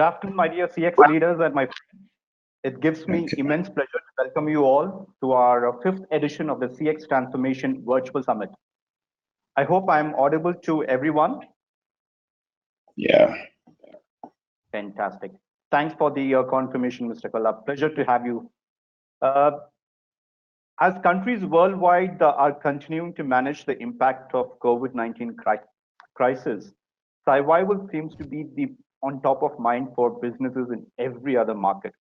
afternoon, my dear CX leaders and my friends. It gives me immense pleasure to welcome you all to our fifth edition of the CX Transformation Virtual Summit. I hope I'm audible to everyone. Yeah. Fantastic. Thanks for the confirmation, Mr. Kala. Pleasure to have you. Uh, as countries worldwide are continuing to manage the impact of COVID-19 crisis, survival seems to be on top of mind for businesses in every other market.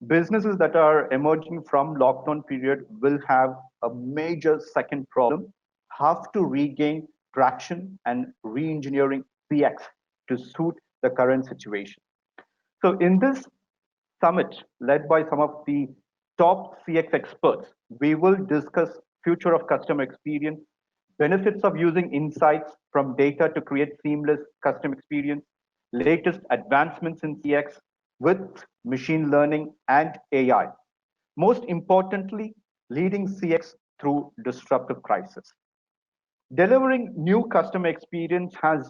Businesses that are emerging from lockdown period will have a major second problem, have to regain traction and re-engineering CX to suit the current situation. So in this summit, led by some of the top CX experts, we will discuss future of customer experience, benefits of using insights from data to create seamless customer experience, latest advancements in CX with machine learning and AI. Most importantly, leading CX through disruptive crisis. Delivering new customer experience has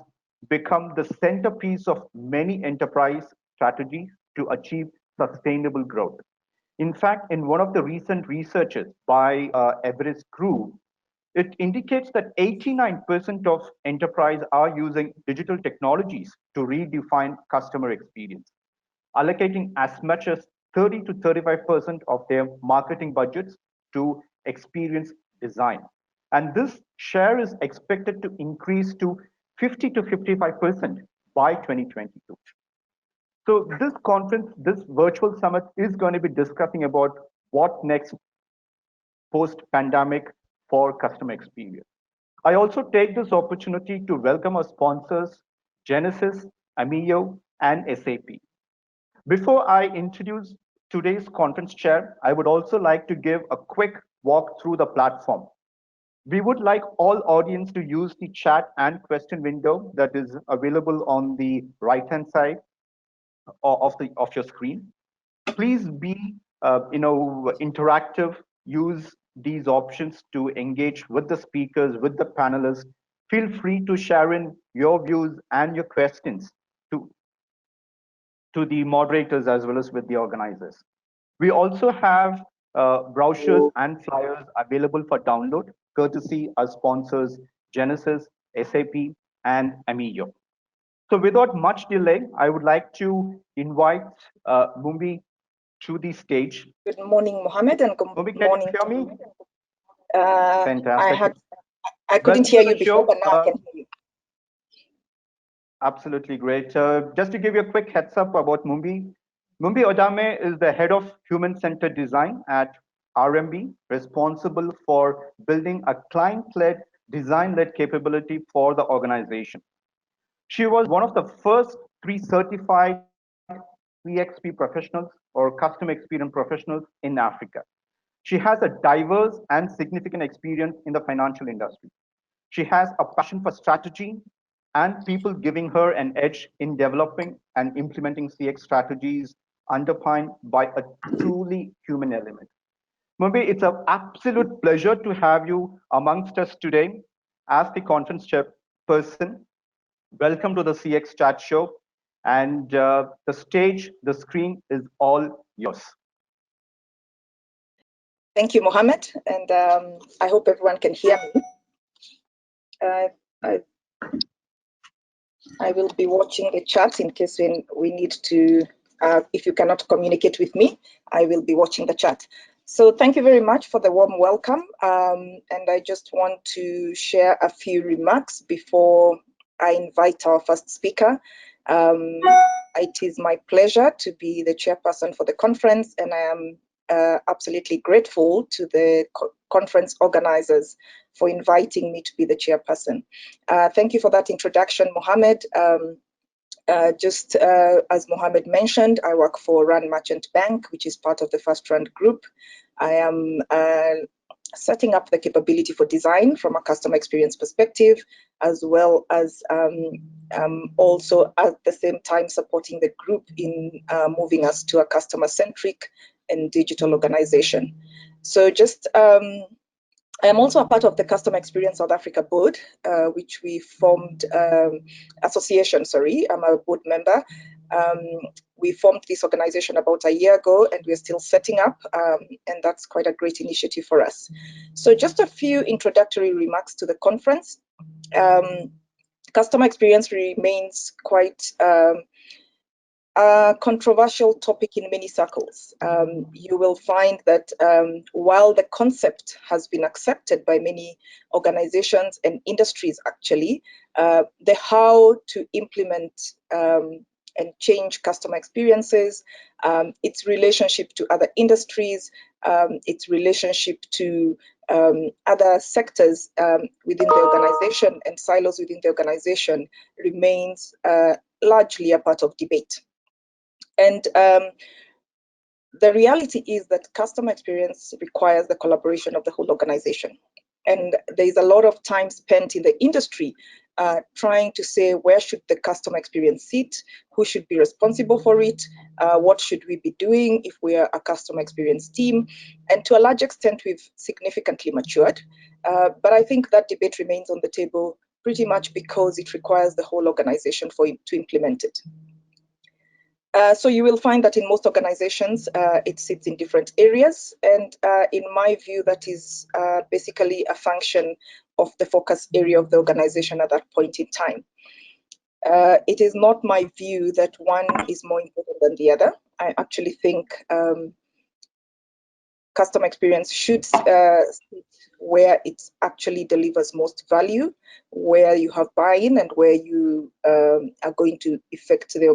become the centerpiece of many enterprise strategies to achieve sustainable growth. In fact, in one of the recent researches by Everest Group, it indicates that 89% of enterprise are using digital technologies to redefine customer experience, allocating as much as 30 to 35% of their marketing budgets to experience design. And this share is expected to increase to 50 to 55% by 2022. So this conference, this virtual summit is going to be discussing about what next post-pandemic for customer experience. I also take this opportunity to welcome our sponsors, Genesys, Ameyo, and SAP. Before I introduce today's conference chair, I would also like to give a quick walk through the platform. We would like all audience to use the chat and question window that is available on the right-hand side of your screen. Please be interactive. Use these options to engage with the speakers, with the panelists. Feel free to share in your views and your questions to the moderators as well as with the organizers. We also have brochures and flyers available for download, courtesy our sponsors, Genesys, SAP, and Ameyo. So without much delay, I would like to invite Mumbi to the stage. Good morning, Mohammed, and good Mumbi, morning. Can you hear me? Fantastic. I couldn't Welcome hear to you the before, show. but now I can hear you. Absolutely great. Just to give you a quick heads up about Mumbi. Mumbi Odame is the head of human-centered design at RMB, responsible for building a client-led, design-led capability for the organization. She was one of the first 3 certified CXP professionals or customer experience professionals in Africa. She has a diverse and significant experience in the financial industry. She has a passion for strategy and people, giving her an edge in developing and implementing CX strategies underpinned by a truly human element. Mumbi, it's an absolute pleasure to have you amongst us today as the conference chairperson. Welcome to the CX Chat Show. And the stage, the screen is all yours. Thank you, Mohammed. And I hope everyone can hear me. I will be watching the chat in case we need to, if you cannot communicate with me, I will be watching the chat. So thank you very much for the warm welcome. And I just want to share a few remarks before I invite our first speaker. It is my pleasure to be the chairperson for the conference, and I am absolutely grateful to the conference organizers for inviting me to be the chairperson. Thank you for that introduction, Mohammed. Just as Mohammed mentioned, I work for Rand Merchant Bank, which is part of the First Rand Group. I am setting up the capability for design from a customer experience perspective, as well as also at the same time supporting the group in moving us to a customer-centric and digital organization. So just I am also a part of the Customer Experience South Africa board, which we formed, association, sorry, I'm a board member. We formed this organization about a year ago, and we're still setting up, and that's quite a great initiative for us. So just a few introductory remarks to the conference. Customer experience remains quite a controversial topic in many circles. You will find that while the concept has been accepted by many organizations and industries, actually, the how to implement and change customer experiences, its relationship to other industries, its relationship to other sectors within the organization and silos within the organization remains largely a part of debate. And the reality is that customer experience requires the collaboration of the whole organization. And there's a lot of time spent in the industry trying to say, where should the customer experience sit? Who should be responsible for it? What should we be doing if we are a customer experience team? And to a large extent, we've significantly matured. But I think that debate remains on the table pretty much because it requires the whole organization to implement it. So you will find that in most organizations, it sits in different areas. And in my view, that is basically a function of the focus area of the organization at that point in time. It is not my view that one is more important than the other. I actually think customer experience should sit where it actually delivers most value, where you have buy-in and where you are going to affect the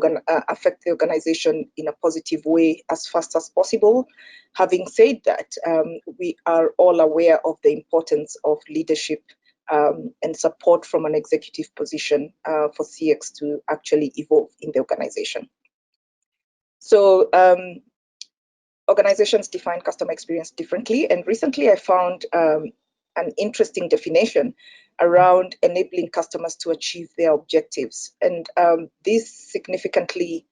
organization in a positive way as fast as possible. Having said that, we are all aware of the importance of leadership and support from an executive position for CX to actually evolve in the organization. So organizations define customer experience differently, and recently I found an interesting definition around enabling customers to achieve their objectives. And this significantly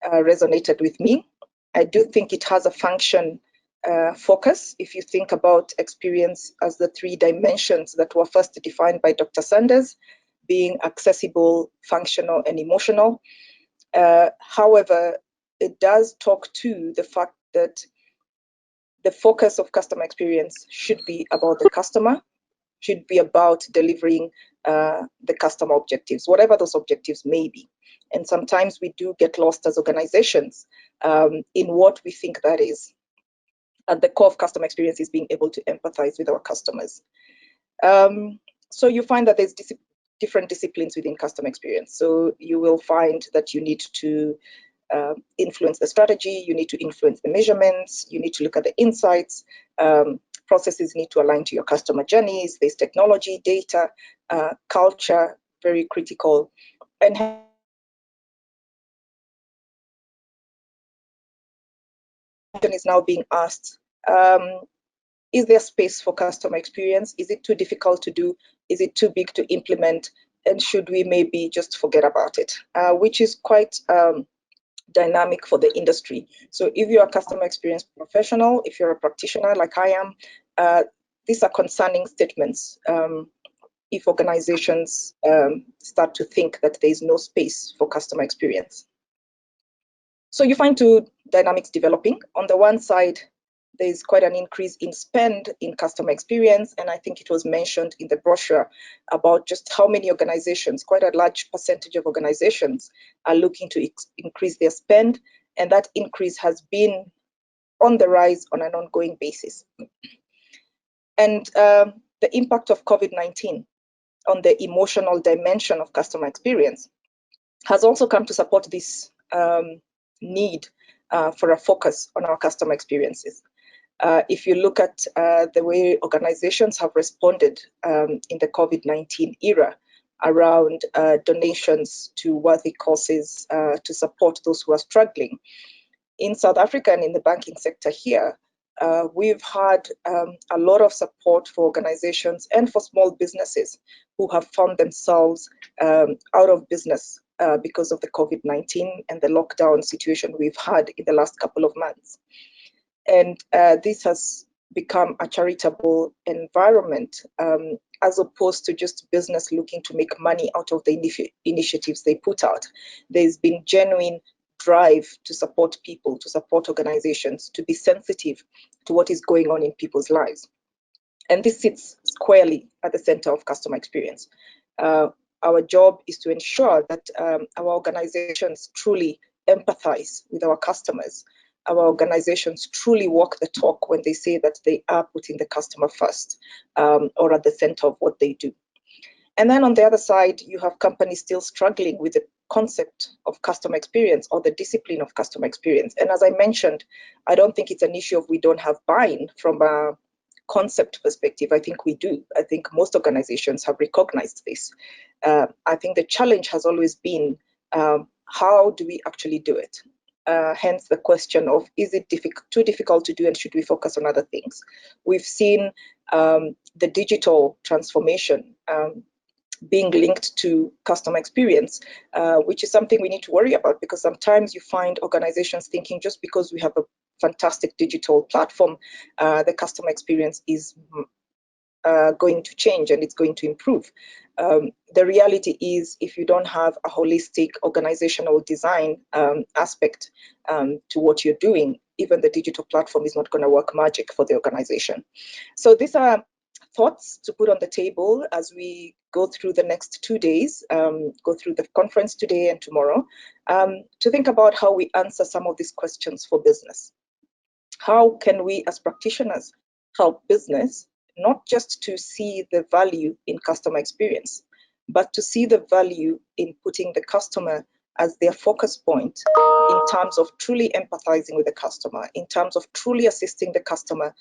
resonated with me. I do think it has a function focus. If you think about experience as the 3 dimensions that were first defined by Dr. Sanders, being accessible, functional, and emotional. However, it does talk to the fact that the focus of customer experience should be about the customer, should be about delivering the customer objectives, whatever those objectives may be. And sometimes we do get lost as organizations in what we think that is. At the core of customer experience is being able to empathize with our customers. So you find that there's different disciplines within customer experience. So you will find that you need to influence the strategy, you need to influence the measurements, you need to look at the insights, processes need to align to your customer journeys, there's technology, data, culture, very critical. And is now being asked, is there space for customer experience? Is it too difficult to do? Is it too big to implement? And should we maybe just forget about it? Which is quite dynamic for the industry. So if you're a customer experience professional, if you're a practitioner like I am, these are concerning statements if organizations start to think that there is no space for customer experience. So you find 2 dynamics developing. On the one side, there's quite an increase in spend in customer experience, and I think it was mentioned in the brochure about just how many organizations, quite a large percentage of organizations, are looking to increase their spend, and that increase has been on the rise on an ongoing basis. And the impact of COVID-19 on the emotional dimension of customer experience has also come to support this need for a focus on our customer experiences. If you look at the way organizations have responded in the COVID-19 era around donations to worthy causes to support those who are struggling. In South Africa and in the banking sector here, we've had a lot of support for organizations and for small businesses who have found themselves out of business because of the COVID-19 and the lockdown situation we've had in the last couple of months. And this has become a charitable environment as opposed to just business looking to make money out of the initiatives they put out. There's been genuine drive to support people, to support organizations, to be sensitive to what is going on in people's lives. And this sits squarely at the center of customer experience. Our job is to ensure that our organizations truly empathize with our customers. Our organizations truly walk the talk when they say that they are putting the customer first, or at the center of what they do. And then on the other side, you have companies still struggling with the concept of customer experience or the discipline of customer experience. And as I mentioned, I don't think it's an issue of we don't have buy-in from a concept perspective. I think we do. I think most organizations have recognized this. I think the challenge has always been, how do we actually do it? Hence the question of, is it too difficult to do, and should we focus on other things? We've seen the digital transformation being linked to customer experience, which is something we need to worry about, because sometimes you find organizations thinking just because we have a fantastic digital platform, the customer experience is going to change and it's going to improve. The reality is, if you don't have a holistic organizational design aspect to what you're doing, even the digital platform is not going to work magic for the organization. So these are thoughts to put on the table as we go through the next 2 days, go through the conference today and tomorrow, to think about how we answer some of these questions for business. How can we as practitioners help business not just to see the value in customer experience, but to see the value in putting the customer as their focus point in terms of truly empathizing with the customer, in terms of truly assisting the customer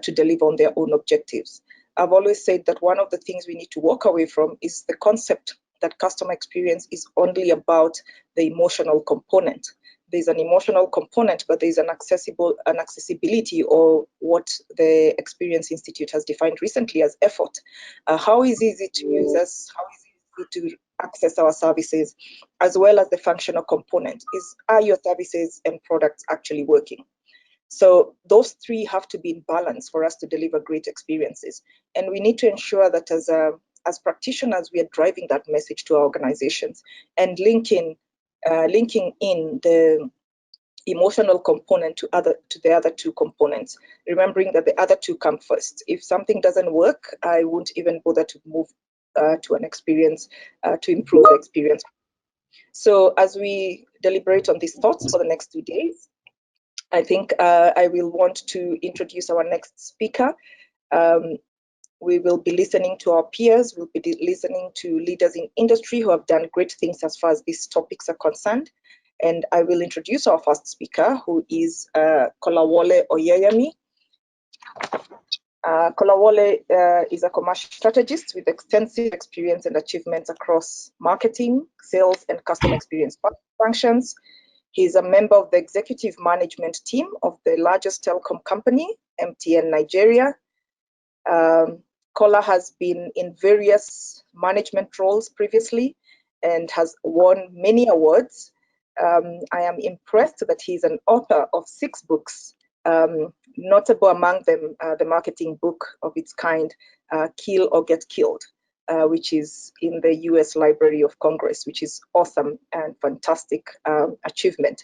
to deliver on their own objectives. I've always said that one of the things we need to walk away from is the concept that customer experience is only about the emotional component. There's an emotional component, but there's an accessibility, or what the Experience Institute has defined recently as effort. How is it easy to use us? How is it easy to access our services, as well as the functional component? Are your services and products actually working? So those three have to be in balance for us to deliver great experiences. And we need to ensure that as practitioners, we are driving that message to our organizations and linking in the emotional component to the other two components, remembering that the other two come first. If something doesn't work, I won't even bother to move to an experience to improve the experience. So as we deliberate on these thoughts for the next 2 days, I think I will want to introduce our next speaker. We will be listening to our peers, we'll be listening to leaders in industry who have done great things as far as these topics are concerned. And I will introduce our first speaker, who is Kolawale Oyeyemi. Kolawale is a commercial strategist with extensive experience and achievements across marketing, sales, and customer experience functions. He is a member of the executive management team of the largest telecom company, MTN Nigeria. Kola has been in various management roles previously and has won many awards. I am impressed that he's an author of 6 books, notable among them the marketing book of its kind, Kill or Get Killed, which is in the US Library of Congress, which is awesome and fantastic achievement.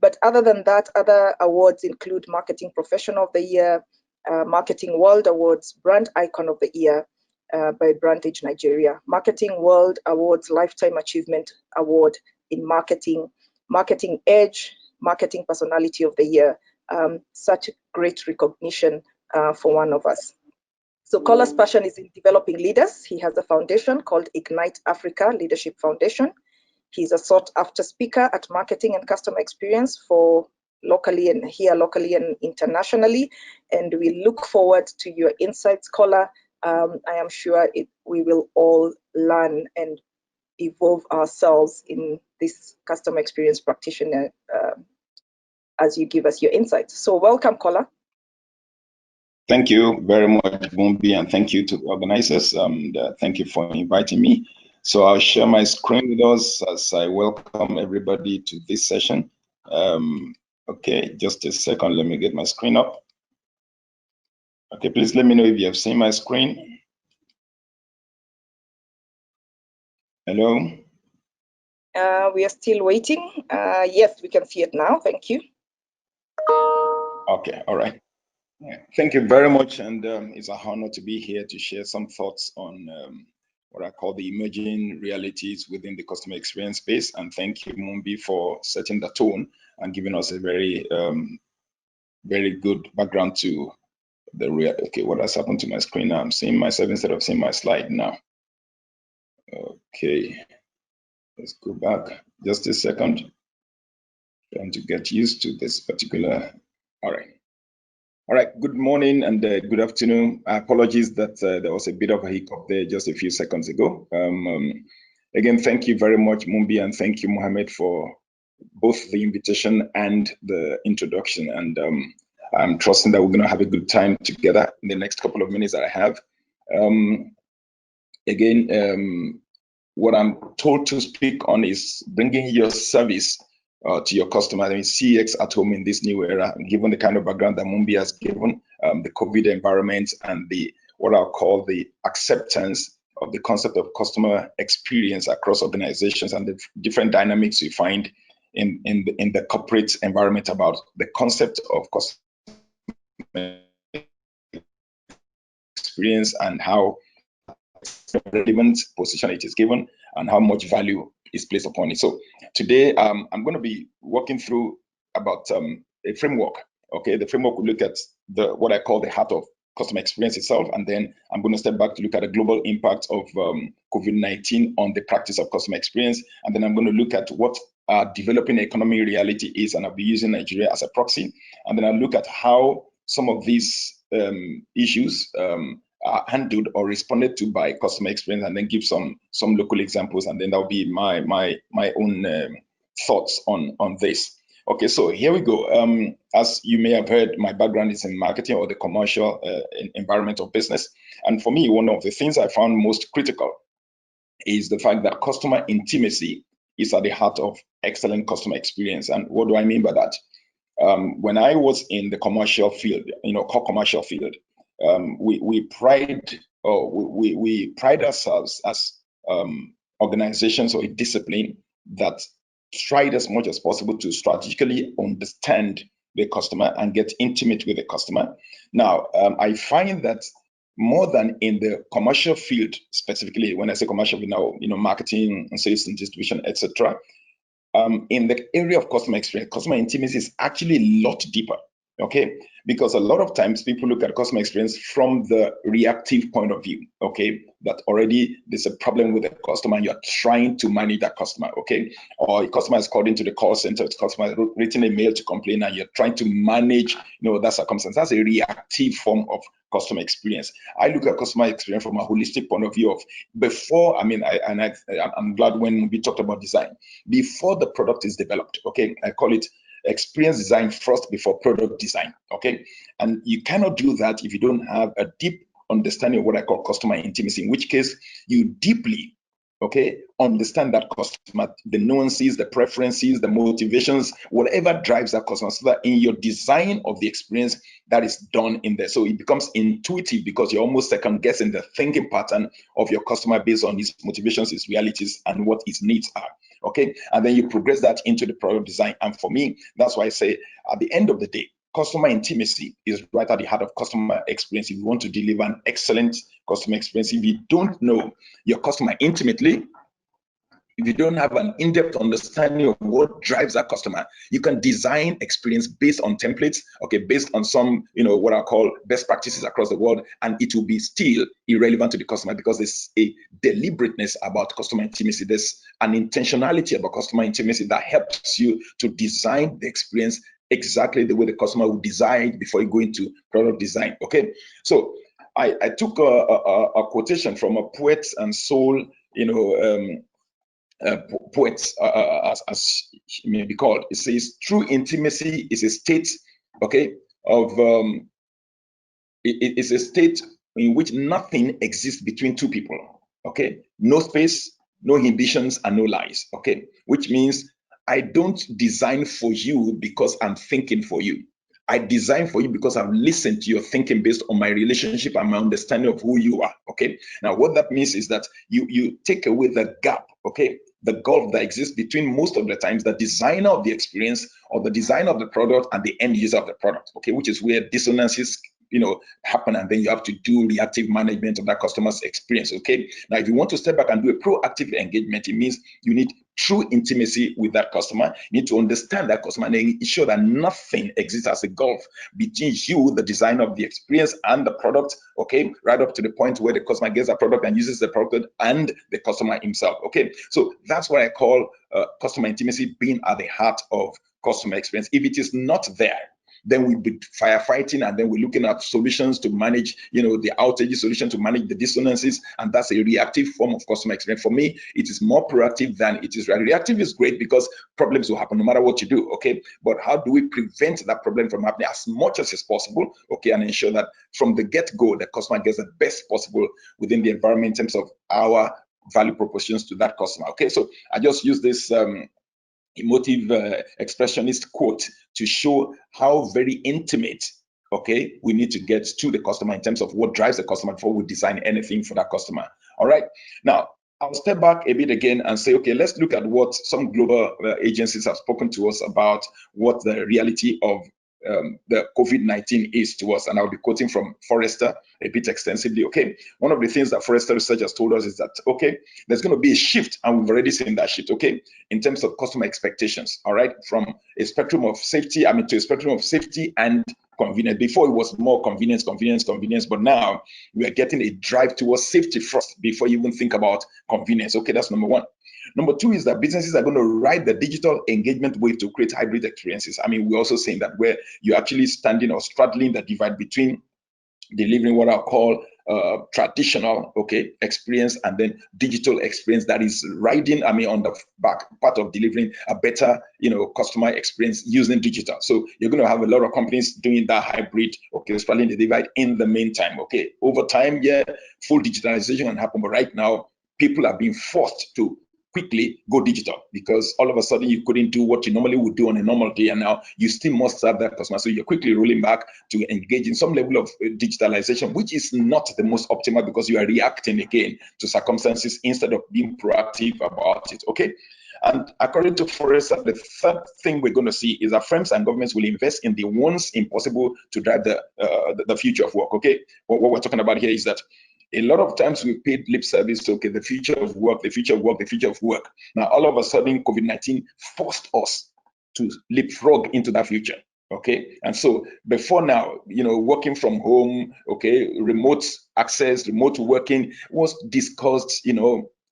But other than that, other awards include Marketing Professional of the Year, Marketing World Awards, Brand Icon of the Year by Brandage Nigeria, Marketing World Awards Lifetime Achievement Award in Marketing, Marketing Edge, Marketing Personality of the Year. Such great recognition for one of us. So Kola's passion is in developing leaders. He has a foundation called Ignite Africa Leadership Foundation. He's a sought after speaker at marketing and customer experience for locally and internationally. And we look forward to your insights, Kola. I am sure we will all learn and evolve ourselves in this customer experience practitioner as you give us your insights. So welcome, Kola. Thank you very much, Bumbi, and thank you to the organizers. Thank you for inviting me. So I'll share my screen with us as I welcome everybody to this session. Okay, just a second, let me get my screen up. Okay, please let me know if you have seen my screen. Hello? We are still waiting. Yes, we can see it now. Thank you. Okay, all right. Yeah. Thank you very much, and it's an honor to be here to share some thoughts on what I call the emerging realities within the customer experience space. And thank you, Mumbi, for setting the tone and giving us a very, very good background to the real. Okay, what has happened to my screen now? I'm seeing myself instead of seeing my slide now. Okay, let's go back just a second. Trying to get used to this particular. All right. All right, good morning and good afternoon. Apologies that there was a bit of a hiccup there just a few seconds ago. Again, thank you very much, Mumbi, and thank you, Mohammed, for both the invitation and the introduction. And I'm trusting that we're going to have a good time together in the next couple of minutes that I have. What I'm told to speak on is bringing your service to your customers. I mean, CX at home in this new era, given the kind of background that Mumbi has given, the COVID environment, and the what I'll call the acceptance of the concept of customer experience across organizations and the different dynamics we find in the corporate environment about the concept of customer experience and how relevant position it is given and how much value is placed upon it. So today I'm going to be walking through about a framework. Okay, the framework will look at what I call the heart of customer experience itself, and then I'm going to step back to look at the global impact of COVID-19 on the practice of customer experience, and then I'm going to look at what developing economy reality is, and I'll be using Nigeria as a proxy, and then I'll look at how some of these issues are handled or responded to by customer experience, and then give some local examples, and then that'll be my own thoughts on this. Okay, so here we go. As you may have heard, my background is in marketing or the commercial environment of business, and for me, one of the things I found most critical is the fact that customer intimacy is at the heart of excellent customer experience. And what do I mean by that? When I was in the commercial field, core commercial field, we pride ourselves as organizations or a discipline that tried as much as possible to strategically understand the customer and get intimate with the customer. Now, I find that more than in the commercial field, specifically when I say commercial, marketing and sales and distribution, etc. In the area of customer experience, customer intimacy is actually a lot deeper. Okay, because a lot of times people look at customer experience from the reactive point of view. Okay, that already there's a problem with the customer and you're trying to manage that customer. Okay, or a customer is called into the call center, the customer has written a mail to complain, and you're trying to manage that circumstance. That's a reactive form of customer experience. I look at customer experience from a holistic point of view of before. I'm glad when we talked about design before the product is developed. Okay, I call it experience design first before product design. Okay, and you cannot do that if you don't have a deep understanding of what I call customer intimacy, in which case you deeply understand that customer, the nuances, the preferences, the motivations, whatever drives that customer, so that in your design of the experience that is done in there, so it becomes intuitive because you're almost second guessing the thinking pattern of your customer based on his motivations, his realities, and what his needs are. Okay, and then you progress that into the product design. And for me, that's why I say at the end of the day, customer intimacy is right at the heart of customer experience. If you want to deliver an excellent customer experience, if you don't know your customer intimately, if you don't have an in-depth understanding of what drives that customer, you can design experience based on templates, based on some, what I call best practices across the world, and it will be still irrelevant to the customer because there's a deliberateness about customer intimacy. There's an intentionality about customer intimacy that helps you to design the experience exactly the way the customer would design before you go into product design. Okay, so I took a quotation from a poet and soul, poets, as it may be called. It says, true intimacy is a state, it's a state in which nothing exists between two people. Okay, no space, no inhibitions, and no lies. Okay, which means I don't design for you because I'm thinking for you. I design for you because I've listened to your thinking based on my relationship and my understanding of who you are. Okay. Now, what that means is that you take away the gap, the gulf that exists between most of the times the designer of the experience or the designer of the product and the end user of the product, okay, which is where dissonances happen, and then you have to do reactive management of that customer's experience. Okay, now if you want to step back and do a proactive engagement, it means you need true intimacy with that customer. You need to understand that customer and ensure that nothing exists as a gulf between you, the designer of the experience, and the product. Okay, right up to the point where the customer gets a product and uses the product, and the customer himself. Okay, so that's what I call customer intimacy being at the heart of customer experience. If it is not there, then we'll be firefighting, and then we're looking at solutions to manage, the outage, solution to manage the dissonances, and that's a reactive form of customer experience. For me, it is more proactive than it is reactive. Reactive is great because problems will happen no matter what you do, okay? But how do we prevent that problem from happening as much as is possible, okay, and ensure that from the get-go, the customer gets the best possible within the environment in terms of our value propositions to that customer, okay? So I just use this emotive expressionist quote to show how very intimate, okay, we need to get to the customer in terms of what drives the customer before we design anything for that customer. All right, now I'll step back a bit again and say, okay, let's look at what some global agencies have spoken to us about what the reality of the COVID-19 is to us. And I'll be quoting from Forrester a bit extensively. Okay, one of the things that Forrester research has told us is that, okay, there's going to be a shift, and we've already seen that shift, okay, in terms of customer expectations, all right, from a spectrum of safety, to a spectrum of safety and convenience. Before it was more convenience, but now we are getting a drive towards safety first before you even think about convenience. Okay, that's number one. Number two is that businesses are going to ride the digital engagement wave to create hybrid experiences. We're also saying that where you're actually standing or straddling the divide between delivering what I'll call traditional, okay, experience and then digital experience that is riding, on the back part of delivering a better, customer experience using digital. So you're going to have a lot of companies doing that hybrid, okay, straddling the divide in the meantime, okay. Over time, yeah, full digitalization can happen, but right now, people are being forced to quickly go digital because all of a sudden you couldn't do what you normally would do on a normal day, and now you still must serve that customer. So you're quickly rolling back to engage in some level of digitalization, which is not the most optimal because you are reacting again to circumstances instead of being proactive about it, okay? And according to Forrester, the third thing we're going to see is that firms and governments will invest in the once impossible to drive the future of work, okay? What we're talking about here is that a lot of times we paid lip service to, okay, the future of work, the future of work, the future of work. Now, all of a sudden, COVID-19 forced us to leapfrog into that future, okay? And so before now, working from home, okay, remote access, remote working was discussed,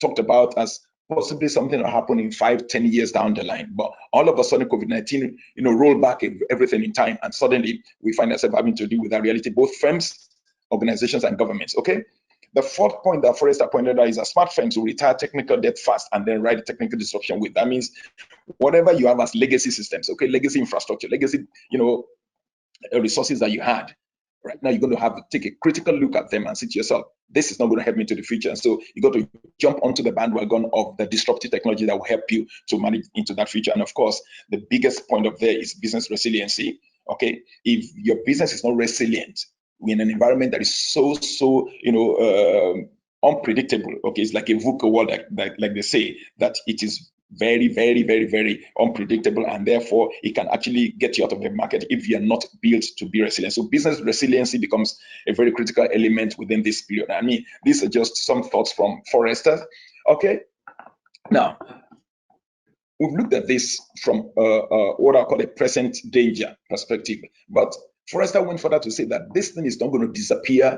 talked about as possibly something that will happen in 5-10 years down the line. But all of a sudden, COVID-19, rolled back everything in time, and suddenly we find ourselves having to deal with that reality, both firms, organizations, and governments, okay? The fourth point that Forrester pointed out is that smart firms will retire technical debt fast and then ride technical disruption with. That means whatever you have as legacy systems, okay, legacy infrastructure, legacy, resources that you had, right now you're going to have to take a critical look at them and say to yourself, this is not going to help me to the future. And so you got to jump onto the bandwagon of the disruptive technology that will help you to manage into that future. And of course, the biggest point of there is business resiliency, okay? If your business is not resilient, in an environment that is so unpredictable, okay, it's like a VUCA world, like they say, that it is very, very, very, very unpredictable, and therefore it can actually get you out of the market if you are not built to be resilient. So business resiliency becomes a very critical element within this period. These are just some thoughts from Forrester. Okay, now we've looked at this from what I call a present danger perspective, but Forrester went further to say that this thing is not going to disappear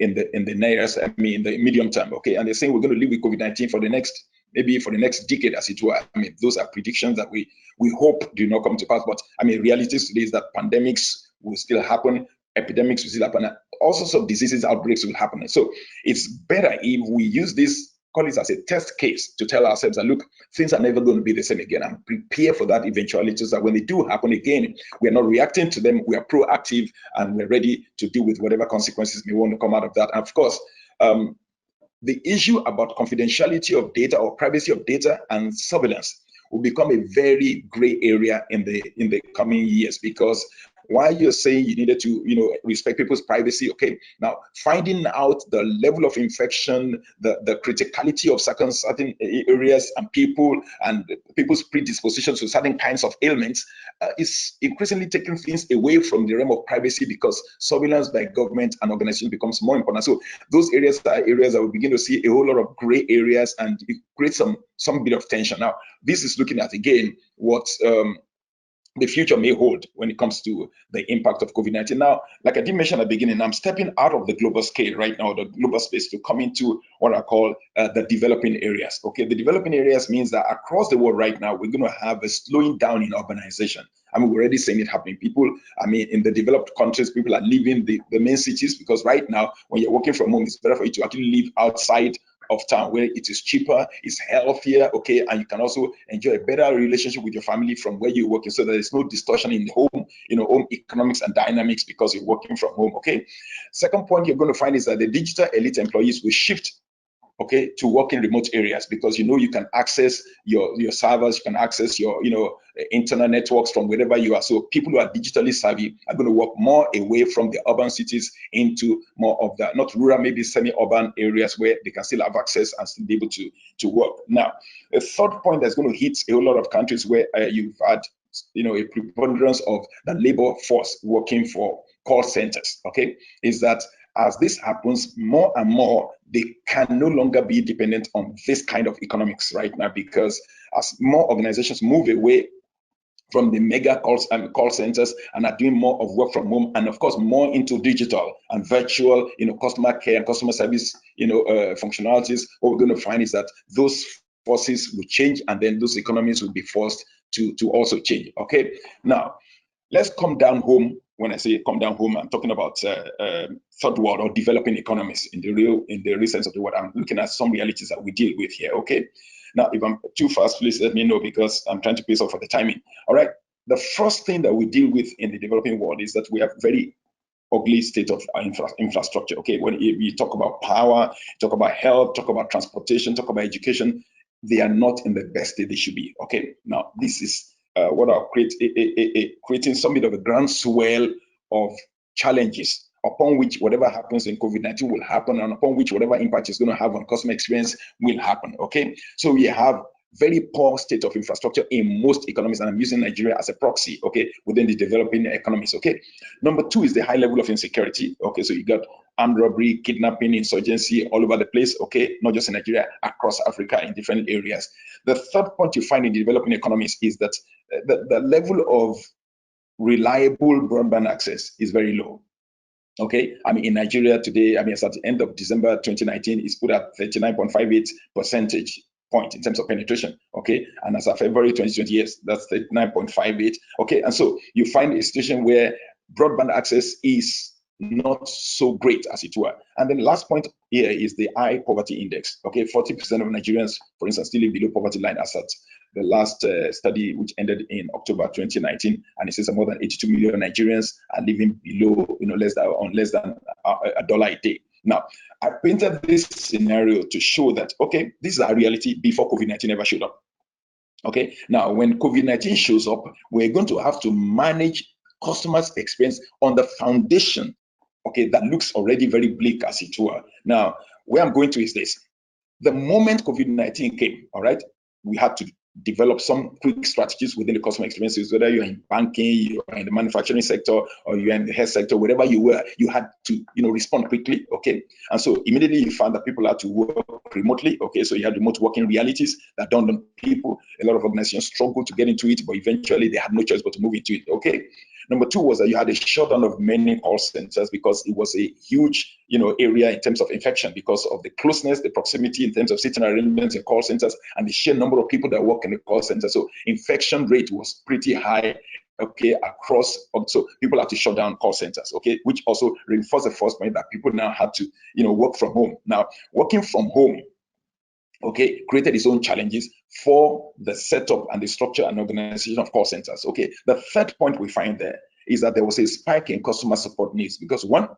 in the nearest, in the medium term, okay? And they're saying we're going to live with COVID-19 for the next decade, as it were. Those are predictions that we hope do not come to pass. But reality today is that pandemics will still happen, epidemics will still happen, and all sorts of diseases, outbreaks will happen. So it's better if we use this, call it as a test case, to tell ourselves that, look, things are never going to be the same again, and prepare for that eventuality so that when they do happen again, we are not reacting to them, we are proactive, and we're ready to deal with whatever consequences may want to come out of that. And of course, the issue about confidentiality of data or privacy of data and surveillance will become a very gray area in the coming years, because why you're saying you needed to, respect people's privacy. Okay, now finding out the level of infection, the criticality of certain areas and people's predispositions to certain kinds of ailments is increasingly taking things away from the realm of privacy, because surveillance by government and organizations becomes more important. So those areas are areas that we begin to see a whole lot of gray areas, and it creates some bit of tension. Now, this is looking at, again, what the future may hold when it comes to the impact of COVID-19. Now, like I did mention at the beginning, I'm stepping out of the global scale right now, the global space, to come into what I call the developing areas. Okay, the developing areas means that across the world right now, we're going to have a slowing down in urbanization. I mean, we're already seeing it happening. People, I mean, in the developed countries, people are leaving the main cities, because right now, when you're working from home, it's better for you to actually live outside of town, where it is cheaper, it's healthier, okay, and you can also enjoy a better relationship with your family from where you're working, so there is no distortion in the home, home economics and dynamics, because you're working from home. Okay, second point you're going to find is that the digital elite employees will shift, okay, to work in remote areas, because you can access your servers, you can access your internal networks from wherever you are. So people who are digitally savvy are going to work more away from the urban cities into more of the not rural, maybe semi-urban areas where they can still have access and still be able to work. Now, a third point that's going to hit a whole lot of countries where you've had a preponderance of the labor force working for call centers, okay, is that as this happens, more and more, they can no longer be dependent on this kind of economics right now, because as more organizations move away from the mega call centers and are doing more of work from home, and of course more into digital and virtual, customer care and customer service, functionalities, what we're going to find is that those forces will change, and then those economies will be forced to also change. Okay, now let's come down home. When I say come down home, I'm talking about third world or developing economies in the real sense of the word. I'm looking at some realities that we deal with here. Okay. Now, if I'm too fast, please let me know, because I'm trying to pace off for the timing. All right. The first thing that we deal with in the developing world is that we have very ugly state of infrastructure. Okay. When we talk about power, talk about health, talk about transportation, talk about education, they are not in the best state they should be. Okay. Now, this is what I'll create creating some bit of a groundswell of challenges upon which whatever happens in COVID-19 will happen, and upon which whatever impact is going to have on customer experience will happen. Okay, so we have very poor state of infrastructure in most economies, and I'm using Nigeria as a proxy, okay, within the developing economies. Okay, number two is the high level of insecurity. Okay, so you got armed robbery, kidnapping, insurgency all over the place. Okay, not just in Nigeria, across Africa in different areas. The third point you find in developing economies is that the level of reliable broadband access is very low. Okay, I mean, in Nigeria today, I mean, as at the end of December 2019, it's put at 39.58 percentage point in terms of penetration. Okay, and as of February 2020, that's 39.58. Okay, and so you find a situation where broadband access is not so great, as it were. And then the last point here is the high poverty index. Okay, 40% of Nigerians, for instance, still live below poverty line as at the last study, which ended in October 2019, and it says that more than 82 million Nigerians are living below, less than $1 a day. Now, I painted this scenario to show that, okay, this is our reality before COVID-19 ever showed up. Okay, now when COVID-19 shows up, we're going to have to manage customers' experience on the foundation, okay, that looks already very bleak, as it were. Now, where I'm going to is this. The moment COVID-19 came, all right, we had to develop some quick strategies within the customer experiences, whether you're in banking, you're in the manufacturing sector, or you're in the health sector, wherever you were, you had to, respond quickly, okay? And so immediately you found that people had to work remotely, okay? So you had remote working realities that dawned on people. A lot of organizations struggled to get into it, but eventually they had no choice but to move into it, okay? Number two was that you had a shutdown of many call centers because it was a huge, area in terms of infection, because of the closeness, the proximity in terms of sitting arrangements in call centers, and the sheer number of people that work in the call center. So infection rate was pretty high, okay, across. So people had to shut down call centers, okay, which also reinforced the first point that people now had to, work from home. Now, working from home, okay, created its own challenges for the setup and the structure and organization of call centers. Okay, the third point we find there is that there was a spike in customer support needs, because one,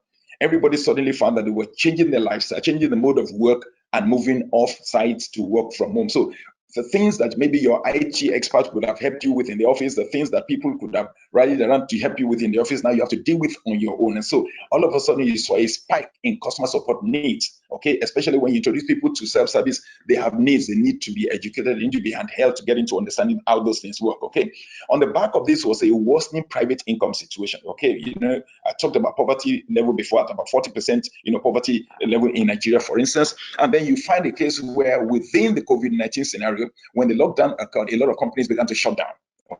everybody suddenly found that they were changing their lifestyle, changing the mode of work, and moving off sites to work from home. So the things that maybe your IT expert would have helped you with in the office, the things that people could have rallied around to help you within the office, now you have to deal with on your own. And so all of a sudden you saw a spike in customer support needs, okay? Especially when you introduce people to self-service, they have needs, they need to be educated, they need to be handheld to get into understanding how those things work, okay? On the back of this was a worsening private income situation, okay? You know, I talked about poverty level before at about 40%, you know, poverty level in Nigeria, for instance. And then you find a case where within the COVID-19 scenario, when the lockdown occurred, a lot of companies began to shut down.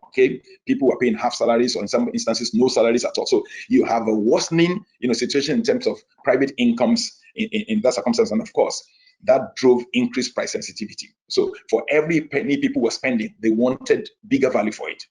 Okay, people were paying half salaries, or in some instances, no salaries at all. So you have a worsening, you know, situation in terms of private incomes in that circumstance, and of course, that drove increased price sensitivity. So for every penny people were spending, they wanted bigger value for it.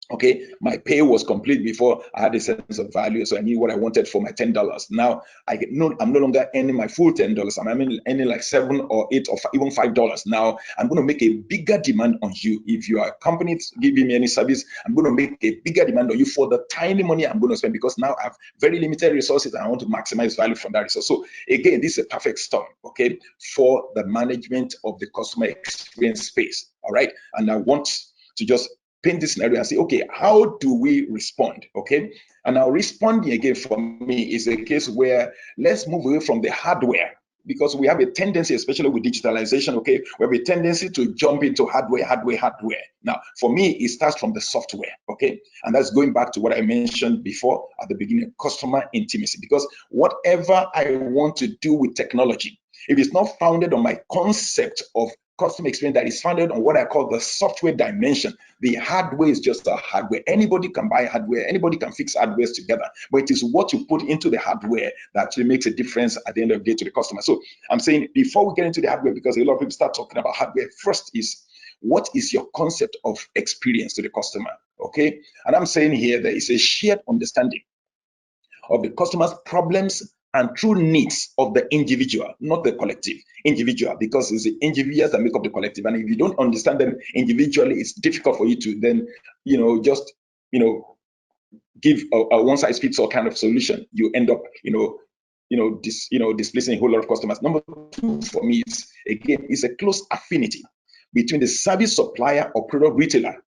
Okay, my pay was complete before I had a sense of value, so I knew what I wanted for my $10. Now I'm no longer earning my full $10. I'm earning like $7 or $8 or even $5. Now I'm going to make a bigger demand on you. If you are a company giving me any service, I'm going to make a bigger demand on you for the tiny money I'm going to spend, because now I have very limited resources and I want to maximize value from that resource. So again, this is a perfect storm, okay, for the management of the customer experience space. All right, and I want to just paint this scenario and say, okay, how do we respond? Okay, and now responding again for me is a case where let's move away from the hardware, because we have a tendency, especially with digitalization, okay, we have a tendency to jump into hardware. Now, for me, it starts from the software, okay, and that's going back to what I mentioned before at the beginning, customer intimacy, because whatever I want to do with technology, if it's not founded on my concept of customer experience that is founded on what I call the software dimension, the hardware is just a hardware. Anybody can buy hardware, anybody can fix hardware together, but it is what you put into the hardware that actually makes a difference at the end of the day to the customer. So I'm saying, before we get into the hardware, because a lot of people start talking about hardware, first is, what is your concept of experience to the customer? Okay, and I'm saying here there is a shared understanding of the customer's problems and true needs of the individual, not the collective. Individual, because it's the individuals that make up the collective, and if you don't understand them individually, it's difficult for you to then, you know, just, you know, give a one-size-fits-all kind of solution. You end up, displacing a whole lot of customers. Number two for me is, again, is a close affinity between the service supplier or product retailer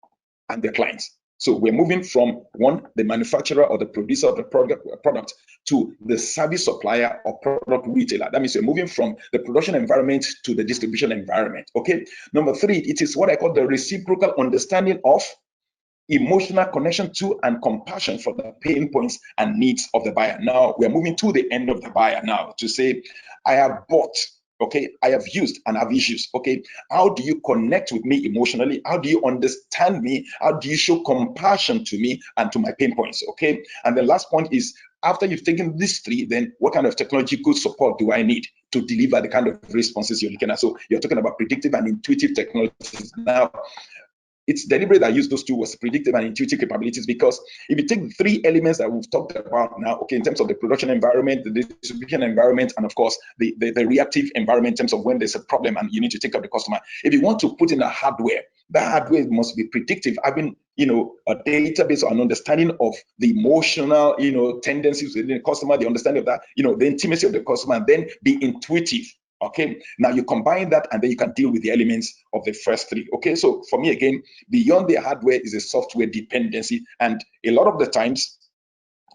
and their clients. So we're moving from one, the manufacturer or the producer of the product, to the service supplier or product retailer. That means we're moving from the production environment to the distribution environment. Okay. Number three, it is what I call the reciprocal understanding of emotional connection to and compassion for the pain points and needs of the buyer. Now we're moving to the end of the buyer now to say, I have bought, okay, I have used and have issues. Okay, how do you connect with me emotionally? How do you understand me? How do you show compassion to me and to my pain points? Okay, and the last point is, after you've taken these three, then what kind of technological support do I need to deliver the kind of responses you're looking at? So you're talking about predictive and intuitive technologies. Now, it's deliberate that I use those two words, predictive and intuitive capabilities, because if you take the three elements that we've talked about now, okay, in terms of the production environment, the distribution environment, and of course, the reactive environment in terms of when there's a problem and you need to take up the customer. If you want to put in a hardware, that hardware must be predictive, having, you know, a database or an understanding of the emotional, you know, tendencies within the customer, the understanding of that, you know, the intimacy of the customer, and then be intuitive. Okay, now you combine that and then you can deal with the elements of the first three. Okay, so for me, again, beyond the hardware is a software dependency. And a lot of the times,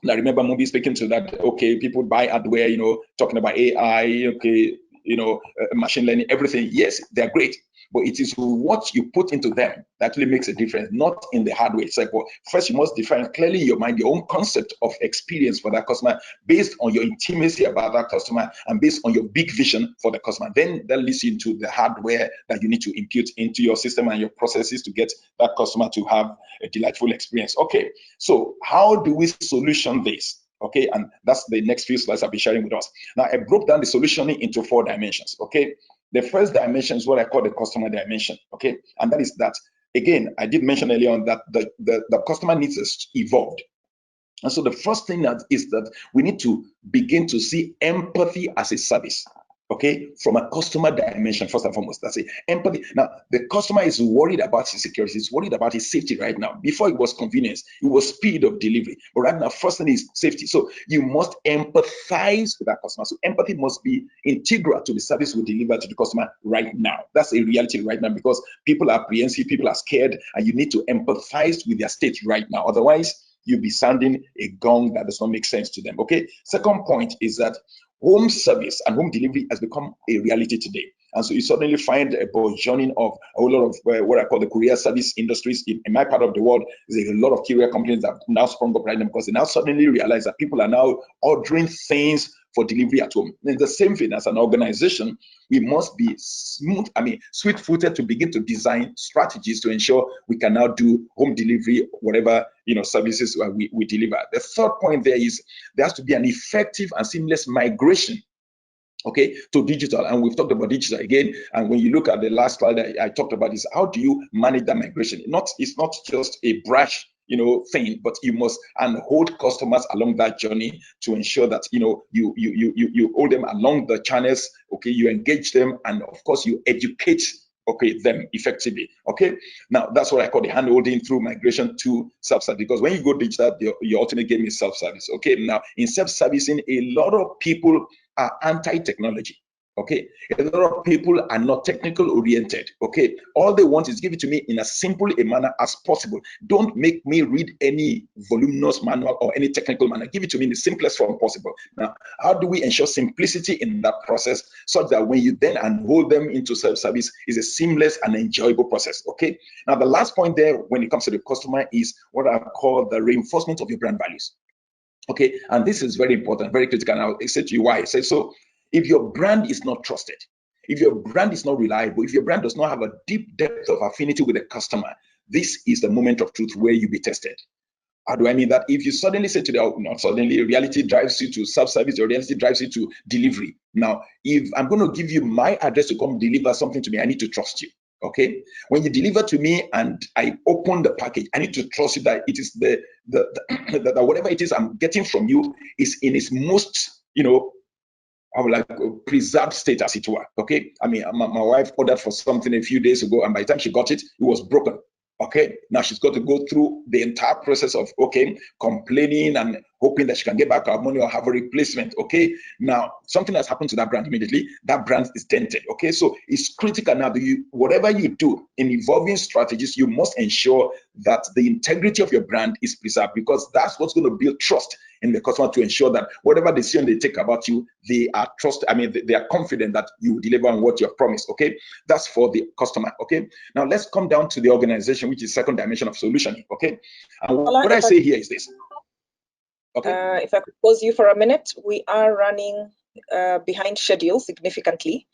I remember Moby speaking to that, okay, people buy hardware, you know, talking about AI, okay, you know, machine learning, everything. Yes, they're great, but it is what you put into them that really makes a difference, not in the hardware. It's like, well, first you must define clearly in your mind your own concept of experience for that customer based on your intimacy about that customer and based on your big vision for the customer. Then that leads you into the hardware that you need to impute into your system and your processes to get that customer to have a delightful experience. Okay, so how do we solution this? Okay, and that's the next few slides I'll be sharing with us. Now, I broke down the solutioning into 4 dimensions. Okay, the first dimension is what I call the customer dimension. Okay, and that is that, again, I did mention earlier on that the customer needs is evolved. And so the first thing that is that we need to begin to see empathy as a service. Okay, from a customer dimension, first and foremost, that's it. Empathy. Now, the customer is worried about his security, he's worried about his safety right now. Before, it was convenience, it was speed of delivery. But right now, first thing is safety. So you must empathize with that customer. So empathy must be integral to the service we deliver to the customer right now. That's a reality right now, because people are apprehensive, people are scared, and you need to empathize with their state right now. Otherwise, you'll be sounding a gong that does not make sense to them. Okay. Second point is that home service and home delivery has become a reality today. And so you suddenly find a burgeoning of a whole lot of what I call the courier service industries. In my part of the world, there's a lot of courier companies that have now sprung up right now because they now suddenly realize that people are now ordering things for delivery at home. And the same thing as an organization, we must be sweet-footed to begin to design strategies to ensure we can now do home delivery, whatever services we deliver. The third point there is there has to be an effective and seamless migration, okay, to digital. And we've talked about digital again. And when you look at the last slide I talked about is how do you manage that migration? It's not just a brash thing, but you must hold customers along that journey to ensure that you hold them along the channels, okay, you engage them, and of course you educate them effectively. Okay, now that's what I call the hand holding through migration to self-service, because when you go digital, your ultimate game is self-service. Okay, now in self-servicing, a lot of people are anti-technology. Okay, a lot of people are not technical oriented. Okay, all they want is give it to me in as simple a manner as possible. Don't make me read any voluminous manual or any technical manual. Give it to me in the simplest form possible. Now, how do we ensure simplicity in that process such that when you then enroll them into self-service is a seamless and enjoyable process? Okay, now the last point there when it comes to the customer is what I call the reinforcement of your brand values. Okay, and this is very important, very critical. And I'll say to you why I say so. If your brand is not trusted, if your brand is not reliable, if your brand does not have a deep depth of affinity with the customer, this is the moment of truth where you be tested. How do I mean that? If you suddenly say to not suddenly, reality drives you to self-service, or reality drives you to delivery. Now, if I'm going to give you my address to come deliver something to me, I need to trust you. Okay, when you deliver to me and I open the package, I need to trust you that it is that whatever it is I'm getting from you is in its most, I would like preserved state, as it were. Okay, I mean, my wife ordered for something a few days ago, and by the time she got it, it was broken. Okay, now she's got to go through the entire process of complaining and hoping that she can get back her money or have a replacement. Okay, now something has happened to that brand immediately. That brand is dented. Okay, so it's critical now that whatever you do in evolving strategies, you must ensure that the integrity of your brand is preserved, because that's what's going to build trust in the customer, to ensure that whatever decision they take about you, they are they are confident that you will deliver on what you have promised. Okay, that's for the customer. Okay, now let's come down to the organization, which is second dimension of solutioning. Okay, and what I say here is this. Okay, if I could pause you for a minute, we are running behind schedule significantly.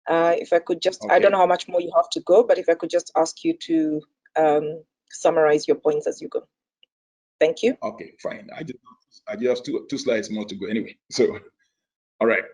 If I could just, I don't know how much more you have to go, but if I could just ask you to summarize your points as you go. Thank you. Okay, fine. I just have two slides more to go anyway. So, all right.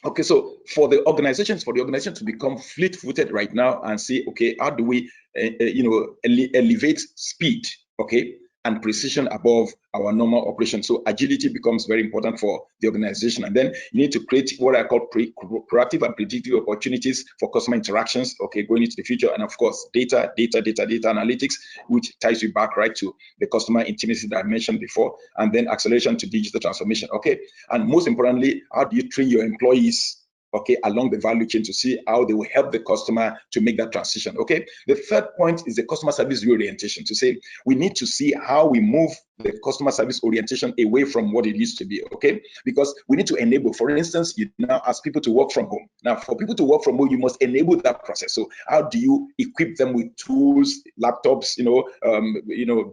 Okay, so for the organization to become fleet-footed right now and say, okay, how do we, elevate speed, okay, and precision above our normal operation? So agility becomes very important for the organization. And then you need to create what I call proactive and predictive opportunities for customer interactions, okay, going into the future. And of course, data analytics, which ties you back right to the customer intimacy that I mentioned before, and then acceleration to digital transformation, okay? And most importantly, how do you train your employees, okay, along the value chain to see how they will help the customer to make that transition, okay? The third point is the customer service reorientation, to say we need to see how we move the customer service orientation away from what it used to be, okay? Because we need to enable, for instance, you now ask people to work from home. Now, for people to work from home, you must enable that process. So how do you equip them with tools, laptops,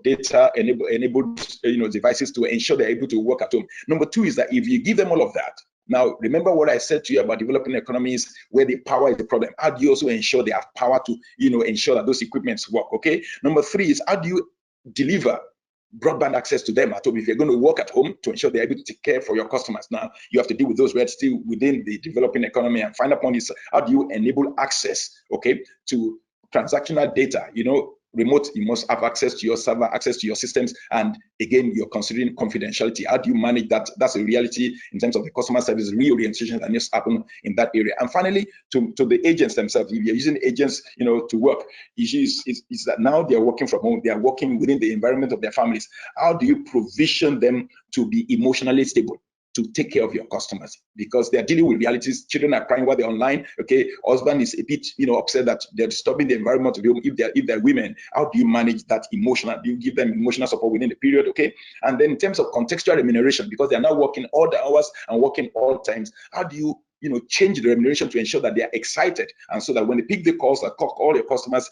data enabled, devices to ensure they're able to work at home? Number two is that if you give them all of that, now, remember what I said to you about developing economies where the power is the problem. How do you also ensure they have power to, ensure that those equipments work, okay? Number three is how do you deliver broadband access to them at home if you're going to work at home to ensure they're able to take care for your customers? Now, you have to deal with those who are still within the developing economy. And final point is how do you enable access, okay, to transactional data, remote, you must have access to your server, access to your systems, and again, you're considering confidentiality. How do you manage that? That's a reality in terms of the customer service reorientation that needs to happen in that area. And finally, to the agents themselves, if you're using agents, to work, is that now they're working from home, they are working within the environment of their families. How do you provision them to be emotionally stable? to take care of your customers, because they're dealing with realities. Children are crying while they're online. Okay, husband is a bit, upset that they're disturbing the environment of home. If they're women, how do you manage that emotional? Do you give them emotional support within the period? Okay, and then in terms of contextual remuneration, because they're now working all the hours and working all times, how do you change the remuneration to ensure that they are excited, and so that when they pick the calls, that all your customers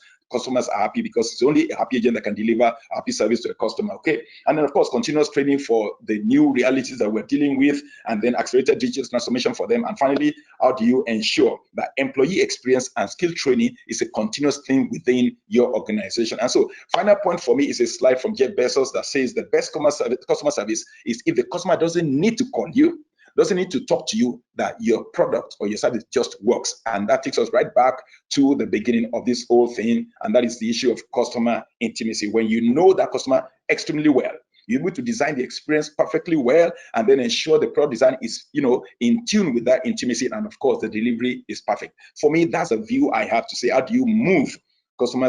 are happy, because it's only a happy agent that can deliver happy service to a customer. Okay, and then of course continuous training for the new realities that we're dealing with, and then accelerated digital transformation for them. And finally, how do you ensure that employee experience and skill training is a continuous thing within your organization? And so final point for me is a slide from Jeff Bezos that says the best customer service is if the customer doesn't need to call you, doesn't need to talk to you, that your product or your service just works. And that takes us right back to the beginning of this whole thing, and that is the issue of customer intimacy. When you know that customer extremely well, you're able to design the experience perfectly well, and then ensure the product design is, in tune with that intimacy, and of course the delivery is perfect. For me, that's a view I have to say. How do you move customer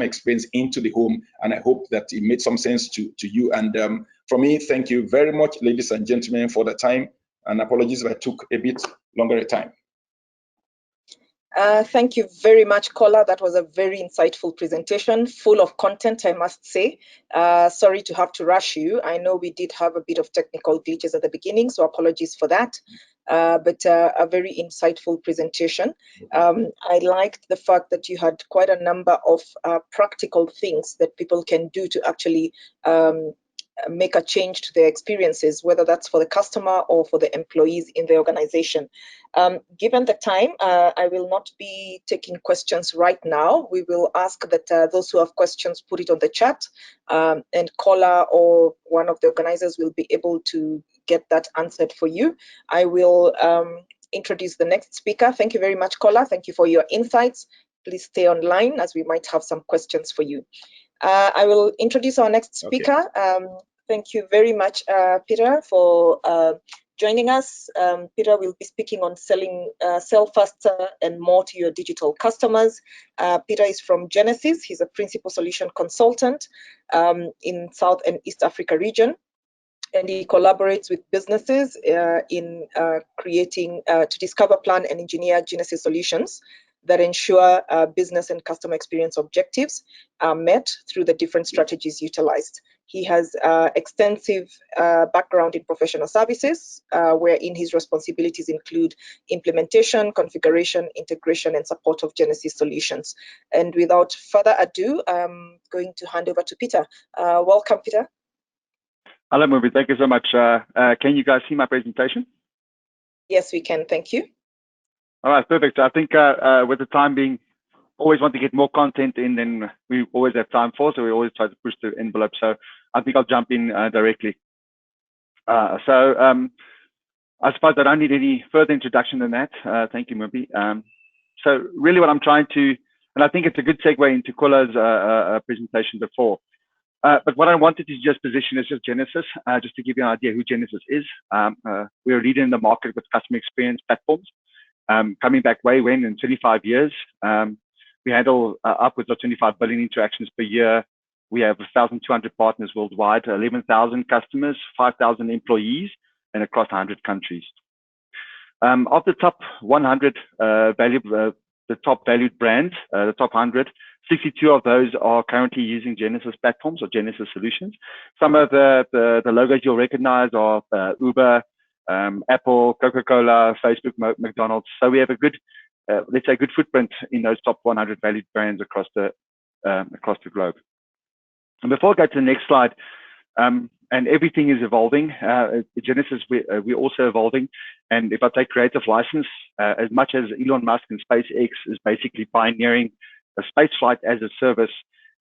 experience into the home? And I hope that it made some sense to you. And for me, thank you very much, ladies and gentlemen, for the time. And apologies if I took a bit longer a time. Thank you very much, Kola. That was a very insightful presentation, full of content, I must say. Sorry to have to rush you. I know we did have a bit of technical glitches at the beginning, so apologies for that. But a very insightful presentation. I liked the fact that you had quite a number of practical things that people can do to actually make a change to their experiences, whether that's for the customer or for the employees in the organization. Given the time, I will not be taking questions right now. We will ask that those who have questions put it on the chat, and Kola or one of the organizers will be able to get that answered for you. I will introduce the next speaker. Thank you very much, Kola. Thank you for your insights. Please stay online, as we might have some questions for you. I will introduce our next speaker. Okay. Thank you very much, Pieter, for joining us. Pieter will be speaking on sell faster and more to your digital customers. Pieter is from Genesys. He's a principal solution consultant in South and East Africa region, and he collaborates with businesses in creating to discover, plan, and engineer Genesys solutions that ensure business and customer experience objectives are met through the different strategies utilized. He has extensive background in professional services, wherein his responsibilities include implementation, configuration, integration, and support of Genesys solutions. And without further ado, I'm going to hand over to Pieter. Welcome, Pieter. Hello, Mubi. Thank you so much. Can you guys see my presentation? Yes, we can. Thank you. All right, perfect. I think with the time being, always want to get more content in than we always have time for, so we always try to push the envelope. So I think I'll jump in directly. I suppose I don't need any further introduction than that. Thank you, Mubi. So really what I'm trying to, and I think it's a good segue into Kola's presentation before. But what I wanted to just position is just Genesys, just to give you an idea who Genesys is. We're a leader in the market with customer experience platforms. Coming back way when in 25 years, we handle upwards of 25 billion interactions per year. We have 1,200 partners worldwide, 11,000 customers, 5,000 employees, and across 100 countries. Of the top 100 the top valued brands, the top 100, 62 of those are currently using Genesys platforms or Genesys solutions. Some of the logos you'll recognize are Uber, Apple, Coca-Cola, Facebook, McDonald's. So we have a good, let's say, good footprint in those top 100 valued brands across the globe. And before I go to the next slide, and everything is evolving. Genesys, we're also evolving. And if I take creative license, as much as Elon Musk and SpaceX is basically pioneering a space flight as a service,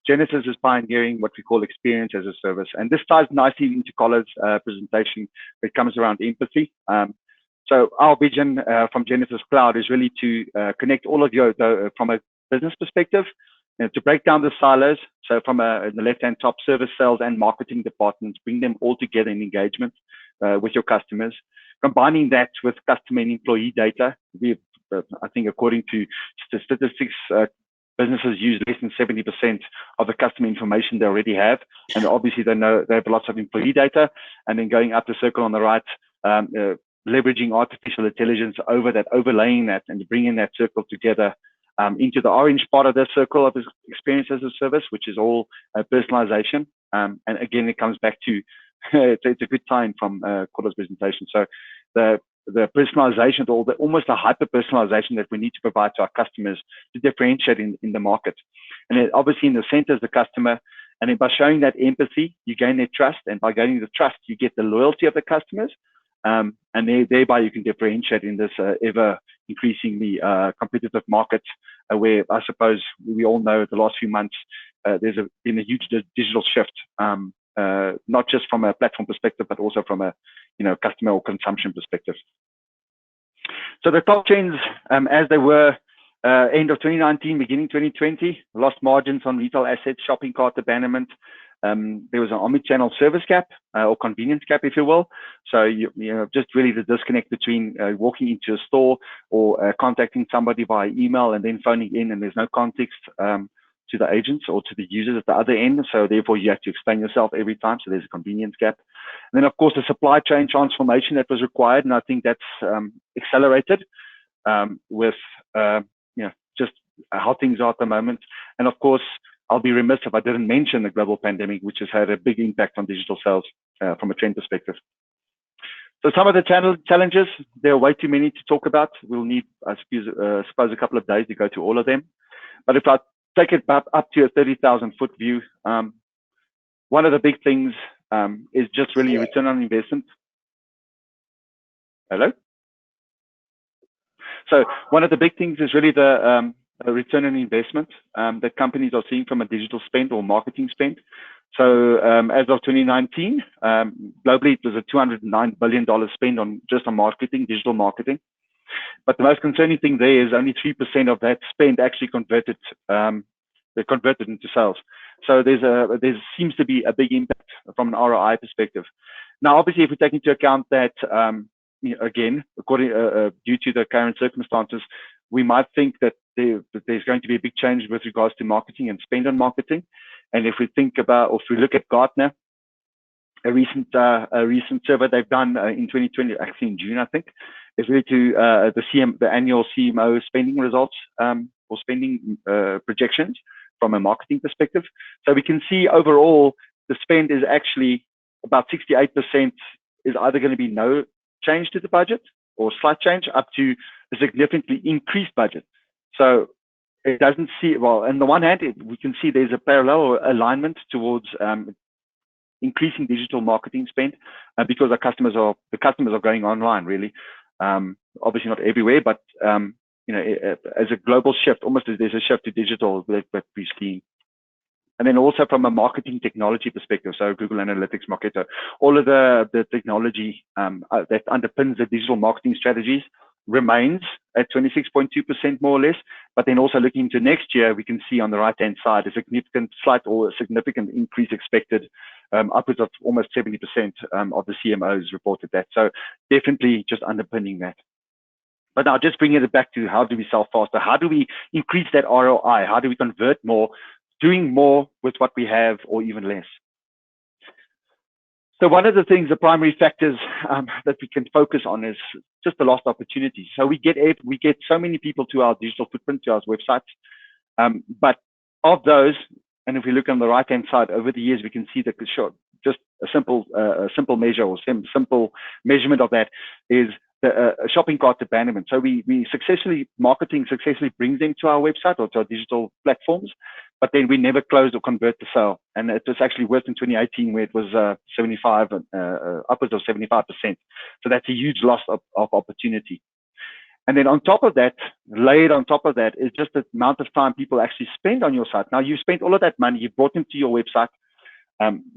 Genesys is pioneering what we call experience as a service. And this ties nicely into Kola's presentation. It comes around empathy. So our vision from Genesys Cloud is really to connect all of you from a business perspective, to break down the silos. So from in the left-hand top, service, sales, and marketing departments, bring them all together in engagement with your customers. Combining that with customer and employee data, I think according to statistics, businesses use less than 70% of the customer information they already have. And obviously they have lots of employee data. And then going up the circle on the right, leveraging artificial intelligence over that, overlaying that, and bringing that circle together into the orange part of the circle of experience as a service, which is all personalization. And again, it comes back to it's a good time from Kola's presentation. So the personalization, almost a hyper personalization that we need to provide to our customers to differentiate in the market. And then obviously in the center is the customer. And then by showing that empathy, you gain their trust. And by gaining the trust, you get the loyalty of the customers. And thereby you can differentiate in this ever increasingly competitive market where I suppose we all know the last few months there's been a huge digital shift, not just from a platform perspective, but also from a customer or consumption perspective. So the top trends as they were end of 2019, beginning 2020, lost margins on retail assets, shopping cart abandonment. There was an omni-channel service gap or convenience gap, if you will. So you know, just really the disconnect between walking into a store or contacting somebody via email and then phoning in, and there's no context to the agents or to the users at the other end. So therefore you have to explain yourself every time. So there's a convenience gap. And then of course the supply chain transformation that was required, and I think that's accelerated with just how things are at the moment. And of course, I'll be remiss if I didn't mention the global pandemic, which has had a big impact on digital sales from a trend perspective. So some of the challenges, there are way too many to talk about. We'll need, I suppose, a couple of days to go through all of them. But if I take it up to a 30,000 foot view, one of the big things is just really return on investment. Hello? So one of the big things is really the return on investment that companies are seeing from a digital spend or marketing spend. So as of 2019, globally, it was a $209 billion spend on just on marketing, digital marketing. But the most concerning thing there is only 3% of that spend actually converted into sales. So there seems to be a big impact from an ROI perspective. Now, obviously, if we take into account that, again, due to the current circumstances, we might think that there's going to be a big change with regards to marketing and spend on marketing. And if we think about, or if we look at Gartner, a recent survey they've done in 2020, actually in June, I think, is really to the annual CMO spending results or spending projections from a marketing perspective. So we can see overall the spend is actually about 68% is either going to be no change to the budget or slight change up to a significantly increased budget. So it doesn't see, well, on the one hand, we can see there's a parallel alignment towards increasing digital marketing spend because the customers are going online, really. Obviously not everywhere, but as a global shift, almost as there's a shift to digital that we've seen. And then also from a marketing technology perspective, so Google Analytics, Marketo, all of the technology that underpins the digital marketing strategies remains at 26.2% more or less. But then also looking into next year, we can see on the right-hand side a significant increase expected, upwards of almost 70% of the CMOs reported that. So definitely just underpinning that. But now just bringing it back to how do we sell faster? How do we increase that ROI? How do we convert more, doing more with what we have or even less? So one of the things, the primary factors that we can focus on is just the lost opportunities. So we get so many people to our digital footprint, to our websites, but of those, and if we look on the right-hand side, over the years, we can see that just a simple measure or simple measurement of that is the shopping cart abandonment. So marketing successfully brings them to our website or to our digital platforms, but then we never close or convert the sale. And it was actually worse in 2018 where it was upwards of 75%. So that's a huge loss of opportunity. And then on top of that, layered on top of that is just the amount of time people actually spend on your site. Now you spent all of that money, you brought them to your website.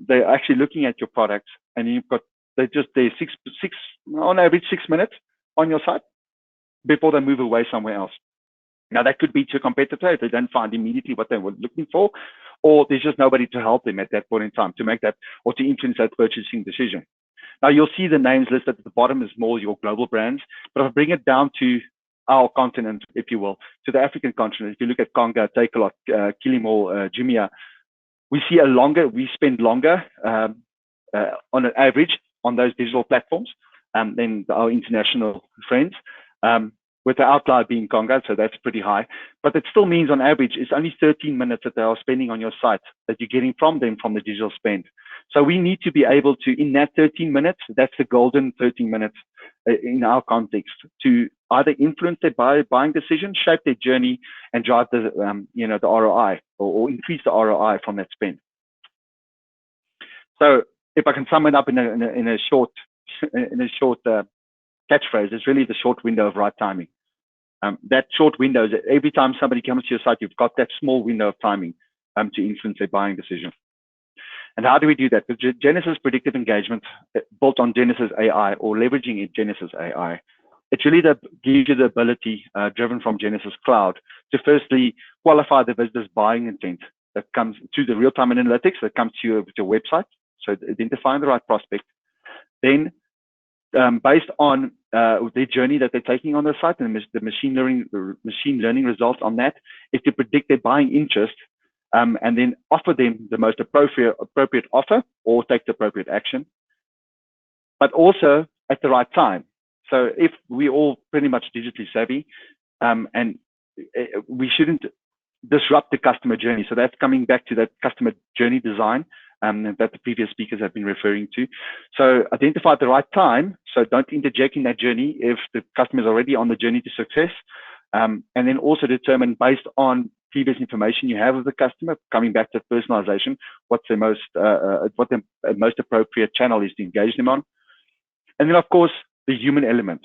They're actually looking at your products, and you've got they're on average 6 minutes on your site before they move away somewhere else. Now that could be to a competitor if they don't find immediately what they were looking for, or there's just nobody to help them at that point in time to make that or to influence that purchasing decision. Now you'll see the names listed at the bottom is more your global brands, but if I bring it down to our continent, if you will, to the African continent, if you look at Conga, Takealot, Kilimall, Jumia, we spend longer on an average on those digital platforms than our international friends, with the outlier being Congo, so that's pretty high. But it still means on average, it's only 13 minutes that they are spending on your site that you're getting from them from the digital spend. So we need to be able to, in that 13 minutes, that's the golden 13 minutes in our context, to either influence their buying decision, shape their journey, and drive the, the ROI or increase the ROI from that spend. So if I can sum it up in a short catchphrase, it's really the short window of right timing. That short window is every time somebody comes to your site, you've got that small window of timing to influence their buying decision. And how do we do that? With Genesys predictive engagement built on Genesys AI or leveraging Genesys AI, it really gives you the ability, driven from Genesys Cloud, to firstly qualify the visitor's buying intent that comes to the real-time analytics that comes to your website. So identifying the right prospect. Then based on the journey that they're taking on the site and the machine learning results on that is to predict their buying interest, and then offer them the most appropriate offer or take the appropriate action, but also at the right time. So if we're all pretty much digitally savvy, and we shouldn't disrupt the customer journey. So that's coming back to that customer journey design that the previous speakers have been referring to. So identify at the right time. So don't interject in that journey if the customer is already on the journey to success. And then also determine based on previous information you have of the customer, coming back to personalization, what's the most, what the most appropriate channel is to engage them on. And then of course, the human element.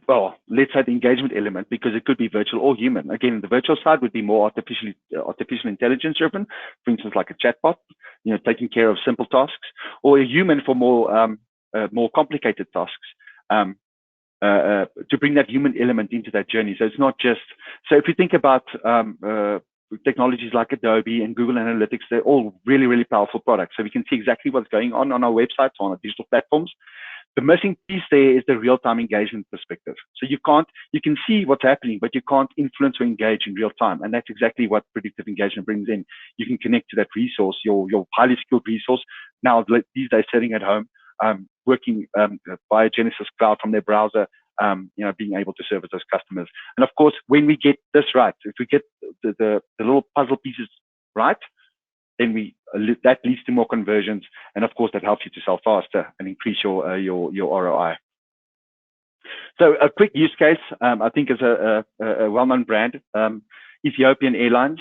Well, let's say the engagement element, because it could be virtual or human. Again, the virtual side would be more artificial intelligence driven, for instance, like a chatbot, taking care of simple tasks, or a human for more complicated tasks, to bring that human element into that journey. So it's not just, so if you think about technologies like Adobe and Google Analytics, they're all really, really powerful products. So we can see exactly what's going on our websites, on our digital platforms. The missing piece there is the real-time engagement perspective. So you can see what's happening, but you can't influence or engage in real time. And that's exactly what predictive engagement brings in. You can connect to that resource, your highly skilled resource. Now, these days, sitting at home, working via Genesys Cloud from their browser, being able to service those customers. And of course, when we get this right, if we get the little puzzle pieces right, then that leads to more conversions, and of course that helps you to sell faster and increase your ROI. So a quick use case, I think, is a well-known brand, Ethiopian Airlines.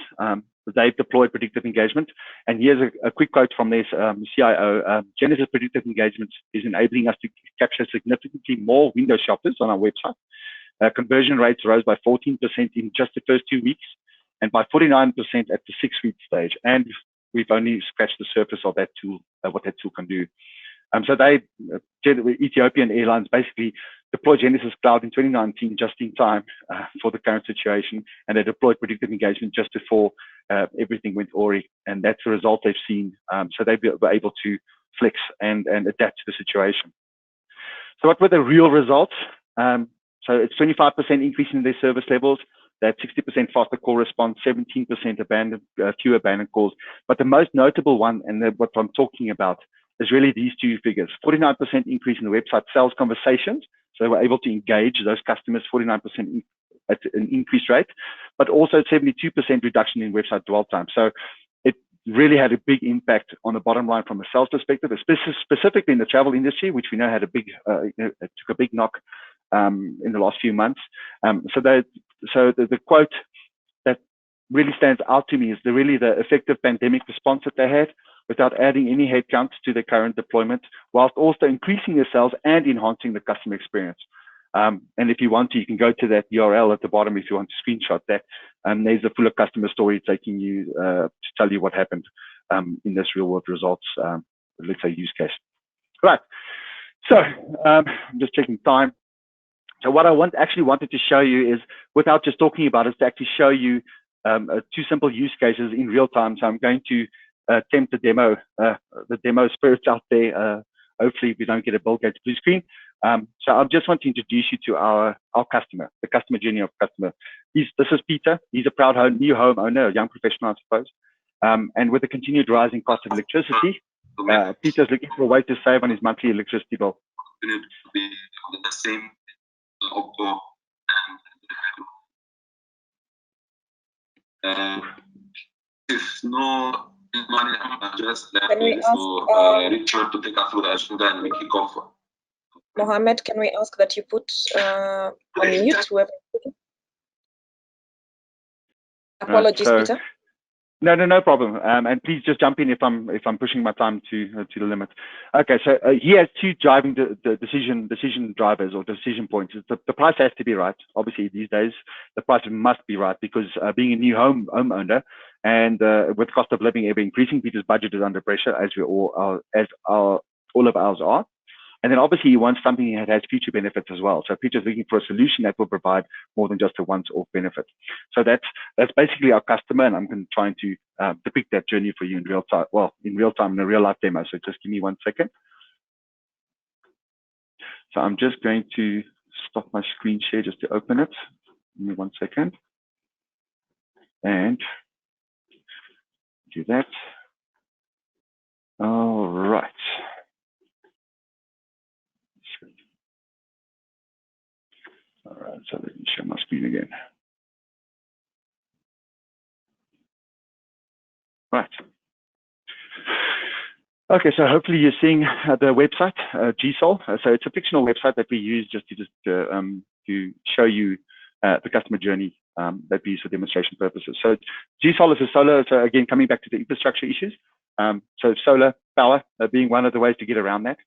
They've deployed predictive engagement, and here's a quick quote from their CIO. Genesys predictive engagement is enabling us to capture significantly more window shoppers on our website. Conversion rates rose by 14% in just the first 2 weeks, and by 49% at the 6-week stage. And we've only scratched the surface of that tool, what that tool can do. So Ethiopian Airlines basically deployed Genesys Cloud in 2019 just in time for the current situation, and they deployed predictive engagement just before everything went awry, and that's the result they've seen. So they were able to flex and adapt to the situation. So what were the real results? So it's 25% increase in their service levels. That 60% faster call response, 17% fewer abandoned calls. But the most notable one, and what I'm talking about, is really these two figures: 49% increase in the website sales conversations. So they were able to engage those customers, 49% at an increased rate, but also 72% reduction in website dwell time. So it really had a big impact on the bottom line from a sales perspective, specifically in the travel industry, which we know had took a big knock in the last few months. So the quote that really stands out to me is really the effective pandemic response that they had without adding any headcount to their current deployment, whilst also increasing their sales and enhancing the customer experience. And if you want to, you can go to that URL at the bottom if you want to screenshot that. There's a full customer story taking you to tell you what happened in this real world results, let's say, use case. Right. So I'm just checking time. So what I actually wanted to show you is, without just talking about it, is to actually show you two simple use cases in real time. So I'm going to attempt the demo spirits out there. Hopefully we don't get a Bill Gates blue screen. So I just want to introduce you to our customer, the customer journey of customer. This is Pieter. He's a proud new homeowner, a young professional, I suppose. And with the continued rising cost of electricity, Pieter's looking for a way to save on his monthly electricity bill. continue to be the same Oppo and if no money just left for Richard to take us through the agenda and we kick off. Mohammed, can we ask that you put on mute whoever? Apologies, Peter. No problem. And please just jump in if I'm pushing my time to the limit. Okay, so he has two driving the decision drivers or decision points. The price has to be right. Obviously, these days the price must be right because being a new homeowner and with cost of living ever increasing, Peter's budget is under pressure, as we all of ours are. And then obviously he wants something that has future benefits as well. So Peter's looking for a solution that will provide more than just a once-off benefit. So that's basically our customer, and I'm trying to depict that journey for you in real time. Well, in real time, in a real life demo. So just give me 1 second. So I'm just going to stop my screen share just to open it. Give me 1 second. And do that. All right. All right, so let me share my screen again. Right. Okay, so hopefully you're seeing the website, GSOL. So it's a fictional website that we use just to show you the customer journey that we use for demonstration purposes. So GSOL is a solar, so again, coming back to the infrastructure issues. So solar power being one of the ways to get around that.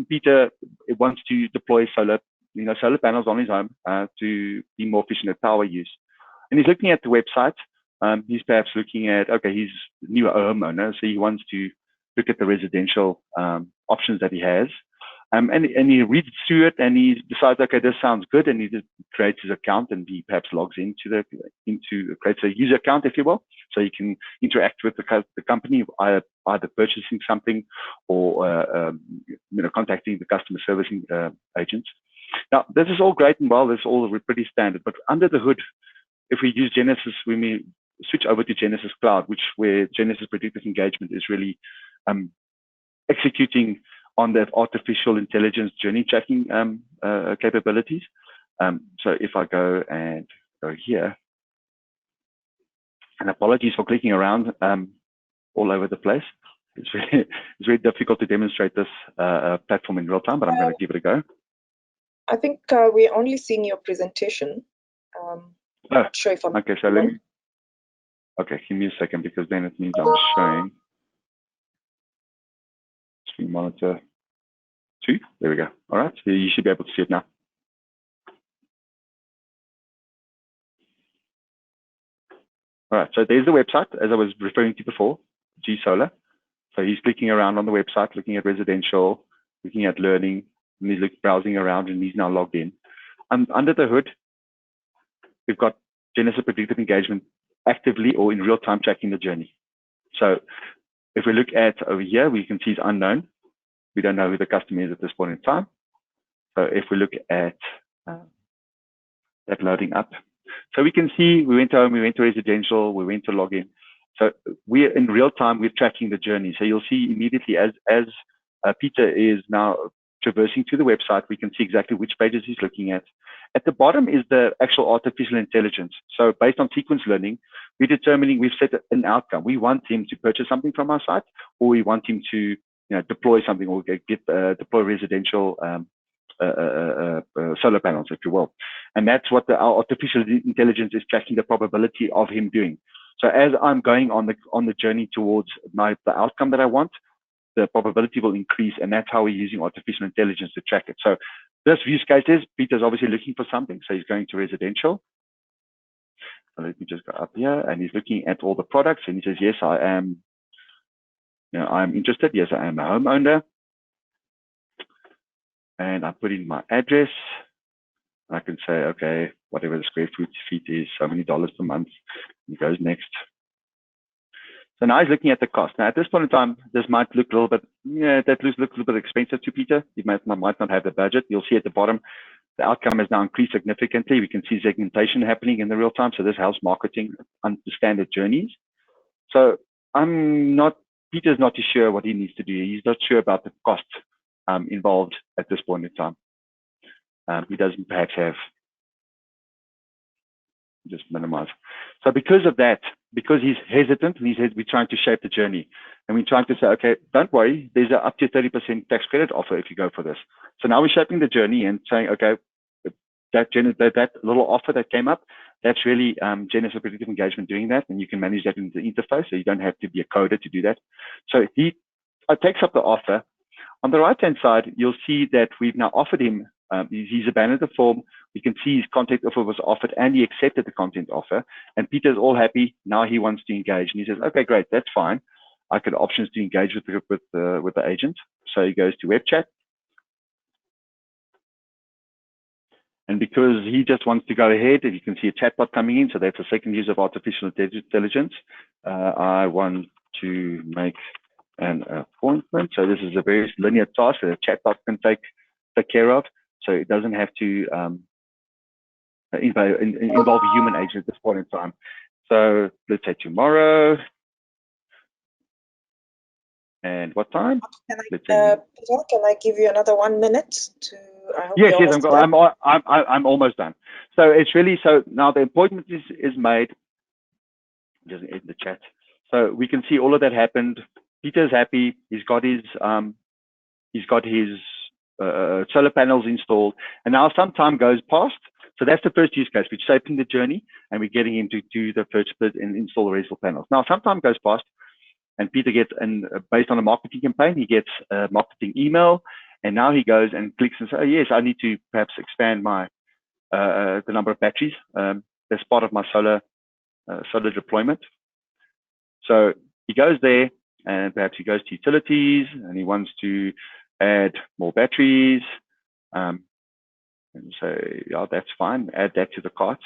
Peter wants to deploy solar panels on his home to be more efficient at power use. And he's looking at the website. He's perhaps looking at, okay, he's a new homeowner, so he wants to look at the residential options that he has. And he reads through it and he decides, okay, this sounds good. And he just creates his account and he perhaps logs creates a user account, if you will, so he can interact with the company, either purchasing something or contacting the customer servicing agents. Now, this is all great and well, this is all pretty standard, but under the hood, if we use Genesys, we may switch over to Genesys Cloud, where Genesys Predictive Engagement is really executing on the artificial intelligence journey tracking capabilities. So if I go here, and apologies for clicking around all over the place. It's very difficult to demonstrate this platform in real time, but I'm going to give it a go. I think we're only seeing your presentation. Not sure if I'm okay. So let me. Okay, give me a second because then it means I'm showing screen monitor 2. There we go. All right, so you should be able to see it now. All right, so there's the website as I was referring to before, G Solar. So he's clicking around on the website, looking at residential, looking at learning, and he's browsing around and he's now logged in. Under the hood, we've got Genesys Predictive Engagement actively or in real time tracking the journey. So if we look at over here, we can see it's unknown. We don't know who the customer is at this point in time. So if we look at that loading up, so we can see we went to home, we went to residential, we went to login. So we're in real time, we're tracking the journey. So you'll see immediately as Peter is now traversing to the website, we can see exactly which pages he's looking at. At the bottom is the actual artificial intelligence. So based on sequence learning, we're determining, we've set an outcome. We want him to purchase something from our site, or we want him to deploy something or deploy residential solar panels, if you will. And that's what our artificial intelligence is tracking the probability of him doing. So as I'm going on the journey towards the outcome that I want, the probability will increase, and that's how we're using artificial intelligence to track it. So this use case is Peter's obviously looking for something, so he's going to residential. So let me just go up here, and he's looking at all the products, and he says, yes, I am. I'm interested. Yes, I am a homeowner, and I put in my address. I can say, okay, whatever the square feet is, so many dollars per month. He goes next. So now he's looking at the cost. Now at this point in time, this might look a little bit, that looks a little bit expensive to Peter. He might not have the budget. You'll see at the bottom, the outcome has now increased significantly. We can see segmentation happening in the real time. So this helps marketing understand the journeys. So Peter's not too sure what he needs to do. He's not sure about the cost involved at this point in time. He doesn't perhaps have, just minimize. So because of that, because he's hesitant and we're trying to shape the journey, and we're trying to say, okay, don't worry, there's a up to 30% tax credit offer if you go for this. So now we're shaping the journey and saying, okay, that little offer that came up, that's really Genesys predictive engagement doing that, and you can manage that in the interface, so you don't have to be a coder to do that. So he takes up the offer. On the right-hand side, you'll see that we've now offered him, he's abandoned the form. We can see his content offer was offered and he accepted the content offer. And Pieter's all happy. Now he wants to engage. And he says, okay, great, that's fine. I got options to engage with the agent. So he goes to web chat. And because he just wants to go ahead, and you can see a chatbot coming in. So that's a second use of artificial intelligence. I want to make an appointment. So this is a very linear task that a chatbot can take care of. So it doesn't have to involve a human agent at this point in time. So let's say tomorrow. And what time? Can I give you another 1 minute to? Yes, I'm almost done. So it's really, so now the appointment is made. Just in the chat. So we can see all of that happened. Pieter's happy. He's got his solar panels installed, and now some time goes past. So that's the first use case. We're shaping the journey, and we're getting him to do the first bit and install the rest of the panels. Now some time goes past, and Pieter gets, and based on a marketing campaign, he gets a marketing email, and now he goes and clicks and says, oh yes, I need to perhaps expand my the number of batteries as part of my solar deployment. So he goes there, and perhaps he goes to utilities, and he wants to add more batteries, and say, yeah, that's fine, add that to the cart,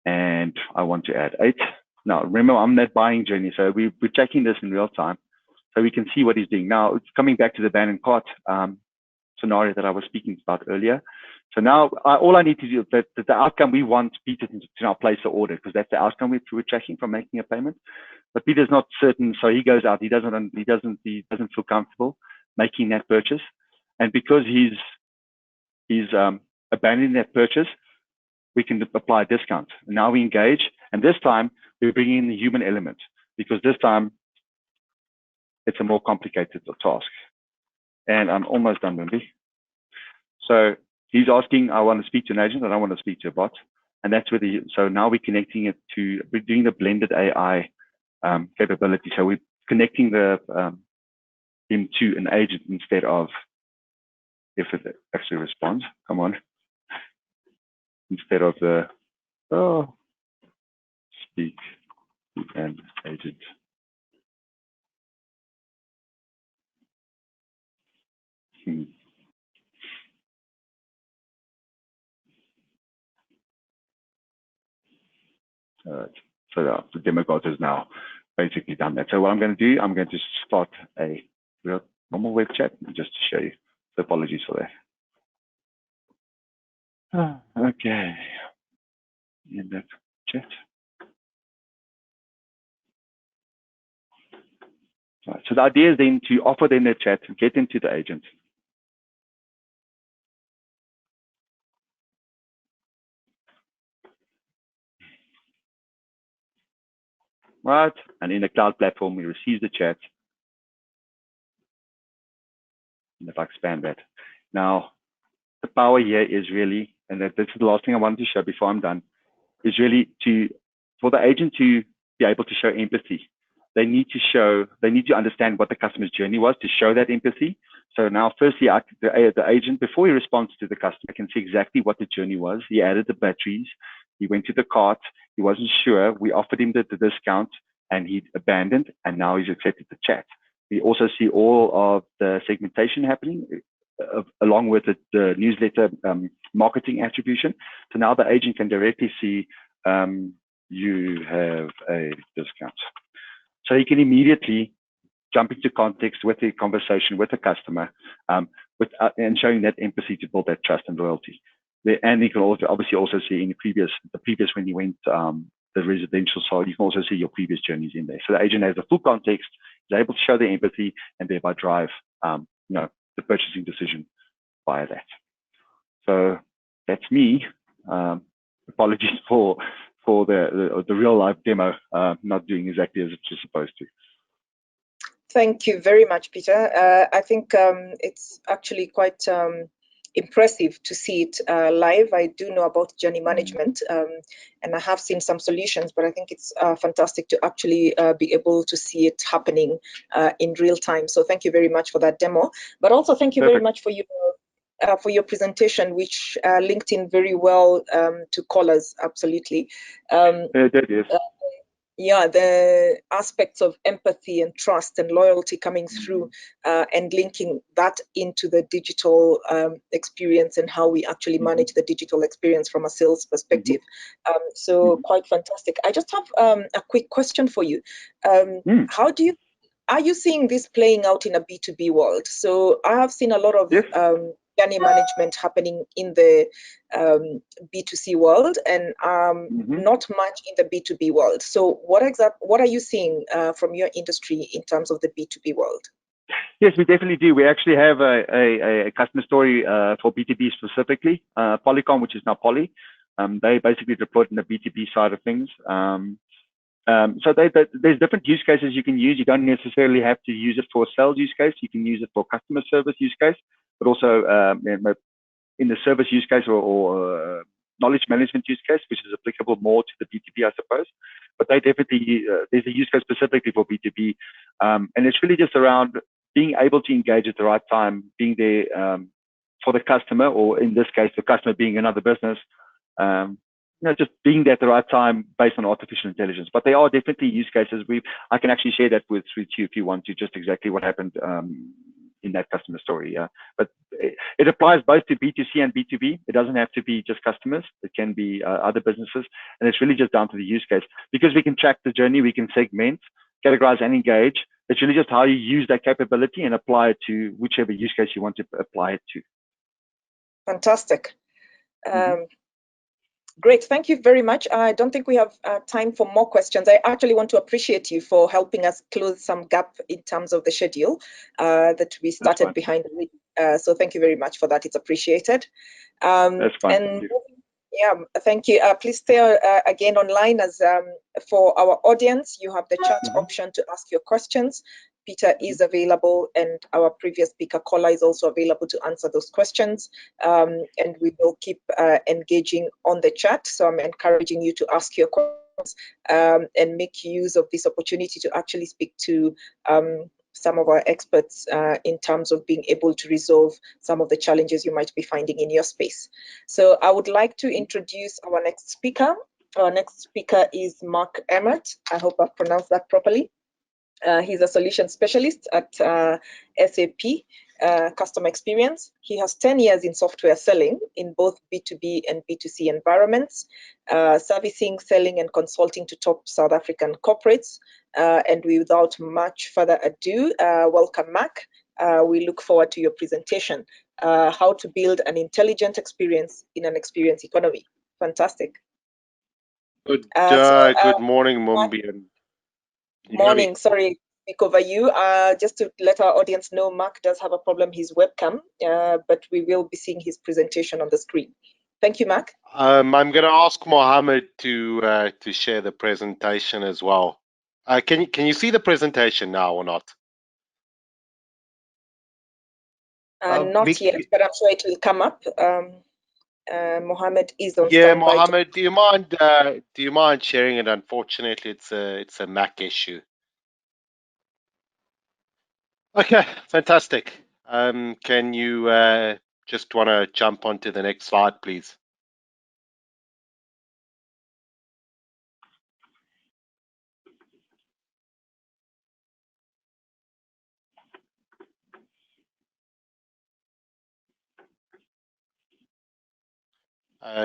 and I want to add 8. Now remember, I'm that buying journey, so we're checking this in real time, so we can see what he's doing. Now it's coming back to the abandoned cart scenario that I was speaking about earlier. So now all I need to do, the outcome we want Pieter to now place the order, because that's the outcome we're tracking from making a payment. But Pieter's not certain, so he goes out. He doesn't feel comfortable making that purchase, and because he's abandoning that purchase, we can apply a discount. And now we engage, and this time we're bringing in the human element, because this time it's a more complicated task. And I'm almost done, Wimby. So he's asking, I want to speak to an agent, and I want to speak to a bot. And that's where so now we're connecting it to, we're doing the blended AI capability. So we're connecting him to an agent instead of, if it actually responds, come on. Instead of the, speak to an agent. All right. So the demo god has now basically done that. So what I'm going to do, I'm going to start a real normal web chat just to show you. So apologies for that. Okay. In that chat. Right. So the idea is then to offer them the chat, get into the agent. Right, and in the cloud platform, we receive the chat. And if I expand that, now the power here is really, and this is the last thing I wanted to show before I'm done, is really for the agent to be able to show empathy. They need to understand what the customer's journey was to show that empathy. So now, firstly, the agent, before he responds to the customer, can see exactly what the journey was. He added the batteries. He went to the cart. He wasn't sure. We offered him the discount, and he abandoned, and now he's accepted the chat. We also see all of the segmentation happening along with the newsletter marketing attribution. So now the agent can directly see you have a discount. So he can immediately jump into context with the conversation with the customer and showing that empathy to build that trust and loyalty. And you can also obviously also see in the previous when you went the residential side, you can also see your previous journeys in there. So the agent has the full context, is able to show the empathy, and thereby drive the purchasing decision via that. So that's me. Apologies for the real life demo not doing exactly as it was supposed to. Thank you very much, Pieter. I think it's actually quite impressive to see it live. I do know about journey management, and I have seen some solutions, but I think it's fantastic to actually be able to see it happening in real time. So thank you very much for that demo, but also thank you very much for your presentation, which linked in very well to callers. Absolutely. It did, yes. Yeah, the aspects of empathy and trust and loyalty coming through and linking that into the digital experience and how we actually manage the digital experience from a sales perspective. So quite fantastic. I just have a quick question for you. Are you seeing this playing out in a B2B world? So I have seen a lot of journey management happening in the B2C world and not much in the B2B world. So what are you seeing from your industry in terms of the B2B world? Yes, we definitely do. We actually have a customer story for B2B specifically, Polycom, which is now Poly. They basically deployed in the B2B side of things. So there's different use cases you can use. You don't necessarily have to use it for a sales use case. You can use it for customer service use case, but also in the service use case or knowledge management use case, which is applicable more to the B2B, I suppose. But they definitely, there's a use case specifically for B2B. And it's really just around being able to engage at the right time, being there for the customer, or in this case, the customer being another business. Just being there at the right time based on artificial intelligence. But there are definitely use cases. I can actually share that with you if you want to, just exactly what happened in that customer story. Yeah, but it applies both to B2C and B2B. It doesn't have to be just customers. It can be other businesses, and it's really just down to the use case. Because we can track the journey, we can segment, categorize, and engage. It's really just how you use that capability and apply it to whichever use case you want to apply it to. Fantastic. Great, thank you very much. I don't think we have time for more questions. I actually want to appreciate you for helping us close some gap in terms of the schedule that we started behind. So thank you very much for that. It's appreciated. That's fine. And yeah, thank you. Please stay again online as for our audience. You have the chat option to ask your questions. Pieter is available, and our previous speaker caller is also available to answer those questions. And we will keep engaging on the chat. So I'm encouraging you to ask your questions and make use of this opportunity to actually speak to some of our experts in terms of being able to resolve some of the challenges you might be finding in your space. So I would like to introduce our next speaker. Our next speaker is Marc Emert. I hope I've pronounced that properly. He's a solution specialist at SAP Customer Experience. He has 10 years in software selling in both B2B and B2C environments, servicing, selling, and consulting to top South African corporates. And without much further ado, welcome, Marc. We look forward to your presentation, how to build an intelligent experience in an experience economy. Fantastic. Good morning, Mumbi. Morning, sorry, speak over you. Just to let our audience know, Marc does have a problem, his webcam, but we will be seeing his presentation on the screen. Thank you, Marc. I'm going to ask Mohammed to share the presentation as well. Can you see the presentation now or not? Not yet, but I'm sure it will come up. Mohammed is on standby. Yeah, Mohammed, do you mind sharing it? Unfortunately, it's a Mac issue. Okay, fantastic. Can you just want to jump onto the next slide, please?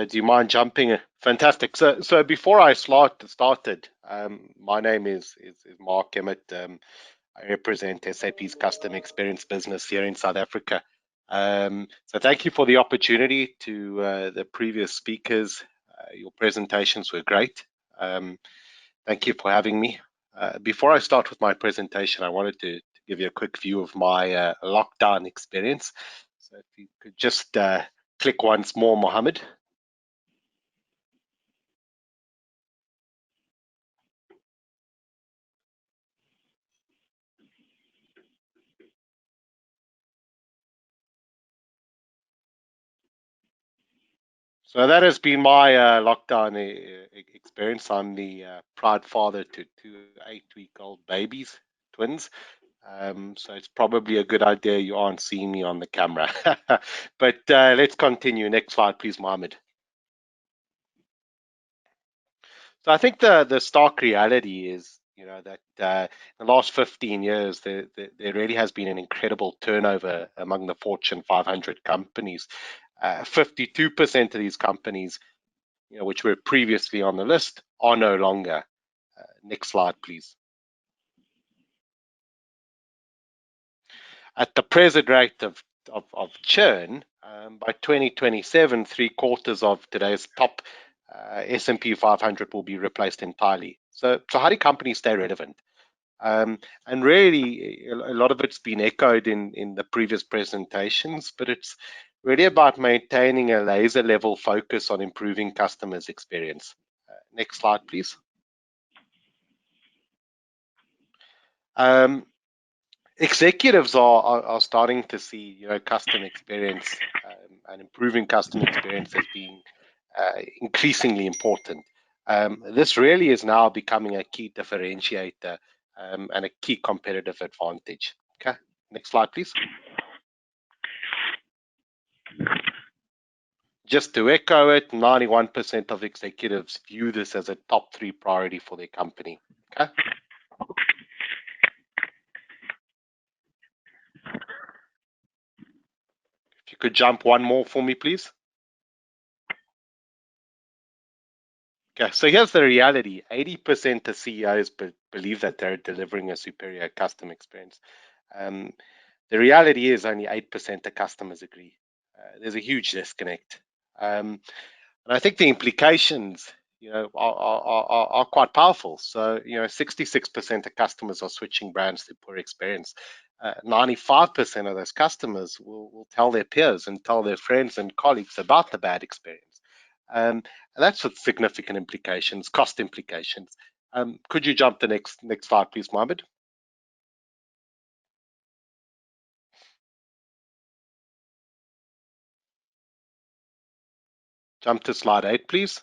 Do you mind jumping? Fantastic. So before I started, my name is Marc Emert. I represent SAP's customer experience business here in South Africa. So thank you for the opportunity to the previous speakers. Your presentations were great. Thank you for having me. Before I start with my presentation, I wanted to give you a quick view of my lockdown experience. So if you could just click once more, Mohammed. So that has been my lockdown experience. I'm the proud father to 2 8-week-old babies, twins. So it's probably a good idea you aren't seeing me on the camera. But let's continue. Next slide, please, Mohammed. So I think the stark reality is, that in the last 15 years, there really has been an incredible turnover among the Fortune 500 companies. 52% of these companies, which were previously on the list, are no longer. Next slide, please. At the present rate of churn, by 2027, 3/4 of today's top S&P 500 will be replaced entirely. So how do companies stay relevant? And really, a lot of it's been echoed in the previous presentations, but it's really about maintaining a laser level focus on improving customers' experience. Next slide, please. Executives are starting to see, customer experience and improving customer experience as being increasingly important. This really is now becoming a key differentiator and a key competitive advantage. Okay, next slide, please. Just to echo it, 91% of executives view this as a top 3 priority for their company. Okay. If you could jump one more for me, please. Okay, so here's the reality. 80% of CEOs believe that they're delivering a superior customer experience. The reality is only 8% of customers agree. There's a huge disconnect. And I think the implications, are quite powerful. So, 66% of customers are switching brands to poor experience. 95% of those customers will tell their peers and tell their friends and colleagues about the bad experience. And that's with significant implications, cost implications. Could you jump the next slide, please, Mohammed? Jump to slide 8, please.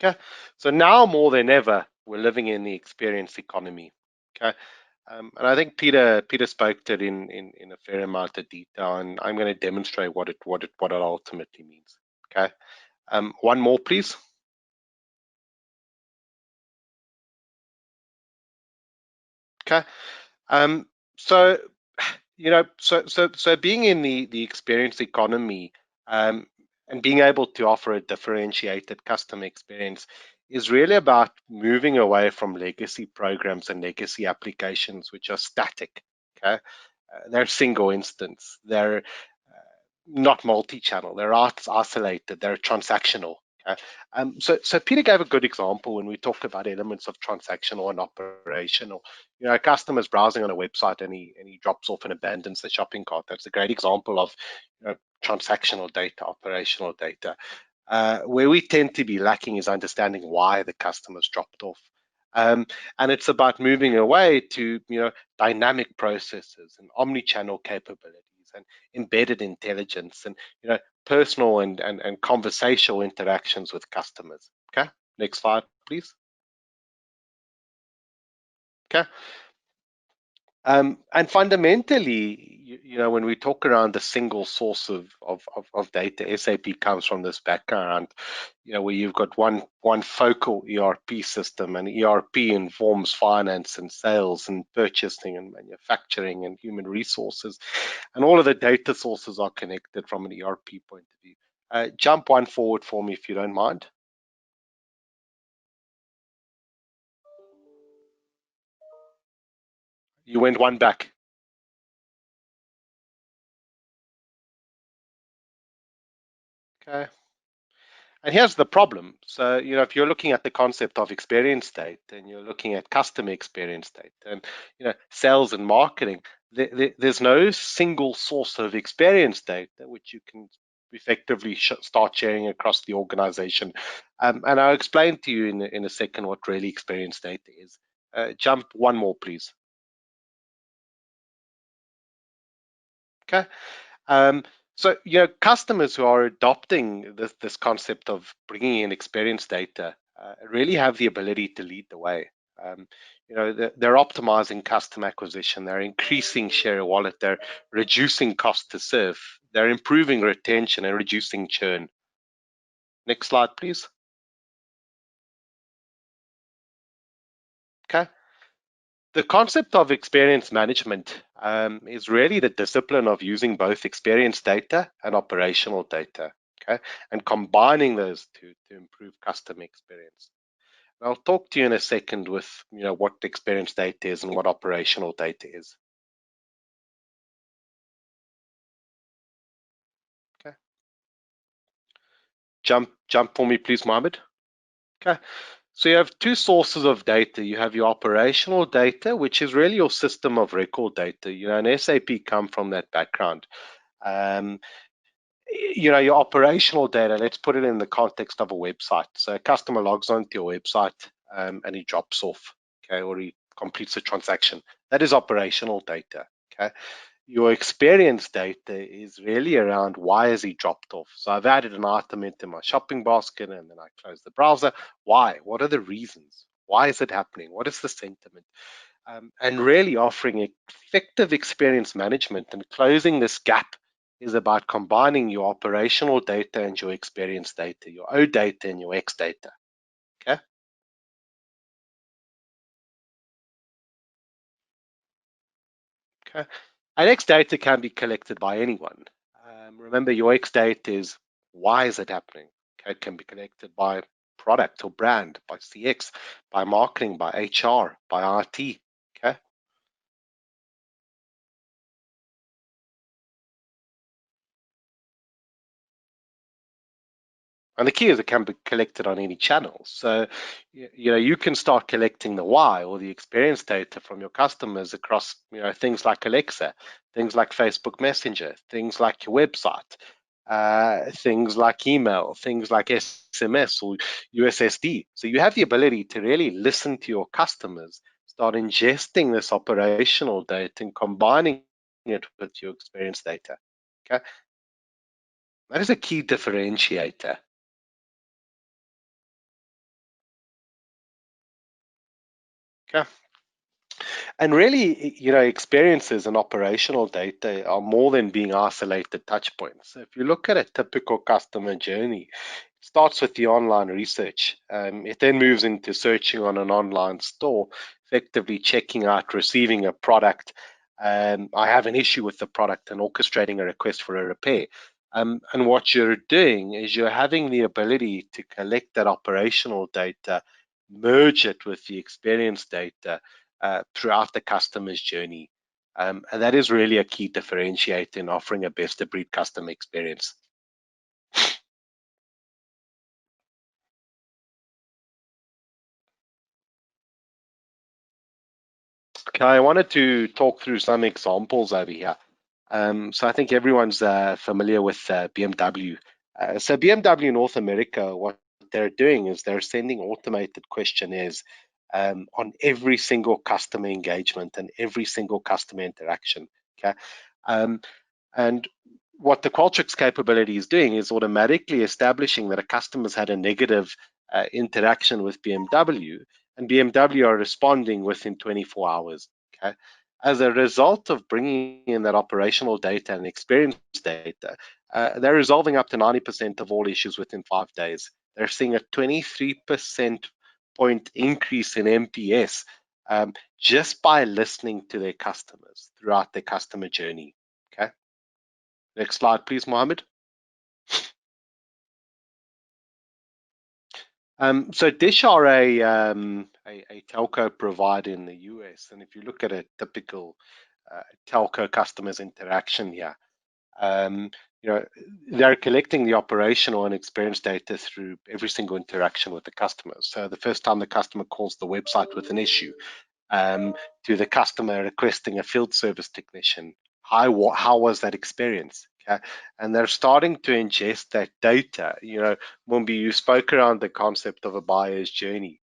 Okay, so now more than ever, we're living in the experience economy. Okay, and I think Pieter spoke to it in a fair amount of detail, and I'm going to demonstrate what it ultimately means. Okay, one more, please. Okay, so being in the experience economy and being able to offer a differentiated customer experience is really about moving away from legacy programs and legacy applications which are static. Okay, they're single instance, they're not multi-channel, they're isolated, they're transactional. Okay? So Pieter gave a good example when we talked about elements of transactional and operational. A customer's browsing on a website and he drops off and abandons the shopping cart. That's a great example of transactional data, operational data. Where we tend to be lacking is understanding why the customer's dropped off. And it's about moving away to dynamic processes and omni-channel capabilities and embedded intelligence and personal and conversational interactions with customers. Okay, next slide, please. Okay. And fundamentally, when we talk around the single source of data, SAP comes from this background, where you've got one focal ERP system, and ERP informs finance and sales and purchasing and manufacturing and human resources, and all of the data sources are connected from an ERP point of view. Jump one forward for me if you don't mind. You went one back. Okay. And here's the problem. So, if you're looking at the concept of experience state and you're looking at customer experience state and, sales and marketing, there's no single source of experience data which you can effectively start sharing across the organization. And I'll explain to you in a second what really experience data is. Jump one more, please. Okay. So, customers who are adopting this concept of bringing in experience data really have the ability to lead the way. They're optimizing customer acquisition, they're increasing share of wallet, they're reducing cost to serve, they're improving retention and reducing churn. Next slide, please. Okay. The concept of experience management is really the discipline of using both experience data and operational data, okay, and combining those to improve customer experience. And I'll talk to you in a second with what experience data is and what operational data is. Okay. Jump for me, please, Mohammed. Okay. So you have two sources of data. You have your operational data, which is really your system of record data. And SAP come from that background. Your operational data, let's put it in the context of a website. So a customer logs onto your website and he drops off, okay, or he completes a transaction. That is operational data, okay? Your experience data is really around why has he dropped off. So I've added an item into my shopping basket and then I close the browser. Why? What are the reasons? Why is it happening? What is the sentiment? And really offering effective experience management and closing this gap is about combining your operational data and your experience data, your O data and your X data, okay? Okay. And X data can be collected by anyone. Remember, your X data is why is it happening? Okay, it can be collected by product or brand, by CX, by marketing, by HR, by IT, okay? And the key is it can be collected on any channel. So, you can start collecting the why or the experience data from your customers across, things like Alexa, things like Facebook Messenger, things like your website, things like email, things like SMS or USSD. So you have the ability to really listen to your customers, start ingesting this operational data and combining it with your experience data. Okay, that is a key differentiator. Okay. And really, experiences and operational data are more than being isolated touch points. So if you look at a typical customer journey, it starts with the online research. It then moves into searching on an online store, effectively checking out, receiving a product. I have an issue with the product and orchestrating a request for a repair. And what you're doing is you're having the ability to collect that operational data, merge it with the experience data, throughout the customer's journey. And that is really a key differentiator in offering a best-of-breed customer experience. Okay, I wanted to talk through some examples over here. So I think everyone's familiar with BMW. So BMW North America, what they're doing is they're sending automated questionnaires on every single customer engagement and every single customer interaction. Okay, and what the Qualtrics capability is doing is automatically establishing that a customer's had a negative interaction with BMW, and BMW are responding within 24 hours. Okay. As a result of bringing in that operational data and experience data, they're resolving up to 90% of all issues within 5 days. They're seeing a 23% point increase in NPS just by listening to their customers throughout their customer journey. Okay. Next slide, please, Mohammed. So Dish are a telco provider in the US, and if you look at a typical telco customer's interaction here, you know, they're collecting the operational and experience data through every single interaction with the customer. So the first time the customer calls the website with an issue, to the customer requesting a field service technician, how was that experience? Okay, and they're starting to ingest that data. You know, Mumbi, you spoke around the concept of a buyer's journey.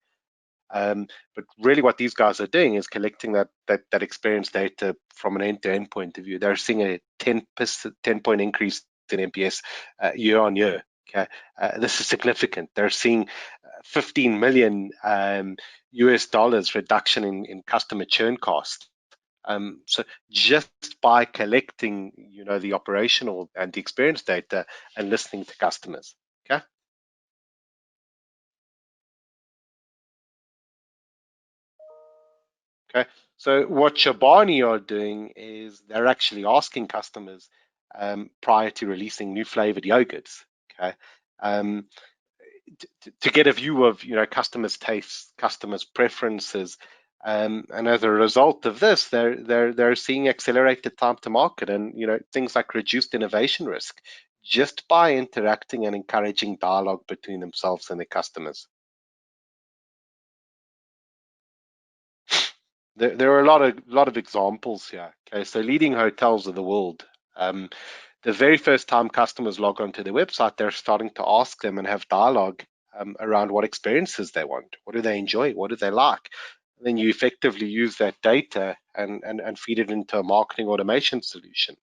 But really what these guys are doing is collecting that experience data from an end-to-end point of view. They're seeing a 10-point increase in NPS year on year. Okay, this is significant. They're seeing 15 million US dollars reduction in customer churn cost. So just by collecting, you know, the operational and the experience data and listening to customers. Okay. Okay, so what Shabani are doing is they're actually asking customers prior to releasing new flavored yogurts, okay, to get a view of, you know, customers' tastes, customers' preferences, and as a result of this, they're seeing accelerated time to market and, you know, things like reduced innovation risk just by interacting and encouraging dialogue between themselves and their customers. There are a lot of examples here. Okay, so leading hotels of the world, the very first time customers log onto their website, they're starting to ask them and have dialogue around what experiences they want, what do they enjoy, what do they like. And then you effectively use that data and feed it into a marketing automation solution.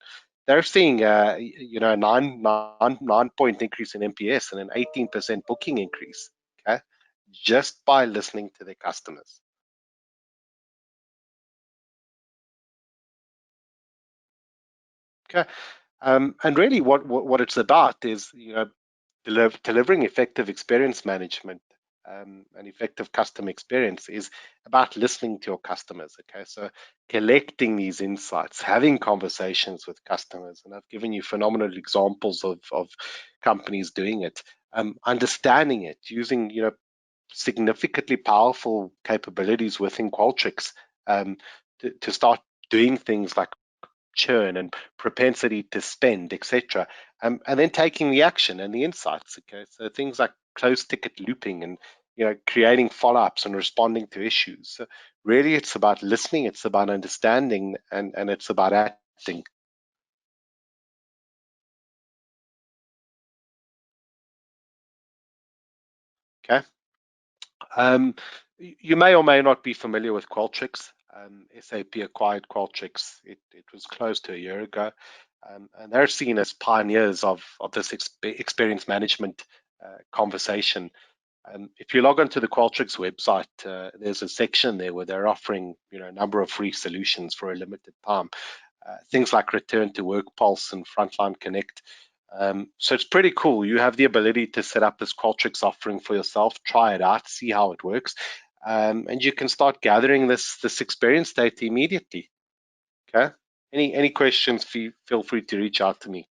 They're seeing you know, a 9-point increase in NPS and an 18% booking increase. Okay, just by listening to their customers. Okay, and really what it's about is, you know, delivering effective experience management and effective customer experience is about listening to your customers. Okay, so collecting these insights, having conversations with customers, and I've given you phenomenal examples of companies doing it, understanding it, using, you know, significantly powerful capabilities within Qualtrics to start doing things like churn and propensity to spend, etc., and then taking the action and the insights. Okay, so things like closed ticket looping and, you know, creating follow-ups and responding to issues. So really, it's about listening, it's about understanding, and it's about acting. Okay. You may or may not be familiar with Qualtrics. SAP acquired Qualtrics. It was close to a year ago. And they're seen as pioneers of this experience management conversation. If you log onto the Qualtrics website, there's a section there where they're offering, you know, a number of free solutions for a limited time. Things like Return to Work Pulse and Frontline Connect. So it's pretty cool. You have the ability to set up this Qualtrics offering for yourself, try it out, see how it works, and you can start gathering this experience data immediately. Okay. Any questions? Feel free to reach out to me.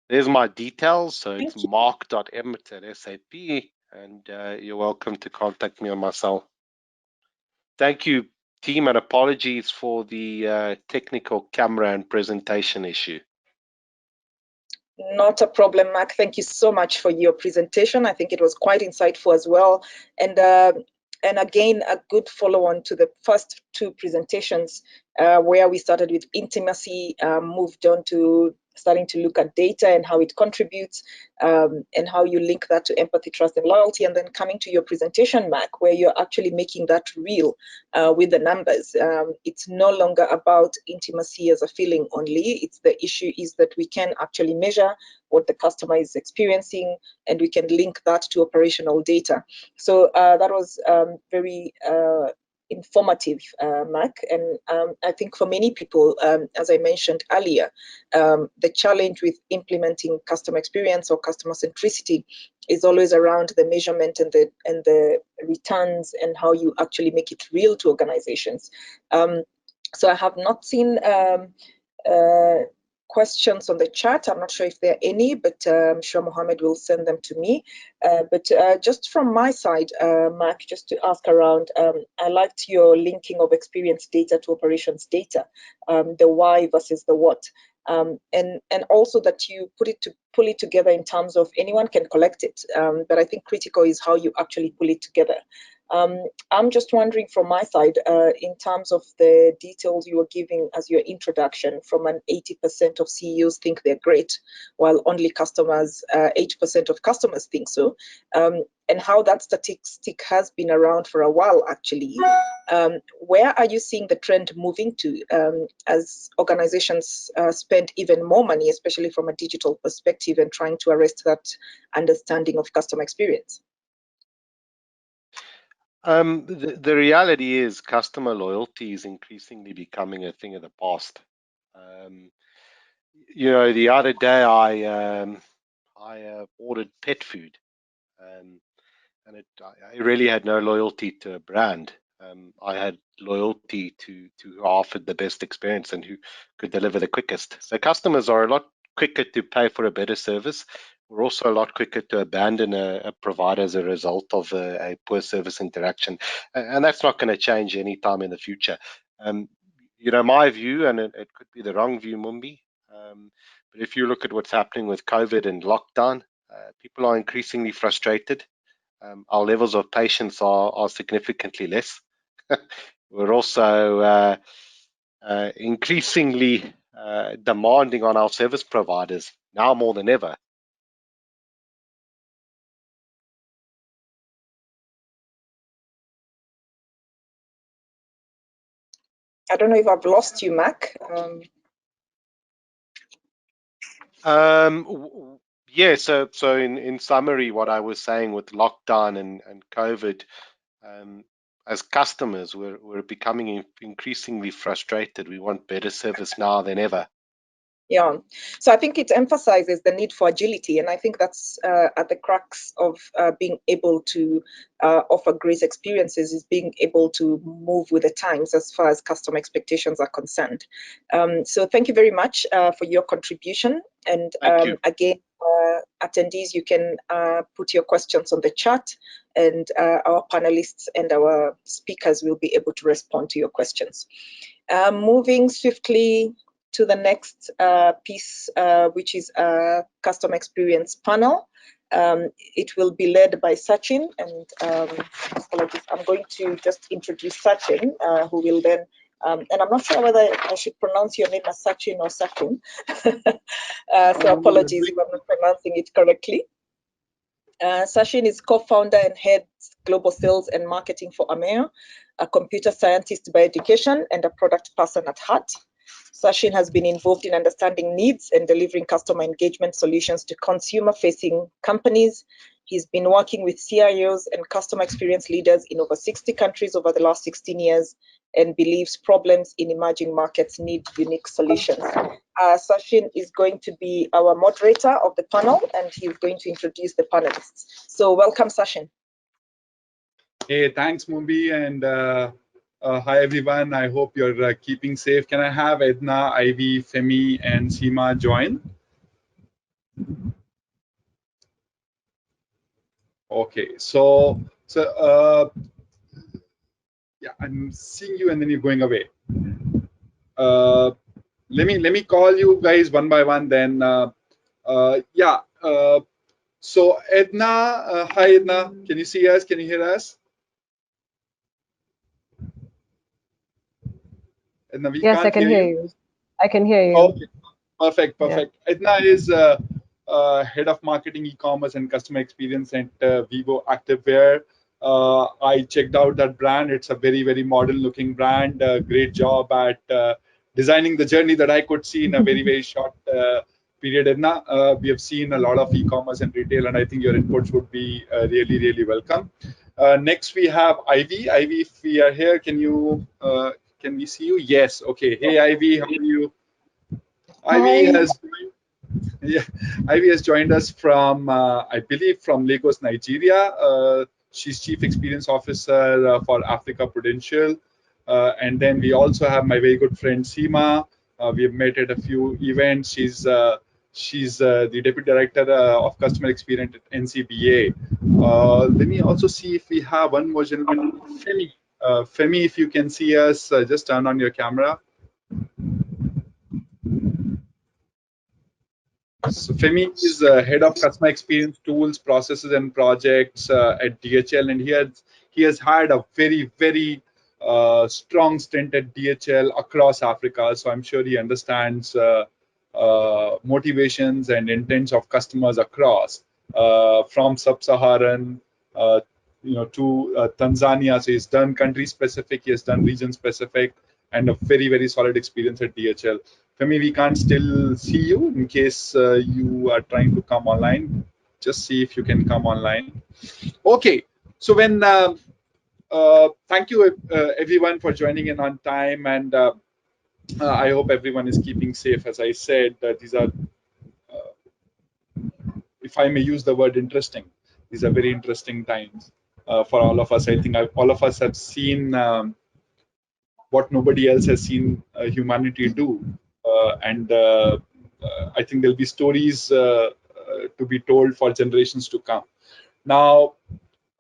There's my details. So it's marc.emert@sap, and you're welcome to contact me on my cell. Thank you, team, and apologies for the technical camera and presentation issue. Not a problem, Marc. Thank you so much for your presentation. I think it was quite insightful as well. And again, a good follow-on to the first two presentations where we started with intimacy, moved on to starting to look at data and how it contributes, and how you link that to empathy, trust, and loyalty, and then coming to your presentation, Marc, where you're actually making that real with the numbers. It's no longer about intimacy as a feeling only. It's the issue is that we can actually measure what the customer is experiencing, and we can link that to operational data. So that was very informative, Marc, and I think for many people, as I mentioned earlier, the challenge with implementing customer experience or customer centricity is always around the measurement and the returns and how you actually make it real to organizations. So I have not seen questions on the chat. I'm not sure if there are any, but I'm sure Mohammed will send them to me. But just from my side, Marc, just to ask around, I liked your linking of experience data to operations data, the why versus the what. And also that you pull it together in terms of anyone can collect it, but I think critical is how you actually pull it together. I'm just wondering from my side, in terms of the details you were giving as your introduction, from an 80% of CEOs think they're great, while only customers, 8% of customers think so, and how that statistic has been around for a while actually. Where are you seeing the trend moving to as organizations spend even more money, especially from a digital perspective, and trying to arrest that understanding of customer experience? The reality is customer loyalty is increasingly becoming a thing of the past. You know, the other day I ordered pet food, and I really had no loyalty to a brand. I had loyalty to who offered the best experience and who could deliver the quickest. So customers are a lot quicker to pay for a better service. We're also a lot quicker to abandon a provider as a result of a poor service interaction, and that's not going to change anytime in the future. You know, my view, and it could be the wrong view, Mumbi, but if you look at what's happening with COVID and lockdown, people are increasingly frustrated. Our levels of patience are significantly less. We're also increasingly demanding on our service providers, now more than ever. I don't know if I've lost you, Marc. Yeah, so in summary, what I was saying with lockdown and COVID, as customers, we're becoming increasingly frustrated. We want better service now than ever. Yeah, so I think it emphasizes the need for agility, and I think that's at the crux of being able to offer great experiences, is being able to move with the times as far as customer expectations are concerned. So thank you very much for your contribution, and again, attendees, you can put your questions on the chat, and our panelists and our speakers will be able to respond to your questions. Moving swiftly to the next piece, which is a customer experience panel. It will be led by Sachin, and apologies, I'm going to just introduce Sachin, who will then, and I'm not sure whether I should pronounce your name as Sachin or Sachin, so apologies if I'm not pronouncing it correctly. Sachin is co-founder and heads global sales and marketing for Ameyo, a computer scientist by education and a product person at heart. Sachin has been involved in understanding needs and delivering customer engagement solutions to consumer-facing companies. He's been working with CIOs and customer experience leaders in over 60 countries over the last 16 years, and believes problems in emerging markets need unique solutions. Sachin is going to be our moderator of the panel, and he's going to introduce the panelists. So welcome, Sachin. Hey, thanks, Mumbi, and hi everyone. I hope you're keeping safe. Can I have Edna, Ivy, Femi, and Seema join? Okay, so yeah, I'm seeing you, and then you're going away. Let me call you guys one by one. Then yeah. So Edna, hi Edna. Can you see us? Can you hear us? Edna, we yes, can't I can hear you. I can hear you. Okay, perfect. Yeah. Edna is head of marketing, e-commerce, and customer experience at Vivo Activewear. I checked out that brand. It's a very, very modern-looking brand. Great job at designing the journey that I could see in a very, very short period. Edna, we have seen a lot of e-commerce and retail, and I think your inputs would be really, really welcome. Next, we have Ivy. Ivy, if we are here, can we see you? Yes. Okay. Hey, Ivy, how are you? Ivy has joined us from, I believe, from Lagos, Nigeria. She's Chief Experience Officer for Africa Prudential. And then we also have my very good friend Seema, We have met at a few events. She's the Deputy Director of Customer Experience at NCBA. Let me also see if we have one more gentleman, Femi. Femi, if you can see us, just turn on your camera. So Femi is Head of Customer Experience Tools, Processes and Projects at DHL, and he has had a very strong stint at DHL across Africa. So I'm sure he understands motivations and intents of customers across, from Sub-Saharan, to Tanzania. So he's done country specific, he has done region specific, and a very solid experience at DHL. Femi, we can't still see you. In case you are trying to come online, just see if you can come online. Okay, so when thank you everyone for joining in on time, and I hope everyone is keeping safe. As I said, these are, if I may use the word, interesting. These are very interesting times for all of us. I think all of us have seen what nobody else has seen humanity do. And I think there'll be stories to be told for generations to come. Now,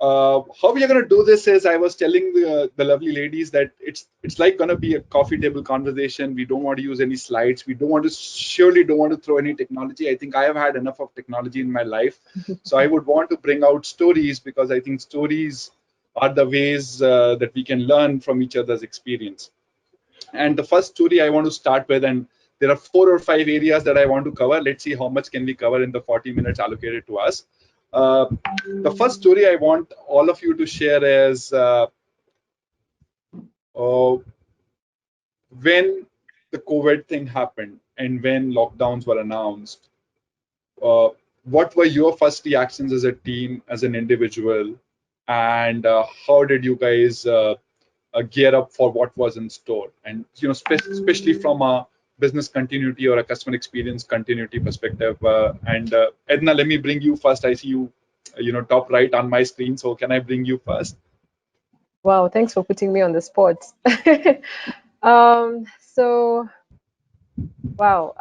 how we are going to do this is, I was telling the lovely ladies that it's like going to be a coffee table conversation. We don't want to use any slides. We surely don't want to throw any technology. I think I have had enough of technology in my life. So I would want to bring out stories, because I think stories are the ways that we can learn from each other's experience. And the first story I want to start with, and there are 4 or 5 areas that I want to cover. Let's see how much can we cover in the 40 minutes allocated to us. The first story I want all of you to share is when the COVID thing happened and when lockdowns were announced, what were your first reactions as a team, as an individual, and how did you guys gear up for what was in store? And especially from a business continuity or a customer experience continuity perspective. And Edna, let me bring you first. I see you, top right on my screen. So can I bring you first? Wow, thanks for putting me on the spot. So, wow.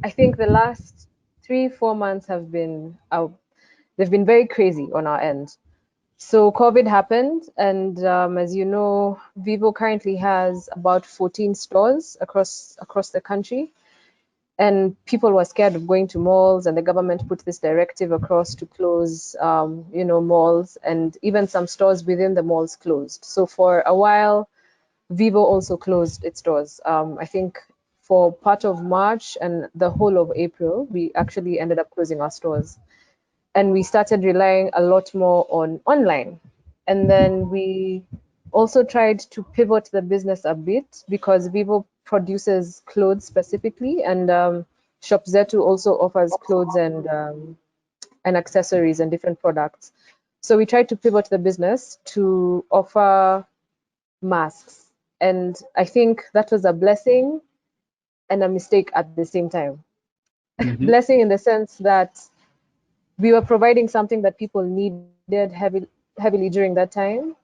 I think the last 3-4 months have been they've been very crazy on our end. So COVID happened, and as you know, Vivo currently has about 14 stores across the country, and people were scared of going to malls, and the government put this directive across to close, malls, and even some stores within the malls closed. So for a while, Vivo also closed its doors. I think for part of March and the whole of April, we actually ended up closing our stores. And we started relying a lot more on online. And then we also tried to pivot the business a bit, because Vivo produces clothes specifically, and Shop Zetu also offers clothes and accessories and different products. So we tried to pivot the business to offer masks. And I think that was a blessing and a mistake at the same time. Mm-hmm. Blessing in the sense that we were providing something that people needed heavily during that time.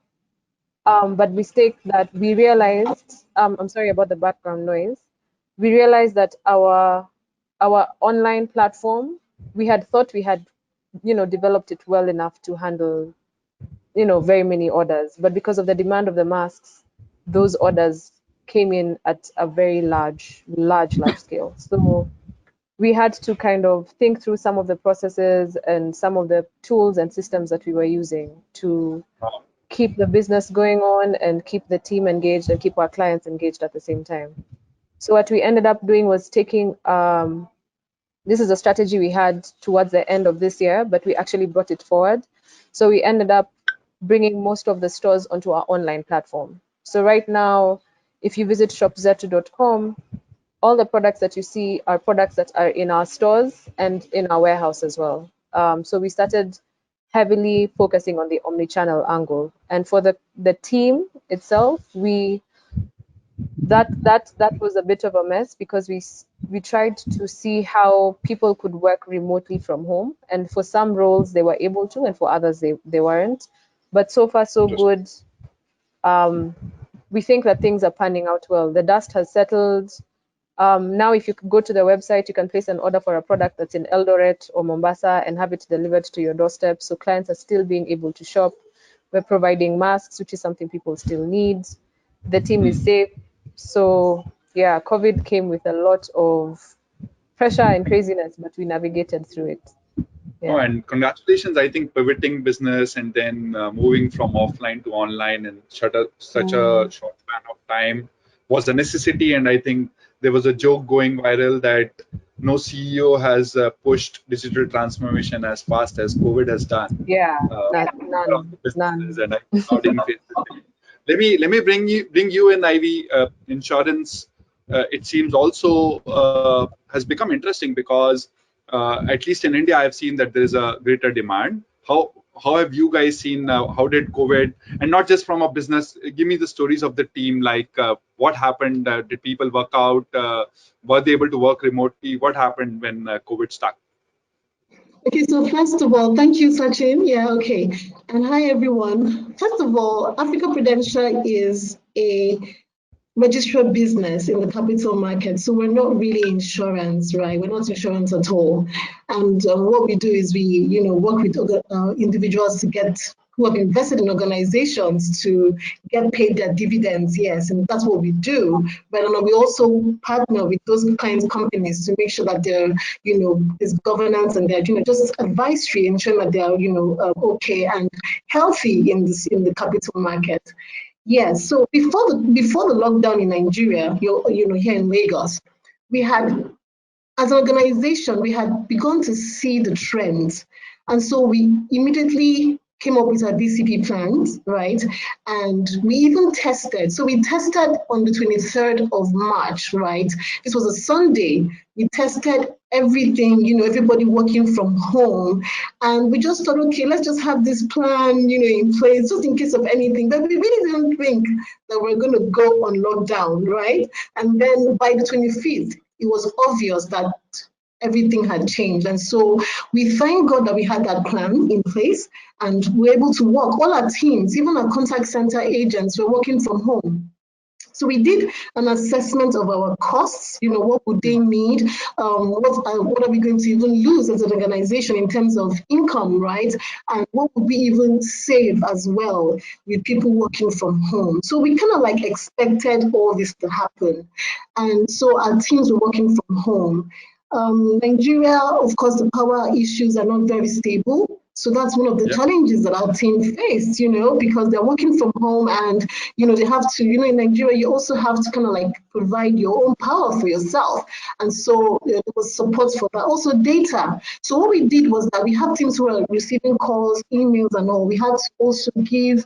But mistake that we realized, I'm sorry about the background noise. We realized that our online platform, we had thought we had, developed it well enough to handle, very many orders. But because of the demand of the masks, those orders came in at a very large scale. So we had to kind of think through some of the processes and some of the tools and systems that we were using to keep the business going on and keep the team engaged and keep our clients engaged at the same time. So what we ended up doing was taking, this is a strategy we had towards the end of this year, but we actually brought it forward. So we ended up bringing most of the stores onto our online platform. So right now, if you visit shopzetu.com, all the products that you see are products that are in our stores and in our warehouse as well. So we started heavily focusing on the omni-channel angle. And for the team itself, that was a bit of a mess, because we tried to see how people could work remotely from home. And for some roles they were able to, and for others they weren't. But so far so good. we think that things are panning out well. The dust has settled. Now, if you go to the website, you can place an order for a product that's in Eldoret or Mombasa and have it delivered to your doorstep. So clients are still being able to shop. We're providing masks, which is something people still need. The team is safe. So yeah, COVID came with a lot of pressure and craziness, but we navigated through it. Yeah. Oh, and congratulations, I think pivoting business and then moving from offline to online in such a short span of time was a necessity. And I think there was a joke going viral that no CEO has pushed digital transformation as fast as COVID has done. Yeah, none. And let me bring you in, Ivy. Insurance, it seems also has become interesting because at least in India, I've seen that there is a greater demand. How have you guys seen? How did COVID, and not just from a business? Give me the stories of the team. Like what happened? Did people work out? Were they able to work remotely? What happened when COVID stuck? Okay, so first of all, thank you, Sachin. Yeah, okay. And hi, everyone. First of all, Africa Prudential is a registered business in the capital market. So we're not really insurance, right? We're not insurance at all. And what we do is we, work with individuals to get who have invested in organizations to get paid their dividends, yes, and that's what we do. But we also partner with those kinds of companies to make sure that they're, there's governance and they're, just advisory, ensuring that they're, okay and healthy in the capital market. Yes, so before the lockdown in Nigeria, here in Lagos, we had, as an organization, we had begun to see the trends. And so we immediately came up with our DCP plans, right? And we even tested. So we tested on the 23rd of March, right? This was a Sunday. We tested everything, everybody working from home. And we just thought, okay, let's just have this plan, in place, just in case of anything. But we really didn't think that we're going to go on lockdown, right? And then by the 25th, it was obvious that everything had changed. And so we thank God that we had that plan in place and we're able to work. All our teams, even our contact center agents, were working from home. So we did an assessment of our costs, what would they need, what are we going to even lose as an organization in terms of income, right? And what would we even save as well with people working from home? So we kind of expected all this to happen. And so our teams were working from home. Nigeria, of course, the power issues are not very stable. So that's one of the challenges that our team faced, because they're working from home and, they have to, in Nigeria, you also have to kind of provide your own power for yourself. And so there was support for that. Also data. So what we did was that we have teams who are receiving calls, emails and all. We had to also give,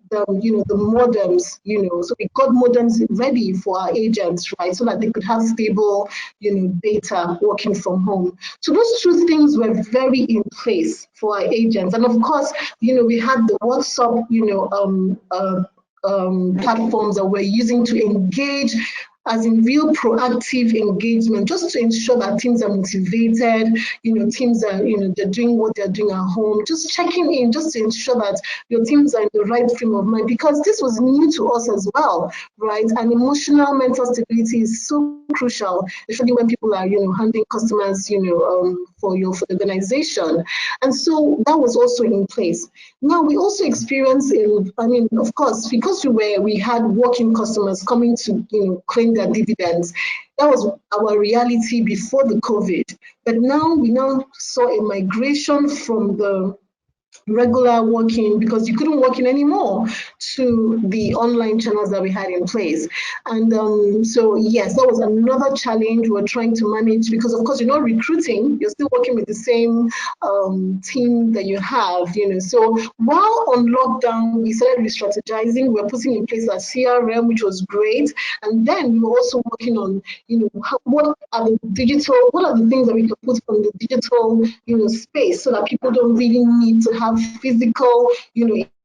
the modems, so we got modems ready for our agents, right, so that they could have stable, data working from home. So those two things were very in place for our agents. And of course, we had the WhatsApp, platforms that we're using to engage as in real proactive engagement, just to ensure that teams are motivated, teams are, they're doing what they're doing at home, just checking in, just to ensure that your teams are in the right frame of mind, because this was new to us as well, right? And emotional mental stability is so crucial, especially when people are, handling customers, for the organization. And so that was also in place. Now we also experienced, of course, because we had working customers coming to, claim their dividends. That was our reality before the COVID. But now we saw a migration from the regular working, because you couldn't work in anymore, to the online channels that we had in place. And so yes, that was another challenge we're trying to manage, because of course you're not recruiting, you're still working with the same team that you have, So while on lockdown, we started re-strategizing, we're putting in place our CRM, which was great. And then we were also working on, what are the things that we can put on the digital, space, so that people don't really need to have physical,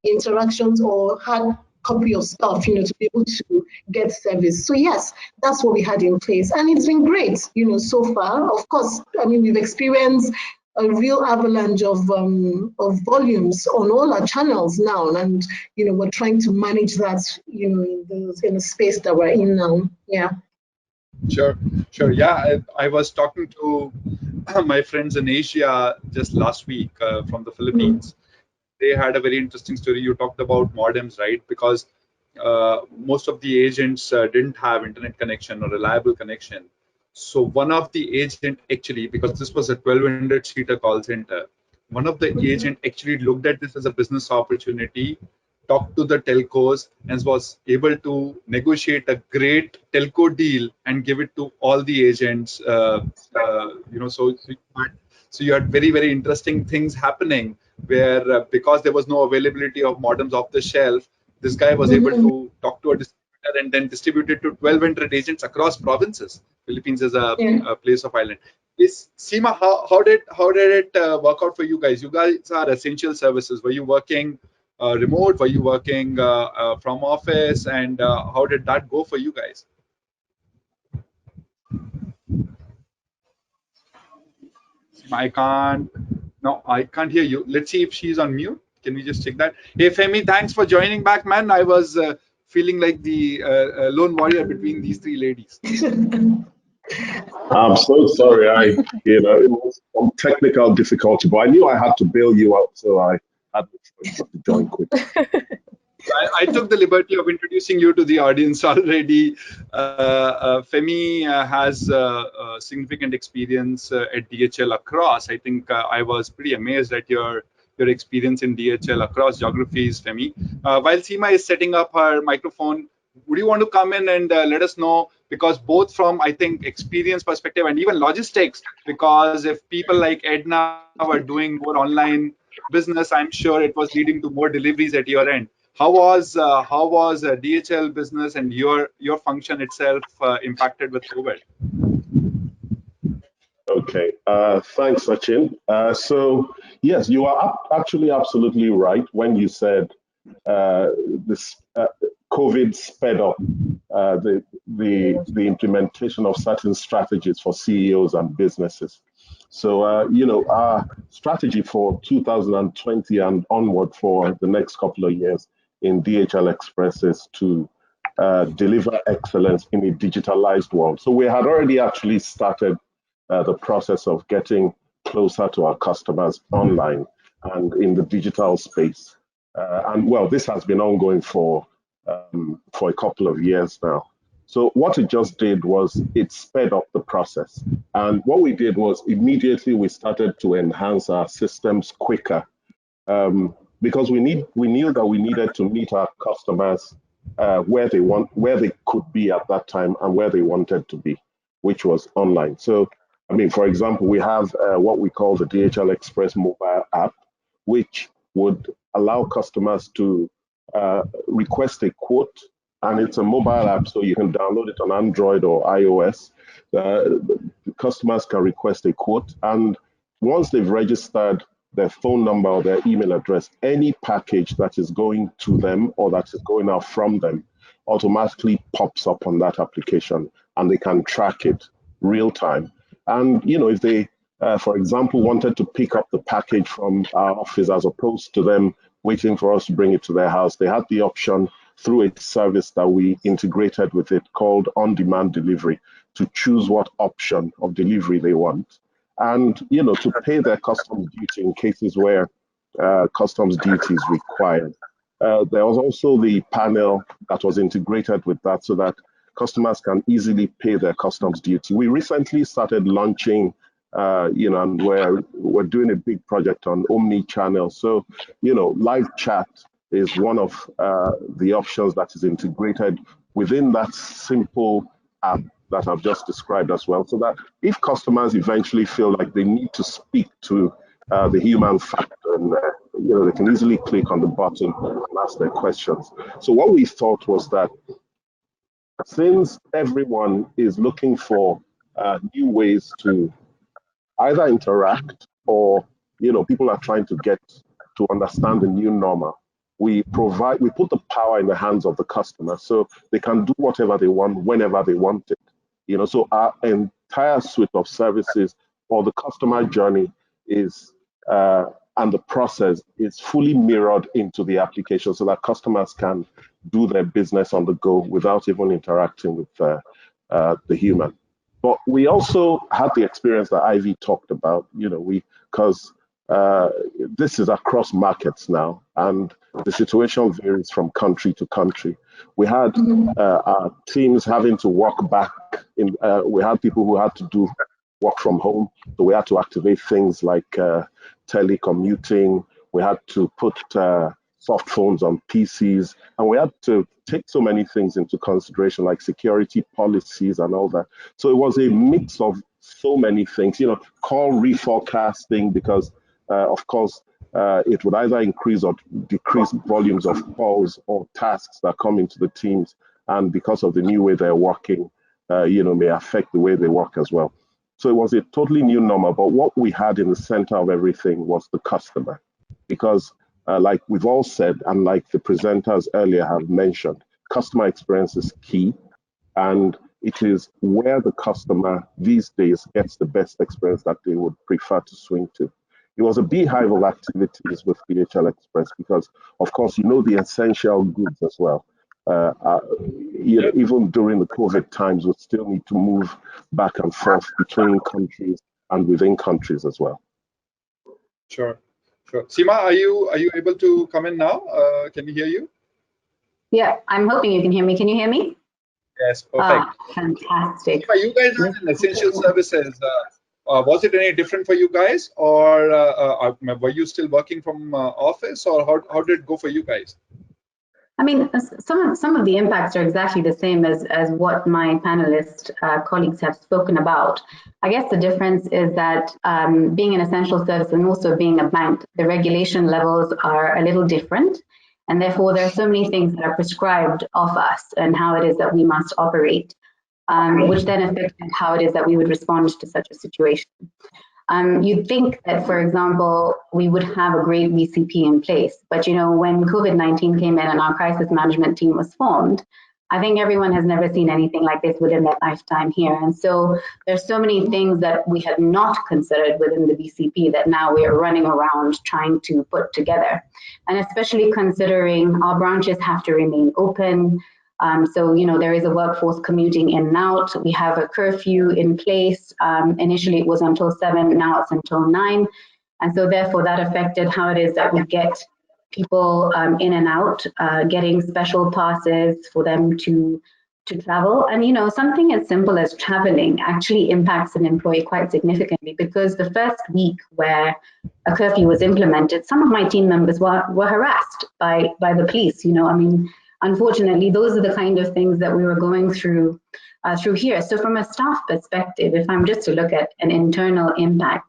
interactions or hard copy of stuff, to be able to get service. So yes, that's what we had in place. And it's been great, so far. Of course, we've experienced a real avalanche of volumes on all our channels now, and we're trying to manage that in the space that we're in now. Yeah. Sure. Yeah, I was talking to my friends in Asia just last week from the Philippines. They had a very interesting story. You talked about modems, right? Because most of the agents didn't have internet connection or reliable connection. So one of the agent actually, because this was a 1,200-seater call center, one of the agent actually looked at this as a business opportunity, talked to the telcos, and was able to negotiate a great telco deal and give it to all the agents. So you had very, very interesting things happening where because there was no availability of modems off the shelf, this guy was able to talk to a distributor and then distribute it to 1,200 agents across provinces. Philippines is a place of island. Seema, how did it work out for you guys? You guys are essential services. Were you working remote? Were you working from office? And how did that go for you guys? Seema, I can't hear you. Let's see if she's on mute. Can we just check that? Hey, Femi, thanks for joining back, man. I was feeling like the lone warrior between these three ladies. I'm so sorry. It was some technical difficulty, but I knew I had to bail you out, so I had no choice but to join quick. I took the liberty of introducing you to the audience already. Femi has significant experience at DHL across. I think I was pretty amazed at your experience in DHL across geographies, Femi. While Seema is setting up her microphone, would you want to come in and let us know, because both from, I think, experience perspective and even logistics, because if people like Edna were doing more online business, I'm sure it was leading to more deliveries at your end. How was DHL business and your function itself impacted with COVID? Okay, thanks, Sachin. So yes, you are actually absolutely right when you said this COVID sped up the implementation of certain strategies for CEOs and businesses. So our strategy for 2020 and onward for the next couple of years in DHL Express is to deliver excellence in a digitalized world. So we had already actually started the process of getting closer to our customers online and in the digital space. And well, this has been ongoing for a couple of years now. So what it just did was it sped up the process. And what we did was immediately we started to enhance our systems quicker because we knew that we needed to meet our customers where they could be at that time and where they wanted to be, which was online. So, I mean, for example, we have what we call the DHL Express mobile app, which would allow customers to request a quote, and it's a mobile app, so you can download it on Android or iOS. Customers can request a quote, and once they've registered their phone number or their email address, any package that is going to them or that is going out from them automatically pops up on that application, and they can track it real time. And if they, for example, wanted to pick up the package from our office as opposed to them waiting for us to bring it to their house, they had the option through a service that we integrated with it called on-demand delivery to choose what option of delivery they want, and to pay their customs duty in cases where customs duty is required. There was also the panel that was integrated with that so that customers can easily pay their customs duty. We recently started launching and we're doing a big project on omni-channel. So, live chat is one of the options that is integrated within that simple app that I've just described as well. So that if customers eventually feel like they need to speak to the human factor, and they can easily click on the button and ask their questions. So what we thought was that since everyone is looking for new ways to either interact or people are trying to get to understand the new normal, we put the power in the hands of the customer so they can do whatever they want whenever they want it. So our entire suite of services or the customer journey is and the process is fully mirrored into the application so that customers can do their business on the go without even interacting with the human. But we also had the experience that Ivy talked about, because this is across markets now, and the situation varies from country to country. We had our teams having to work back in, we had people who had to do work from home, so we had to activate things like telecommuting, we had to put soft phones on PCs, and we had to take so many things into consideration, like security policies and all that. So it was a mix of so many things, call reforecasting, because of course, it would either increase or decrease volumes of calls or tasks that come into the teams. And because of the new way they're working, may affect the way they work as well. So it was a totally new normal. But what we had in the center of everything was the customer. Because like we've all said, and like the presenters earlier have mentioned, customer experience is key. And it is where the customer these days gets the best experience that they would prefer to swing to. It was a beehive of activities with DHL Express because, of course, the essential goods as well. Even during the COVID times, we still need to move back and forth between countries and within countries as well. Sure. Seema, are you able to come in now? Can we hear you? Yeah, I'm hoping you can hear me. Can you hear me? Yes, perfect. Fantastic. Seema, you guys are in essential services. Was it any different for you guys, or were you still working from office, or how did it go for you guys? I mean, some of the impacts are exactly the same as what my panelist colleagues have spoken about. I guess the difference is that being an essential service and also being a bank, the regulation levels are a little different. And therefore, there are so many things that are prescribed of us and how it is that we must operate, which then affected how it is that we would respond to such a situation. You'd think that, for example, we would have a great VCP in place. But, when COVID-19 came in and our crisis management team was formed, I think everyone has never seen anything like this within their lifetime here. And so there's so many things that we had not considered within the VCP that now we are running around trying to put together. And especially considering our branches have to remain open. So, there is a workforce commuting in and out. We have a curfew in place. Initially, it was until 7, now it's until 9. And so, therefore, that affected how it is that we get people in and out, getting special passes for them to travel. And, something as simple as traveling actually impacts an employee quite significantly, because the first week where a curfew was implemented, some of my team members were harassed by the police. Unfortunately, those are the kind of things that we were going through here. So from a staff perspective, if I'm just to look at an internal impact,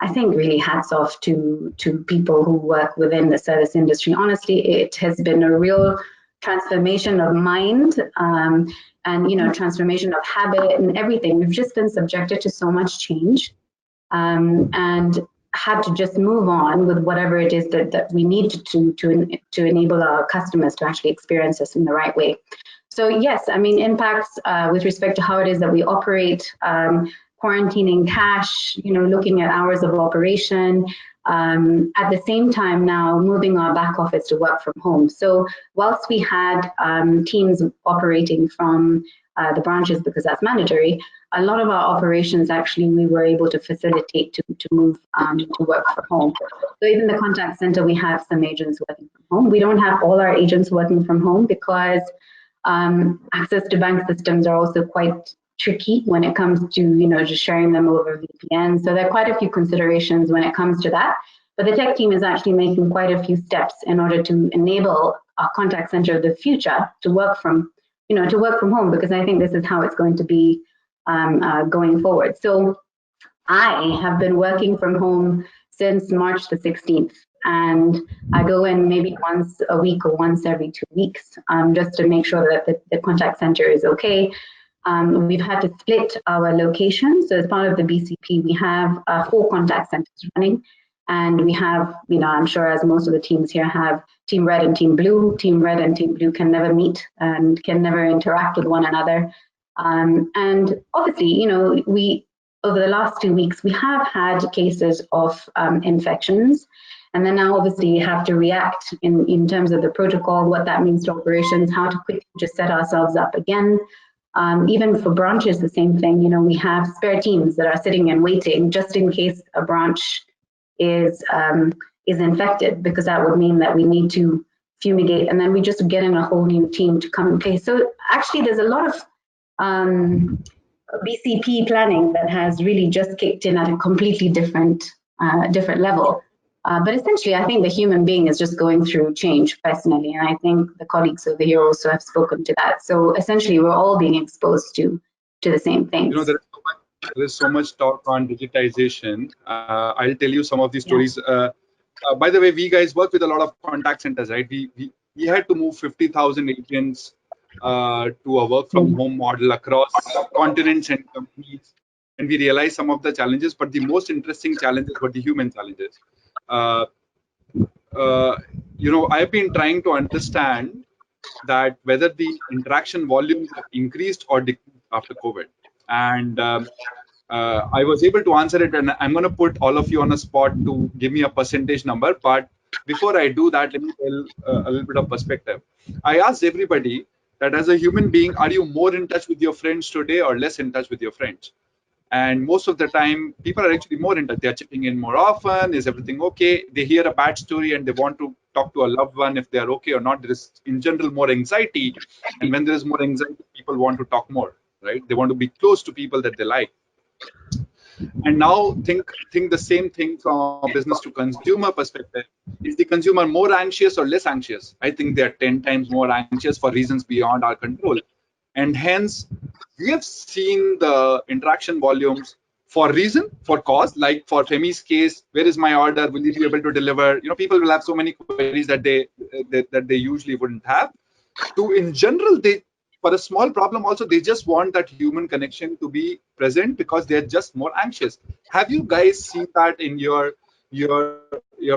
I think really hats off to people who work within the service industry. Honestly, it has been a real transformation of mind and transformation of habit and everything. We've just been subjected to so much change and had to just move on with whatever it is that we need to enable our customers to actually experience us in the right way. So yes, I mean, impacts with respect to how it is that we operate, quarantining cash, looking at hours of operation, at the same time now moving our back office to work from home. So whilst we had teams operating from the branches because that's mandatory, a lot of our operations actually we were able to facilitate to move to work from home. So even the contact center, we have some agents working from home. We don't have all our agents working from home because access to bank systems are also quite tricky when it comes to just sharing them over VPN. So there are quite a few considerations when it comes to that. But the tech team is actually making quite a few steps in order to enable our contact center of the future to work from home, because I think this is how it's going to be going forward. So I have been working from home since March the 16th, and I go in maybe once a week or once every 2 weeks just to make sure that the contact center is okay. We've had to split our locations. So as part of the BCP, we have 4 contact centers running. And we have, I'm sure as most of the teams here have Team Red and Team Blue. Team Red and Team Blue can never meet and can never interact with one another. And obviously, over the last 2 weeks, we have had cases of infections. And then now obviously you have to react in terms of the protocol, what that means to operations, how to quickly just set ourselves up again. Even for branches, the same thing. You know, we have spare teams that are sitting and waiting just in case a branch is infected, because that would mean that we need to fumigate, and then we just get in a whole new team to come in place. So actually, there's a lot of BCP planning that has really just kicked in at a completely different level. But essentially, I think the human being is just going through change personally, and I think the colleagues over here also have spoken to that. So essentially, we're all being exposed to the same things. You know, there is so much talk on digitization. I'll tell you some of these stories. By the way, we guys work with a lot of contact centers, right? We had to move 50,000 agents to a work from home model across continents and companies, and we realized some of the challenges, but the most interesting challenges were the human challenges. You know, I've been trying to understand that whether the interaction volumes have increased or decreased after COVID, and I was able to answer it, and I'm going to put all of you on a spot to give me a percentage number. But before I do that, let me tell a little bit of perspective. I asked everybody that as a human being, are you more in touch with your friends today or less in touch with your friends? And most of the time, people are actually more in touch. They're checking in more often. Is everything okay? They hear a bad story and they want to talk to a loved one if they're okay or not. There is, in general, more anxiety. And when there is more anxiety, people want to talk more, right? They want to be close to people that they like. And now think the same thing from a business to consumer perspective. Is the consumer more anxious or less anxious? I think they're 10 times more anxious for reasons beyond our control. And hence, we have seen the interaction volumes for cause, like for Femi's case, where is my order? Will you be able to deliver? You know, people will have so many queries that they usually wouldn't have. In general, for a small problem also, they just want that human connection to be present because they're just more anxious. Have you guys seen that in your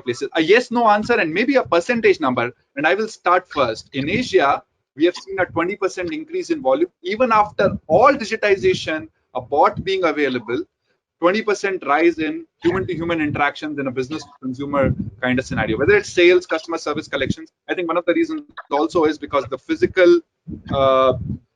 places? A yes, no answer, and maybe a percentage number. And I will start first. In Asia, we have seen a 20% increase in volume, even after all digitization, a bot being available, 20% rise in human-to-human interactions in a business-to-consumer kind of scenario. Whether it's sales, customer service, collections, I think one of the reasons also is because the physical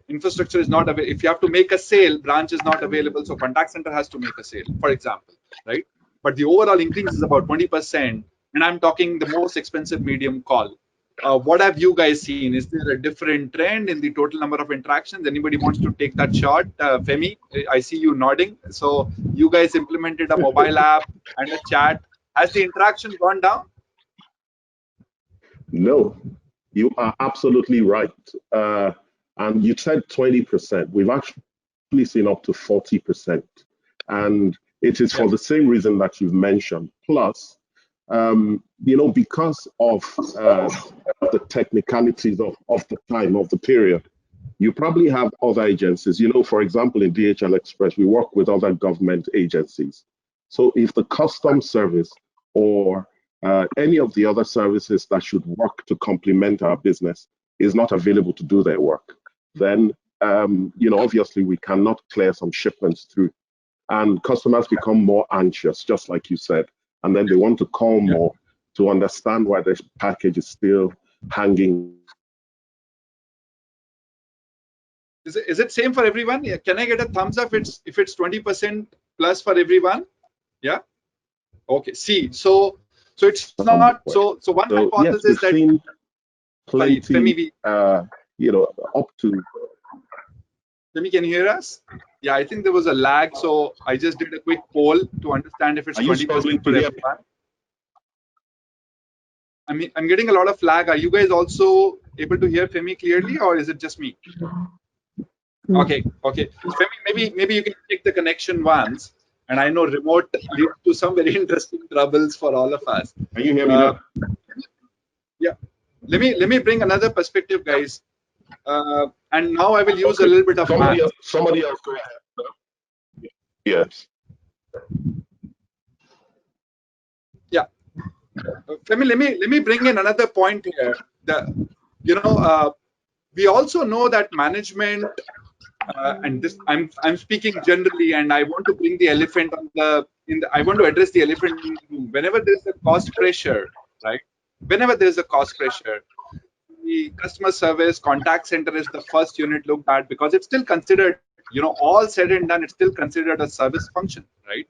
infrastructure is not available. If you have to make a sale, branch is not available, so contact center has to make a sale, for example, right? But the overall increase is about 20%, and I'm talking the most expensive medium call. What have you guys seen? Is there a different trend in the total number of interactions? Anybody wants to take that shot? Femi, I see you nodding. So you guys implemented a mobile app and a chat. Has the interaction gone down? No, you are absolutely right. And you said 20%. We've actually seen up to 40%. And it is for the same reason that you've mentioned. Plus, you know, because of the technicalities of the time, of the period, you probably have other agencies. You know, for example, in DHL Express, we work with other government agencies. So if the customs service or any of the other services that should work to complement our business is not available to do their work, then, you know, obviously we cannot clear some shipments through. And customers become more anxious, just like you said. And then they want to call more to understand why the package is still hanging. Is it same for everyone? Yeah. Can I get a thumbs up if it's 20% plus for everyone? Yeah. Okay. See, so it's not so one hypothesis yes, that plenty, Femi, you know, up to. Femi, can you hear us? Yeah, I think there was a lag, so I just did a quick poll to understand if it's 20% for everyone. I mean, I'm getting a lot of lag. Are you guys also able to hear Femi clearly, or is it just me? Okay. So Femi, maybe you can check the connection once. And I know remote leads to some very interesting troubles for all of us. Can you hear me now? Yeah. Let me bring another perspective, guys. And now I will use a little bit of somebody else go ahead. Yes. Yeah. Femi, let me bring in another point here. We also know that management and this I'm speaking generally, and I want to bring the elephant on I want to address the elephant in the room. Whenever there is a cost pressure, right? Whenever there is a cost pressure, the customer service contact center is the first unit looked at, because it's still considered, all said and done, it's still considered a service function, right?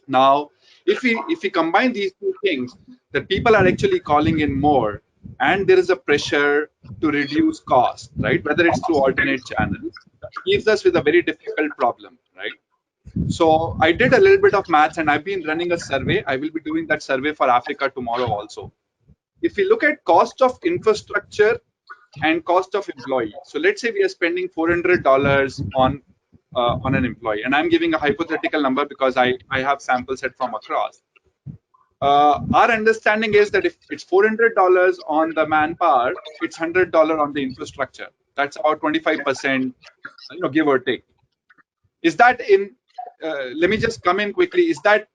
Now, if we combine these two things, that people are actually calling in more, and there is a pressure to reduce cost, right? Whether it's through alternate channels, that leaves us with a very difficult problem, right? So I did a little bit of maths, and I've been running a survey. I will be doing that survey for Africa tomorrow also. If we look at cost of infrastructure and cost of employee, so let's say we are spending $400 on an employee, and I'm giving a hypothetical number because I have sample set from across. Our understanding is that if it's $400 on the manpower, it's $100 on the infrastructure. That's about 25%, give or take. Is that in? Let me just come in quickly. Is that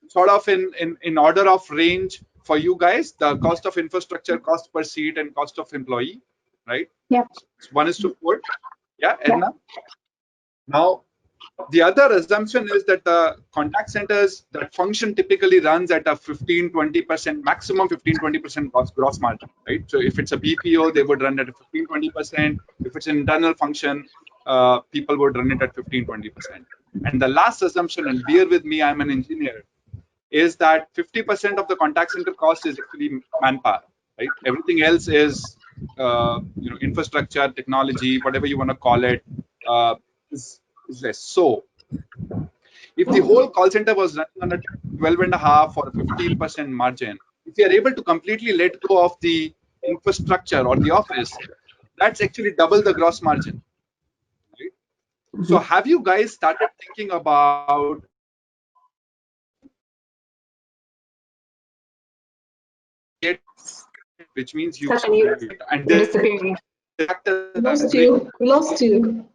sort of in order of range for you guys? The cost of infrastructure, cost per seat, and cost of employee, right? Yeah. 1:4. Yeah, Edna. Now, the other assumption is that the contact centers, that function typically runs at a 15-20%, maximum 15-20% gross margin, right? So if it's a BPO, they would run at a 15-20%. If it's an internal function, people would run it at 15-20%. And the last assumption, and bear with me, I'm an engineer, is that 50% of the contact center cost is actually manpower, right? Everything else is, infrastructure, technology, whatever you want to call it, is less. So if the whole call center was running on a 12.5 or 15% margin, if you are able to completely let go of the infrastructure or the office, that's actually double the gross margin, right? So have you guys started thinking about which means you Sachin, and you're disappearing. We lost you.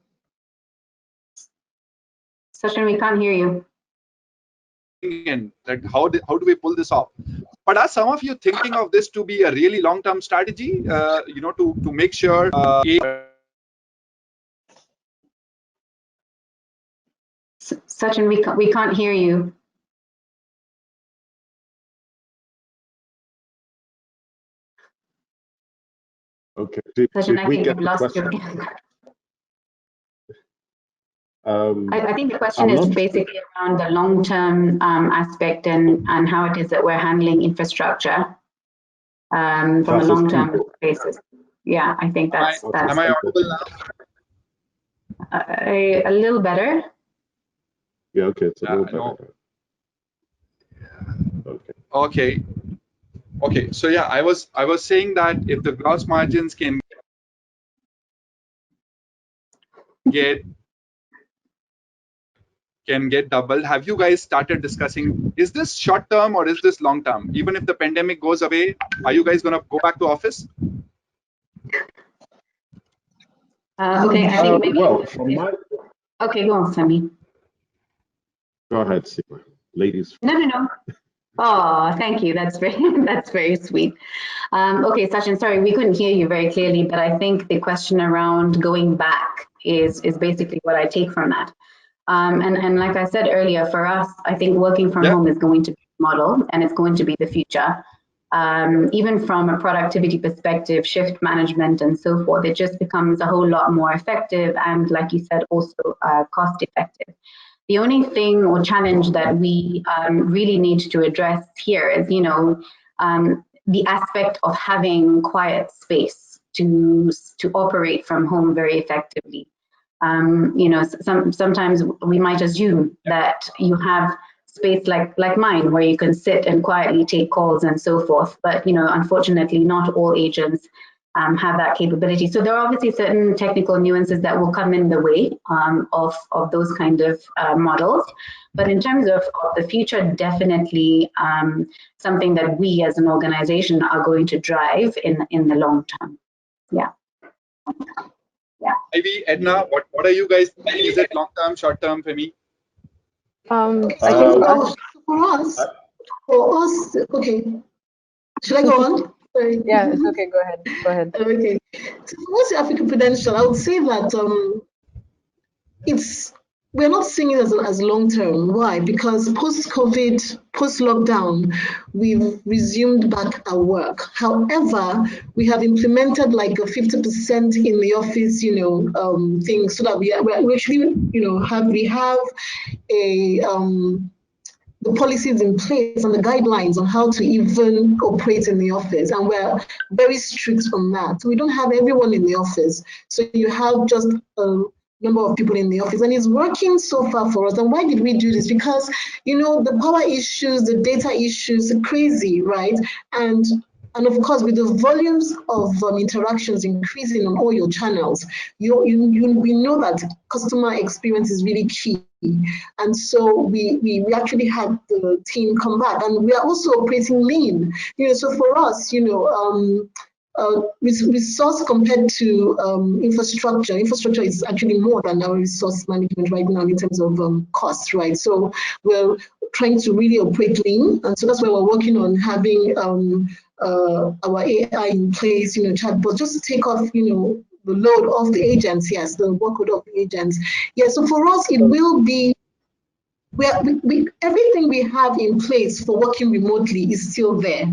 Sachin, we can't hear you. Like how do we pull this off? But are some of you thinking of this to be a really long-term strategy? To make sure. Sachin, we can't hear you. Okay. Sachin, I think you've lost your. I think the question is basically around the long-term aspect and how it is that we're handling infrastructure from a long-term basis. Yeah, I think that's. Am I audible now? A little better. Yeah. Okay. It's a little better. Okay. So yeah, I was saying that if the gross margins can get doubled, have you guys started discussing, is this short term or is this long term? Even if the pandemic goes away, are you guys going to go back to office? Okay, I think maybe. Well, from my. Okay, go on, Femi. Go ahead, Seema. Ladies. No. Oh, thank you. That's very sweet. Okay, Sachin, sorry, we couldn't hear you very clearly, but I think the question around going back is basically what I take from that. And like I said earlier, for us, I think working from home is going to be the model, and it's going to be the future. Even from a productivity perspective, shift management and so forth, it just becomes a whole lot more effective and, like you said, also cost effective. The only thing or challenge that we really need to address here is, the aspect of having quiet space to operate from home very effectively. Sometimes we might assume that you have space like mine where you can sit and quietly take calls and so forth. But, unfortunately, not all agents have that capability. So there are obviously certain technical nuances that will come in the way of those kind of models. But in terms of the future, definitely something that we as an organization are going to drive in the long term. Yeah. Maybe Edna, what are you guys thinking? Is it long term, short term, Femi? For us, okay. Should I go on? Sorry. Yeah, it's okay. Go ahead. Okay. So for us, African Prudential, I would say that we're not seeing it as long-term. Why? Because post-COVID, post-lockdown, we've resumed back our work. However, we have implemented like a 50% in the office, thing, so that we actually, have the policies in place and the guidelines on how to even operate in the office, and we're very strict on that. We don't have everyone in the office, so you have just a number of people in the office, and it's working so far for us. And why did we do this? Because the power issues, the data issues are crazy, right? And of course, with the volumes of interactions increasing on all your channels, we know that customer experience is really key. And so we actually had the team come back, and we are also operating lean. So for us, resource compared to infrastructure is actually more than our resource management right now in terms of costs, right? So we're trying to really operate lean, and so that's why we're working on having our AI in place, chatbots, just to take off, the load of the agents, yes, the workload of the agents. Yeah, so for us, it will be, everything we have in place for working remotely is still there.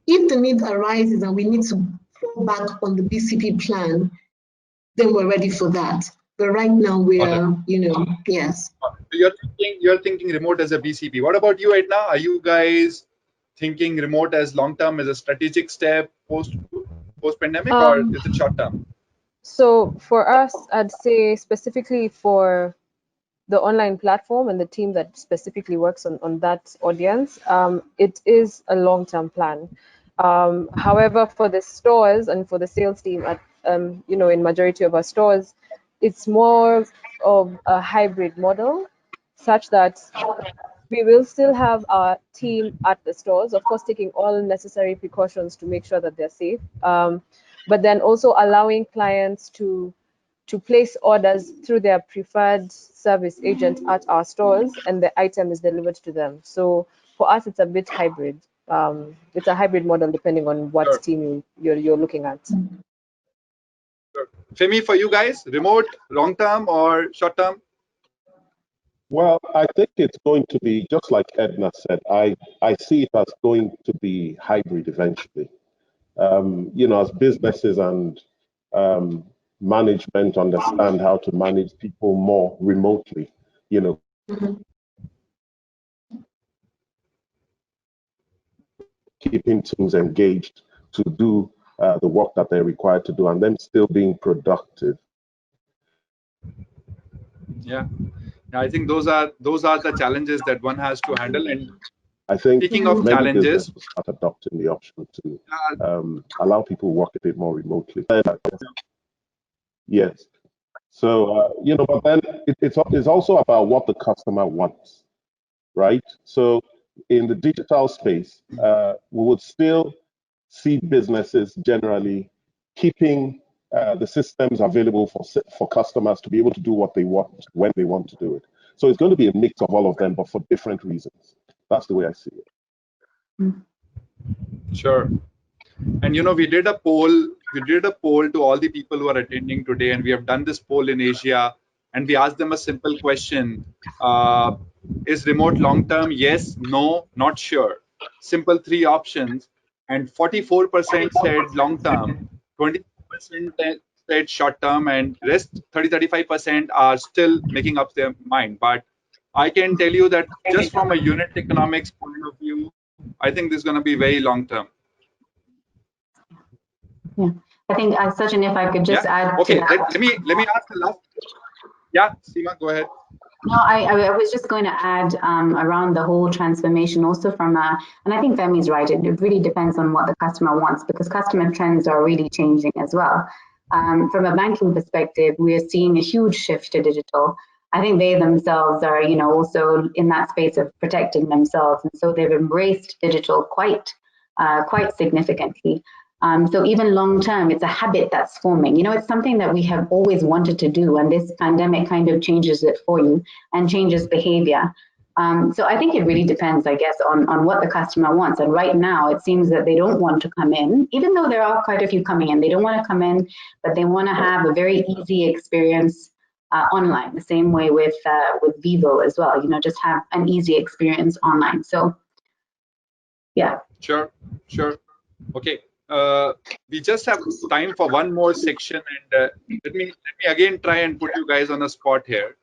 If the need arises and we need to fall back on the BCP plan, then we're ready for that. But right now we're, yes. You're thinking remote as a BCP. What about you, Edna? Are you guys thinking remote as long-term, as a strategic step post-pandemic, or is it short-term? So for us, I'd say specifically for the online platform and the team that specifically works on that audience, it is a long-term plan. However, for the stores and for the sales team at, in majority of our stores, it's more of a hybrid model, such that we will still have our team at the stores, of course, taking all necessary precautions to make sure that they're safe, but then also allowing clients to place orders through their preferred service agent at our stores, and the item is delivered to them. So for us, it's a bit hybrid. It's a hybrid model depending on what team you're looking at. Sure. Femi, for you guys, remote, long-term or short-term? Well, I think it's going to be, just like Edna said, I see it as going to be hybrid eventually. As businesses and management understand how to manage people more remotely, keeping teams engaged to do the work that they're required to do, and them still being productive. Yeah, I think those are the challenges that one has to handle. And I think speaking of challenges, start adopting the option to allow people to work a bit more remotely. Yes. So but then it's also about what the customer wants, right? So in the digital space, we would still see businesses generally keeping the systems available for customers to be able to do what they want when they want to do it. So it's going to be a mix of all of them, but for different reasons. That's the way I see it. Sure. And we did a poll. We did a poll to all the people who are attending today, and we have done this poll in Asia, and we asked them a simple question: is remote long-term? Yes, no, not sure. Simple 3 options, and 44% said long-term, 20% said short-term, and rest 30-35% are still making up their mind. But I can tell you that just from a unit economics point of view, I think this is going to be very long-term. Yeah, I think Sachin, if I could just add. Okay, to that. let me ask the last. Yeah, Seema, go ahead. No, I was just going to add around the whole transformation also from and I think Femi's right. It really depends on what the customer wants, because customer trends are really changing as well. From a banking perspective, we are seeing a huge shift to digital. I think they themselves are, also in that space of protecting themselves, and so they've embraced digital quite significantly. So even long term, it's a habit that's forming. It's something that we have always wanted to do, and this pandemic kind of changes it for you and changes behavior. So I think it really depends, I guess, on what the customer wants. And right now, it seems that they don't want to come in, even though there are quite a few coming in. They don't want to come in, but they want to have a very easy experience online. The same way with Vivo as well. Just have an easy experience online. So, yeah. Sure. Okay. We just have time for one more section, and let me again try and put you guys on the spot here.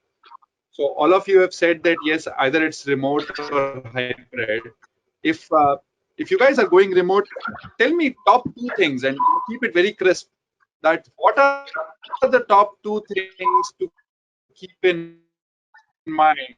So all of you have said that yes, either it's remote or hybrid. If you guys are going remote, tell me top 2 things and keep it very crisp. That what are the top 2 things to keep in mind?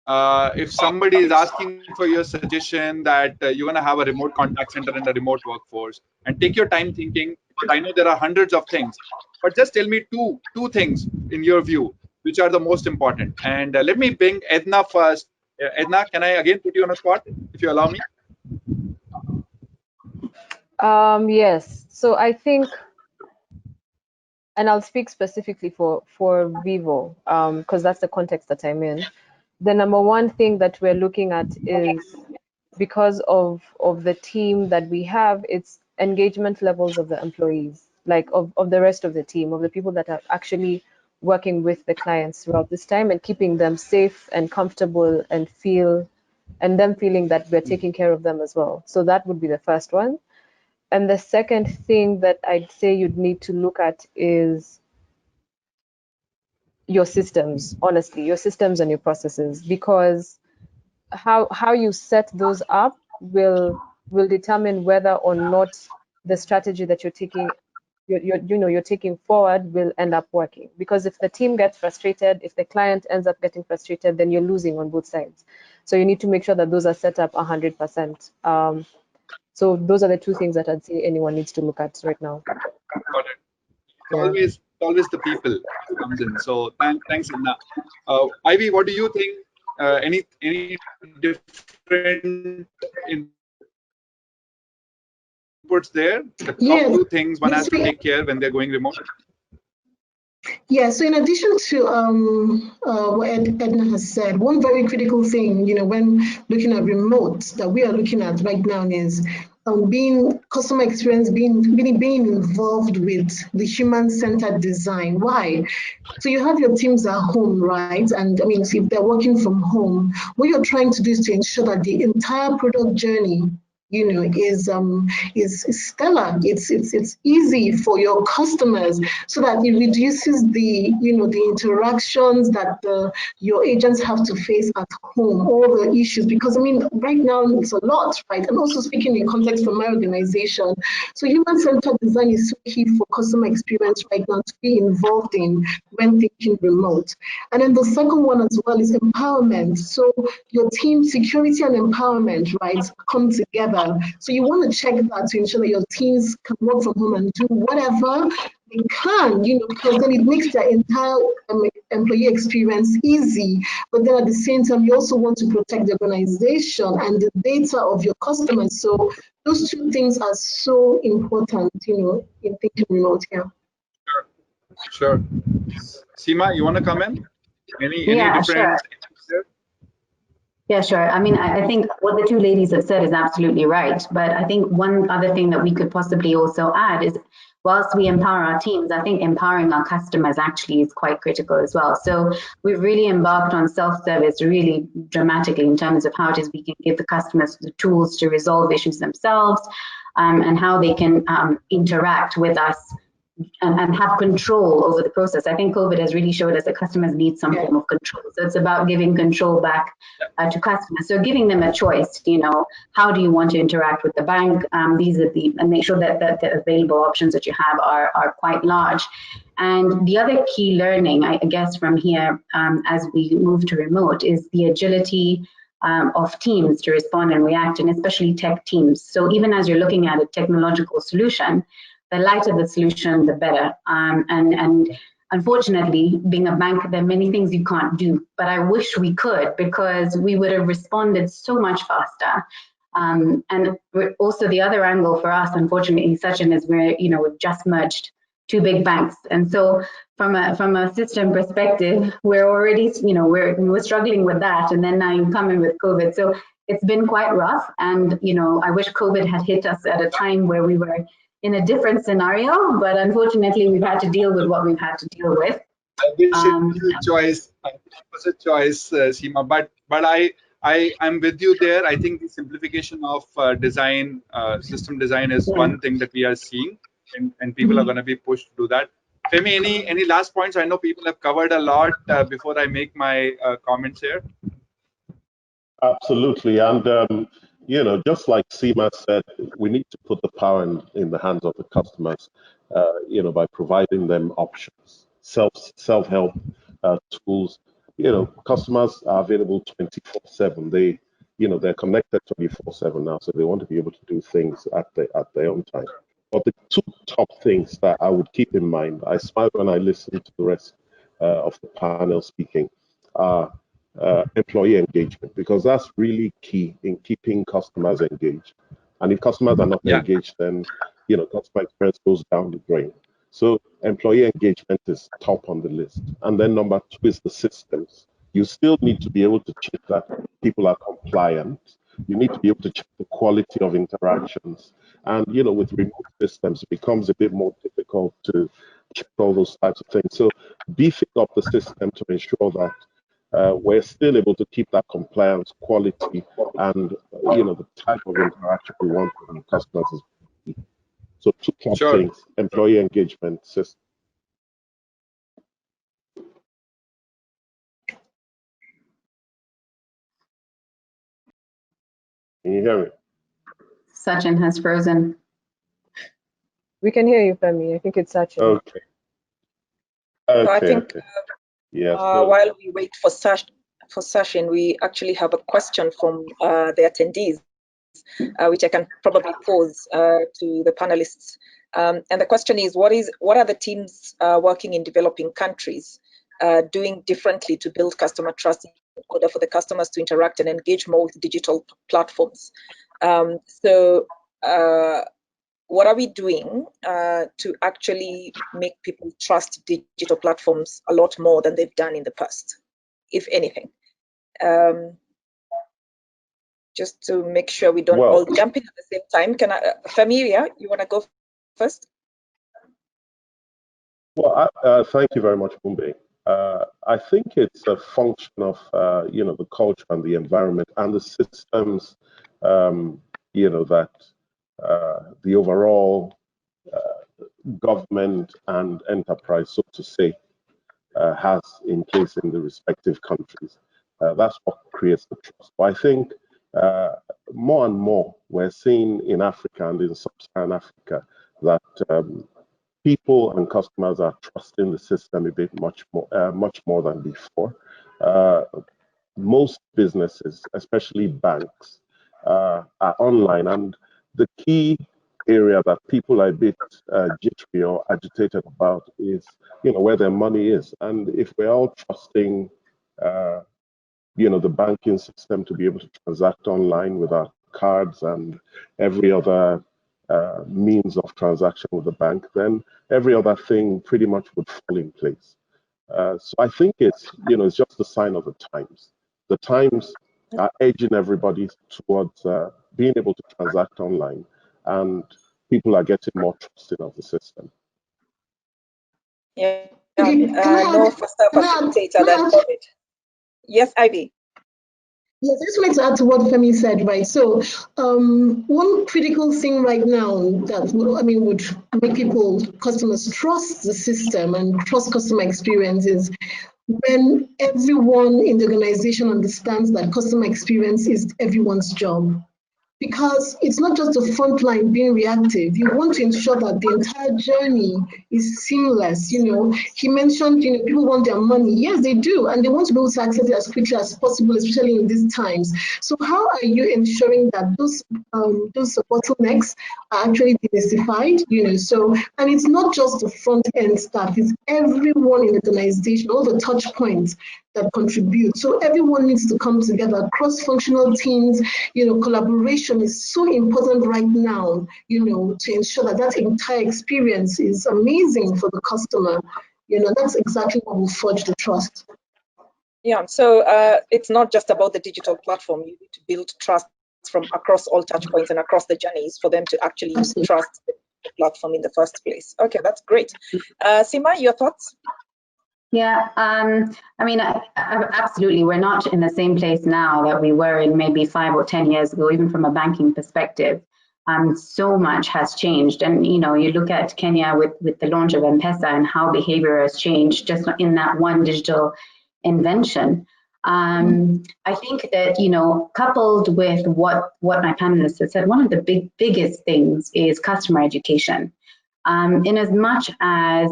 If somebody is asking for your suggestion that you're going to have a remote contact center and a remote workforce, and take your time thinking, because I know there are hundreds of things, but just tell me two things in your view which are the most important. And let me bring Edna first. Edna, can I again put you on a spot, if you allow me? Yes. So I think, and I'll speak specifically for Vivo, because that's the context that I'm in. The number one thing that we're looking at is, because of the team that we have, it's engagement levels of the employees, like of the rest of the team, of the people that are actually working with the clients throughout this time, and keeping them safe and comfortable, and them feeling that we're taking care of them as well. So that would be the first one. And the second thing that I'd say you'd need to look at is your systems, honestly, your systems and your processes, because how you set those up will determine whether or not the strategy that you're taking forward will end up working. Because if the team gets frustrated, if the client ends up getting frustrated, then you're losing on both sides. So you need to make sure that those are set up 100%. So those are the 2 things that I'd say anyone needs to look at right now. Got it. It's always the people who comes in. So thanks, Edna. Ivy, what do you think? Any different inputs there? The top 2 things one has to take care when they're going remote. Yeah, so in addition to what Edna has said, one very critical thing, when looking at remote that we are looking at right now is being customer experience, being involved with the human-centered design. Why? So you have your teams at home, right? And I mean, if they're working from home, what you're trying to do is to ensure that the entire product journey is stellar. It's easy for your customers, so that it reduces the the interactions that your agents have to face at home, all the issues. Because I mean, right now it's a lot, right? And also speaking in context from my organization, so human-centered design is so key for customer experience right now to be involved in when thinking remote. And then the second one as well is empowerment. So your team security and empowerment, right, come together. So you want to check that to ensure that your teams can work from home and do whatever they can, because then it makes their entire employee experience easy. But then at the same time, you also want to protect the organization and the data of your customers. So those 2 things are so important, in thinking remote here. Sure. Seema, you want to come in? Any different? Sure. Yeah, sure. I mean, I think what the 2 ladies have said is absolutely right. But I think one other thing that we could possibly also add is, whilst we empower our teams, I think empowering our customers actually is quite critical as well. So we've really embarked on self-service really dramatically in terms of how it is we can give the customers the tools to resolve issues themselves, and how they can interact with us and have control over the process. I think COVID has really showed us that customers need some form of control. So it's about giving control back to customers. So giving them a choice, how do you want to interact with the bank? These are and make sure that the available options that you have are quite large. And the other key learning, I guess, from here as we move to remote is the agility of teams to respond and react, and especially tech teams. So even as you're looking at a technological solution, the lighter the solution, the better. And unfortunately, being a bank, there are many things you can't do, but I wish we could, because we would have responded so much faster. And also the other angle for us, unfortunately, Sachin, is we've just merged 2 big banks. And so from a system perspective, we're already, we're struggling with that. And then now you come in with COVID. So it's been quite rough. And, I wish COVID had hit us at a time where we were in a different scenario, but unfortunately we've had to deal with what we've had to deal with. I wish it was a choice. It was a choice, Seema. But I'm with you there. I think the simplification of design, system design, is one thing that we are seeing, and people are going to be pushed to do that. Femi, any last points? I know people have covered a lot before I make my comments here. Absolutely, and you know, just like Seema said, we need to put the power in the hands of the customers. You know, by providing them options, self-help tools. You know, customers are available 24/7. They, you know, they're connected 24/7 now, so they want to be able to do things at their own time. But the two top things that I would keep in mind, I smile when I listen to the rest of the panel speaking, are employee engagement, because that's really key in keeping customers engaged. And if customers are not engaged, then, you know, customer experience goes down the drain. So employee engagement is top on the list. And then number two is the systems. You still need to be able to check that people are compliant. You need to be able to check the quality of interactions. And, you know, with remote systems, it becomes a bit more difficult to check all those types of things. So beefing up the system to ensure that we're still able to keep that compliance, quality, and you know, the type of interaction we want from customers is key. So two top things: employee engagement system. Can you hear me? Sachin has frozen. We can hear you, Femi. I think it's Sachin. Okay. So I think yes. While we wait for Sachin, we actually have a question from the attendees, which I can probably pose to the panelists. And the question is, what are the teams working in developing countries doing differently to build customer trust in order for the customers to interact and engage more with digital platforms? What are we doing to actually make people trust digital platforms a lot more than they've done in the past, if anything? Just to make sure we don't all jump in at the same time. Can Femi, you want to go first? Well, thank you very much, Mumbe. I think it's a function of you know, the culture and the environment and the systems, you know, that the overall government and enterprise, so to say, has in place in the respective countries. That's what creates the trust. But I think more and more we're seeing in Africa and in sub-Saharan Africa that people and customers are trusting the system a bit much more than before. Most businesses, especially banks, are online, and the key area that people are a bit jittery or agitated about is, you know, where their money is. And if we're all trusting, you know, the banking system to be able to transact online with our cards and every other means of transaction with the bank, then every other thing pretty much would fall in place. So I think it's, you know, it's just a sign of the times. The times are edging everybody towards being able to transact online, and people are getting more trusting of the system. Yeah, no faster facilitator than COVID. Yes, Ivy. Yes, I just wanted to add to what Femi said, right? So one critical thing right now that would make people, customers trust the system and trust customer experience is when everyone in the organization understands that customer experience is everyone's job. Because it's not just the front line being reactive. You want to ensure that the entire journey is seamless. You know, he mentioned, you know, people want their money. Yes, they do, and they want to be able to access it as quickly as possible, especially in these times. So, how are you ensuring that those bottlenecks are actually demystified? You know, so, and it's not just the front end staff; it's everyone in the organization, all the touch points that contribute. So everyone needs to come together, cross-functional teams, you know, collaboration is so important right now, you know, to ensure that that entire experience is amazing for the customer. You know, that's exactly what will forge the trust. Yeah, so it's not just about the digital platform. You need to build trust from across all touch points and across the journeys for them to actually trust the platform in the first place. Okay, that's great. Seema, your thoughts? Yeah, I mean, absolutely. We're not in the same place now that we were in maybe 5 or 10 years ago, even from a banking perspective. So much has changed. And, you know, you look at Kenya with the launch of M-Pesa and how behavior has changed just in that one digital invention. I think that, you know, coupled with what my panelists have said, one of the biggest things is customer education. In as much as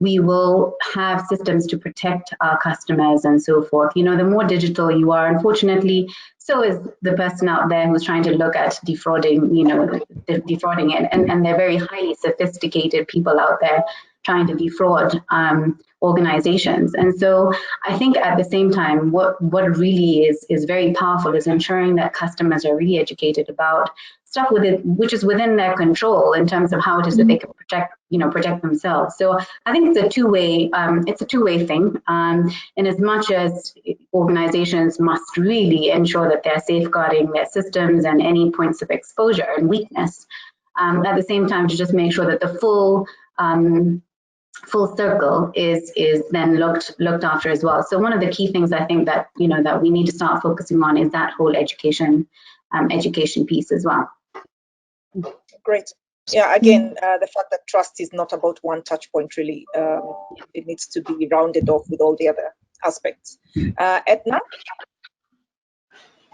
we will have systems to protect our customers and so forth. You know, the more digital you are, unfortunately, so is the person out there who's trying to look at defrauding, you know, defrauding it. And they're very highly sophisticated people out there trying to defraud organizations. And so I think at the same time, what really is very powerful is ensuring that customers are really educated about stuff which is within their control in terms of how it is that they can protect themselves. So I think it's a two-way thing. In as much as organizations must really ensure that they're safeguarding their systems and any points of exposure and weakness, at the same time to just make sure that the full circle is then looked after as well. So one of the key things I think that that we need to start focusing on is that whole education piece as well. Great. Yeah, again, the fact that trust is not about one touch point really, it needs to be rounded off with all the other aspects. Edna?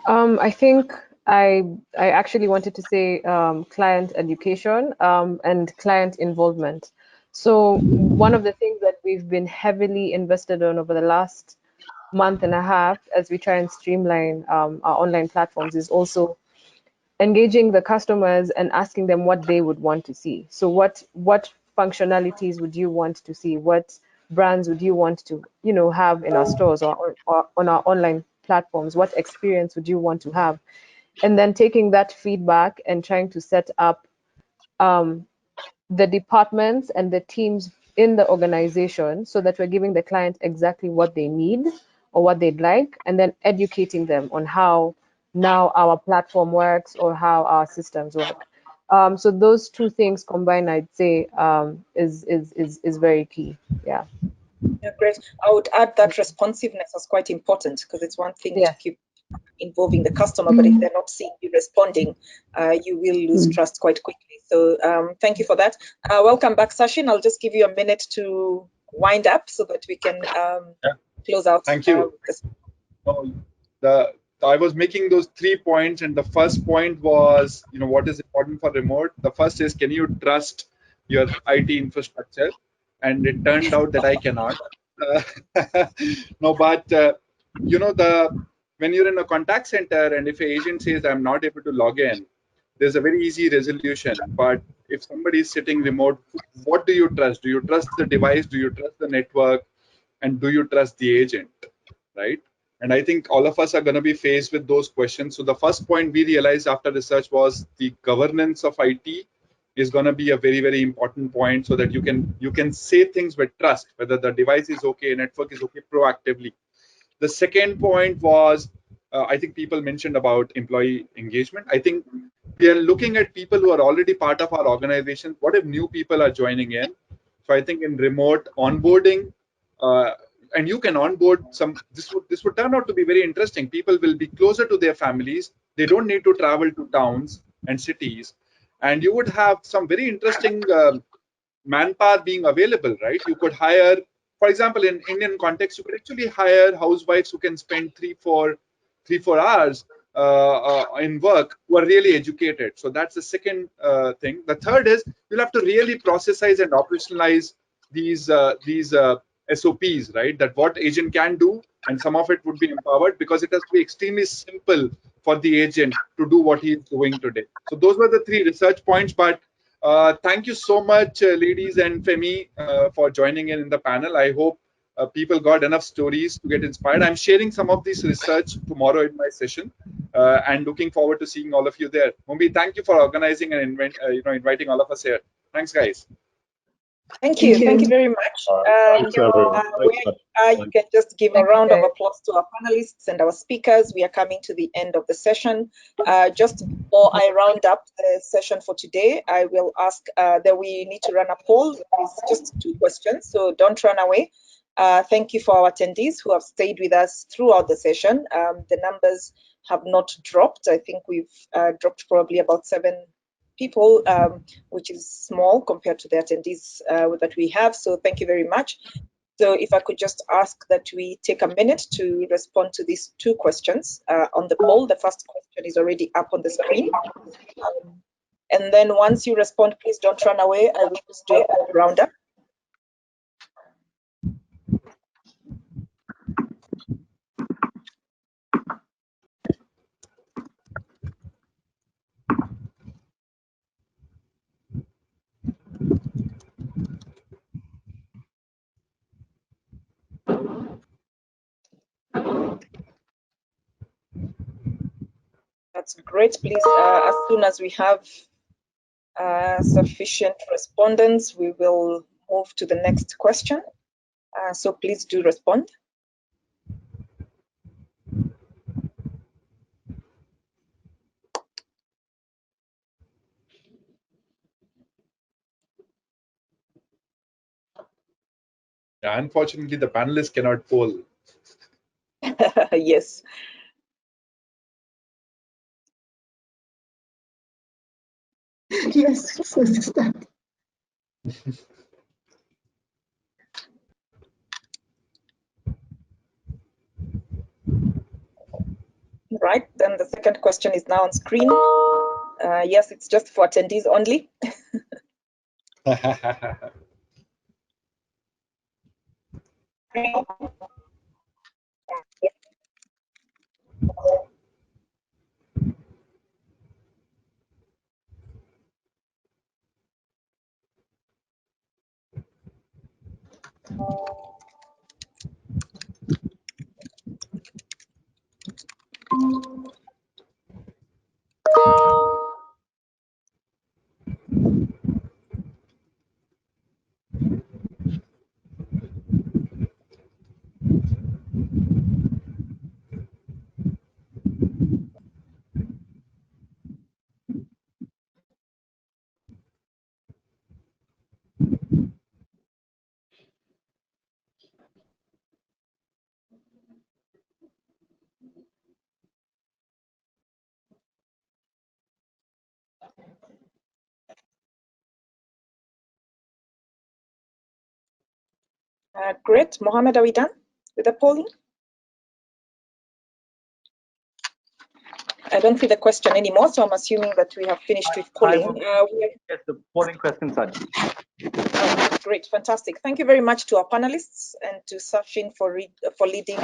I think I actually wanted to say client education and client involvement. So one of the things that we've been heavily invested on over the last month and a half as we try and streamline our online platforms is also engaging the customers and asking them what they would want to see. So what functionalities would you want to see? What brands would you want to have in our stores or on our online platforms? What experience would you want to have? And then taking that feedback and trying to set up the departments and the teams in the organization so that we're giving the client exactly what they need or what they'd like, and then educating them on how now our platform works or how our systems work. So those two things combined, I'd say, is very key. Yeah. Yeah, great. I would add that responsiveness is quite important, because it's one thing to keep involving the customer, but if they're not seeing you responding, you will lose trust quite quickly. So thank you for that. Welcome back, Sachin. I'll just give you a minute to wind up so that we can close out. Thank you. I was making those 3 points, and the first point was, what is important for remote. The first is, can you trust your IT infrastructure? And it turned out that I cannot. No, but when you're in a contact center and if an agent says I'm not able to log in, there's a very easy resolution. But if somebody is sitting remote, what do you trust? Do you trust the device? Do you trust the network? And do you trust the agent, right? And I think all of us are going to be faced with those questions. So the first point we realized after research was the governance of IT is going to be a very, very important point, so that you can say things with trust, whether the device is okay, network is okay, proactively. The second point was, I think people mentioned about employee engagement. I think we are looking at people who are already part of our organization. What if new people are joining in? So I think in remote onboarding, and you can onboard some, this would turn out to be very interesting. People will be closer to their families. They don't need to travel to towns and cities. And you would have some very interesting manpower being available, right? You could hire, for example, in Indian context, you could actually hire housewives who can spend 3-4 hours in work, who are really educated. So that's the second thing. The third is, you'll have to really processize and operationalize these SOPs, right? That what agent can do, and some of it would be empowered, because it has to be extremely simple for the agent to do what he's doing today. So those were the 3 research points. But thank you so much, ladies and Femi, for joining in the panel. I hope people got enough stories to get inspired. I'm sharing some of this research tomorrow in my session, and looking forward to seeing all of you there. Mumbi, thank you for organizing and inviting all of us here. Thanks, guys. Thank you very much. You can just give a round of applause to our panelists and our speakers. We are coming to the end of the session. Just before I round up the session for today, I will ask that we need to run a poll. It's just 2 questions, so don't run away. Thank you for our attendees who have stayed with us throughout the session. The numbers have not dropped. I think we've dropped probably about 7 people, which is small compared to the attendees that we have. So thank you very much. So if I could just ask that we take a minute to respond to these 2 questions on the poll. The first question is already up on the screen. And then once you respond, please don't run away. I will just do a quick roundup. That's great. Please, as soon as we have sufficient respondents, we will move to the next question. So please do respond. Yeah, unfortunately, the panelists cannot poll. Yes. Yes, sister. Right, then the second question is now on screen. Yes, it's just for attendees only. Great. Mohammed, are we done with the polling? I don't see the question anymore, so I'm assuming that we have finished with polling. Yes, the polling questions are done. Great, fantastic. Thank you very much to our panelists and to Sachin for leading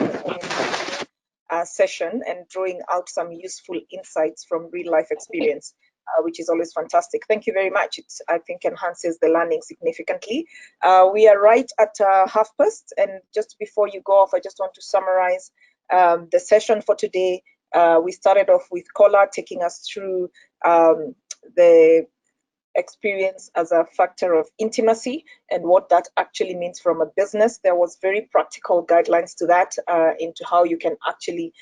our session and drawing out some useful insights from real life experience, which is always fantastic. Thank you very much. It, I think, enhances the learning significantly. We are right at past, and just before you go off, I just want to summarize the session for today. We started off with Kola taking us through the experience as a factor of intimacy and what that actually means from a business. There was very practical guidelines to that into how you can actually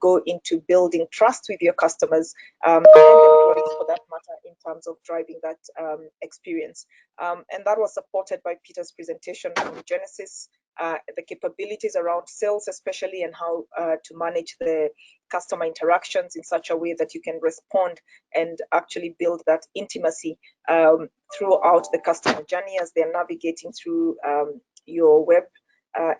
go into building trust with your customers and employees for that matter in terms of driving that experience. And that was supported by Pieter's presentation from Genesys, the capabilities around sales especially, and how to manage the customer interactions in such a way that you can respond and actually build that intimacy throughout the customer journey as they're navigating through your web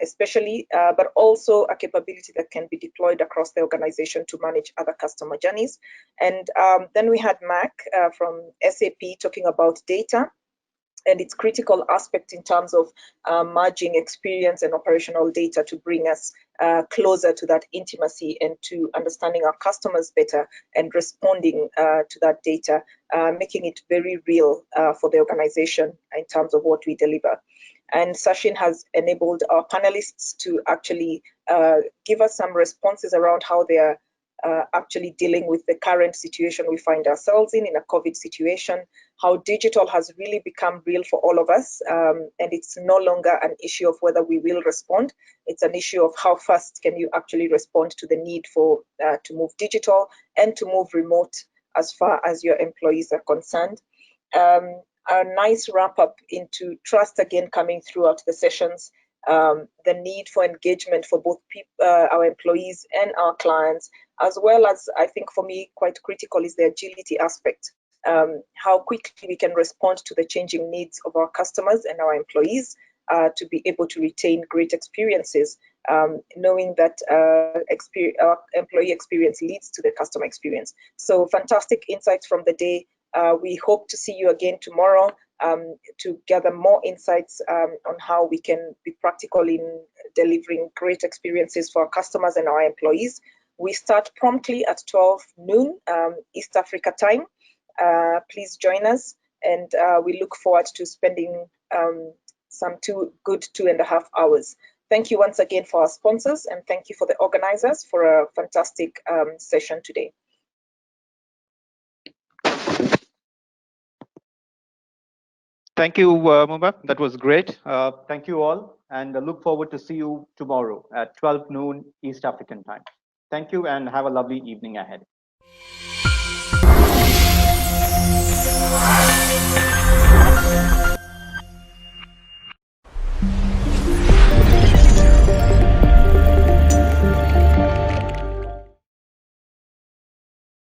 especially, but also a capability that can be deployed across the organization to manage other customer journeys. And then we had Marc from SAP talking about data and its critical aspect in terms of merging experience and operational data to bring us closer to that intimacy and to understanding our customers better and responding to that data, making it very real for the organization in terms of what we deliver. And Sachin has enabled our panelists to actually give us some responses around how they are actually dealing with the current situation we find ourselves in a COVID situation, how digital has really become real for all of us. And it's no longer an issue of whether we will respond. It's an issue of how fast can you actually respond to the need for to move digital and to move remote as far as your employees are concerned. A nice wrap up into trust again coming throughout the sessions the need for engagement for both our employees and our clients, as well as, I think for me, quite critical is the agility aspect. How quickly we can respond to the changing needs of our customers and our employees to be able to retain great experiences, knowing that our employee experience leads to the customer experience. So fantastic insights from the day. We hope to see you again tomorrow to gather more insights on how we can be practical in delivering great experiences for our customers and our employees. We start promptly at 12 noon East Africa time. Please join us, and we look forward to spending some good 2.5 hours. Thank you once again for our sponsors, and thank you for the organizers for a fantastic session today. Thank you, Mumba. That was great. Thank you all, and I look forward to see you tomorrow at 12 noon East African time. Thank you, and have a lovely evening ahead.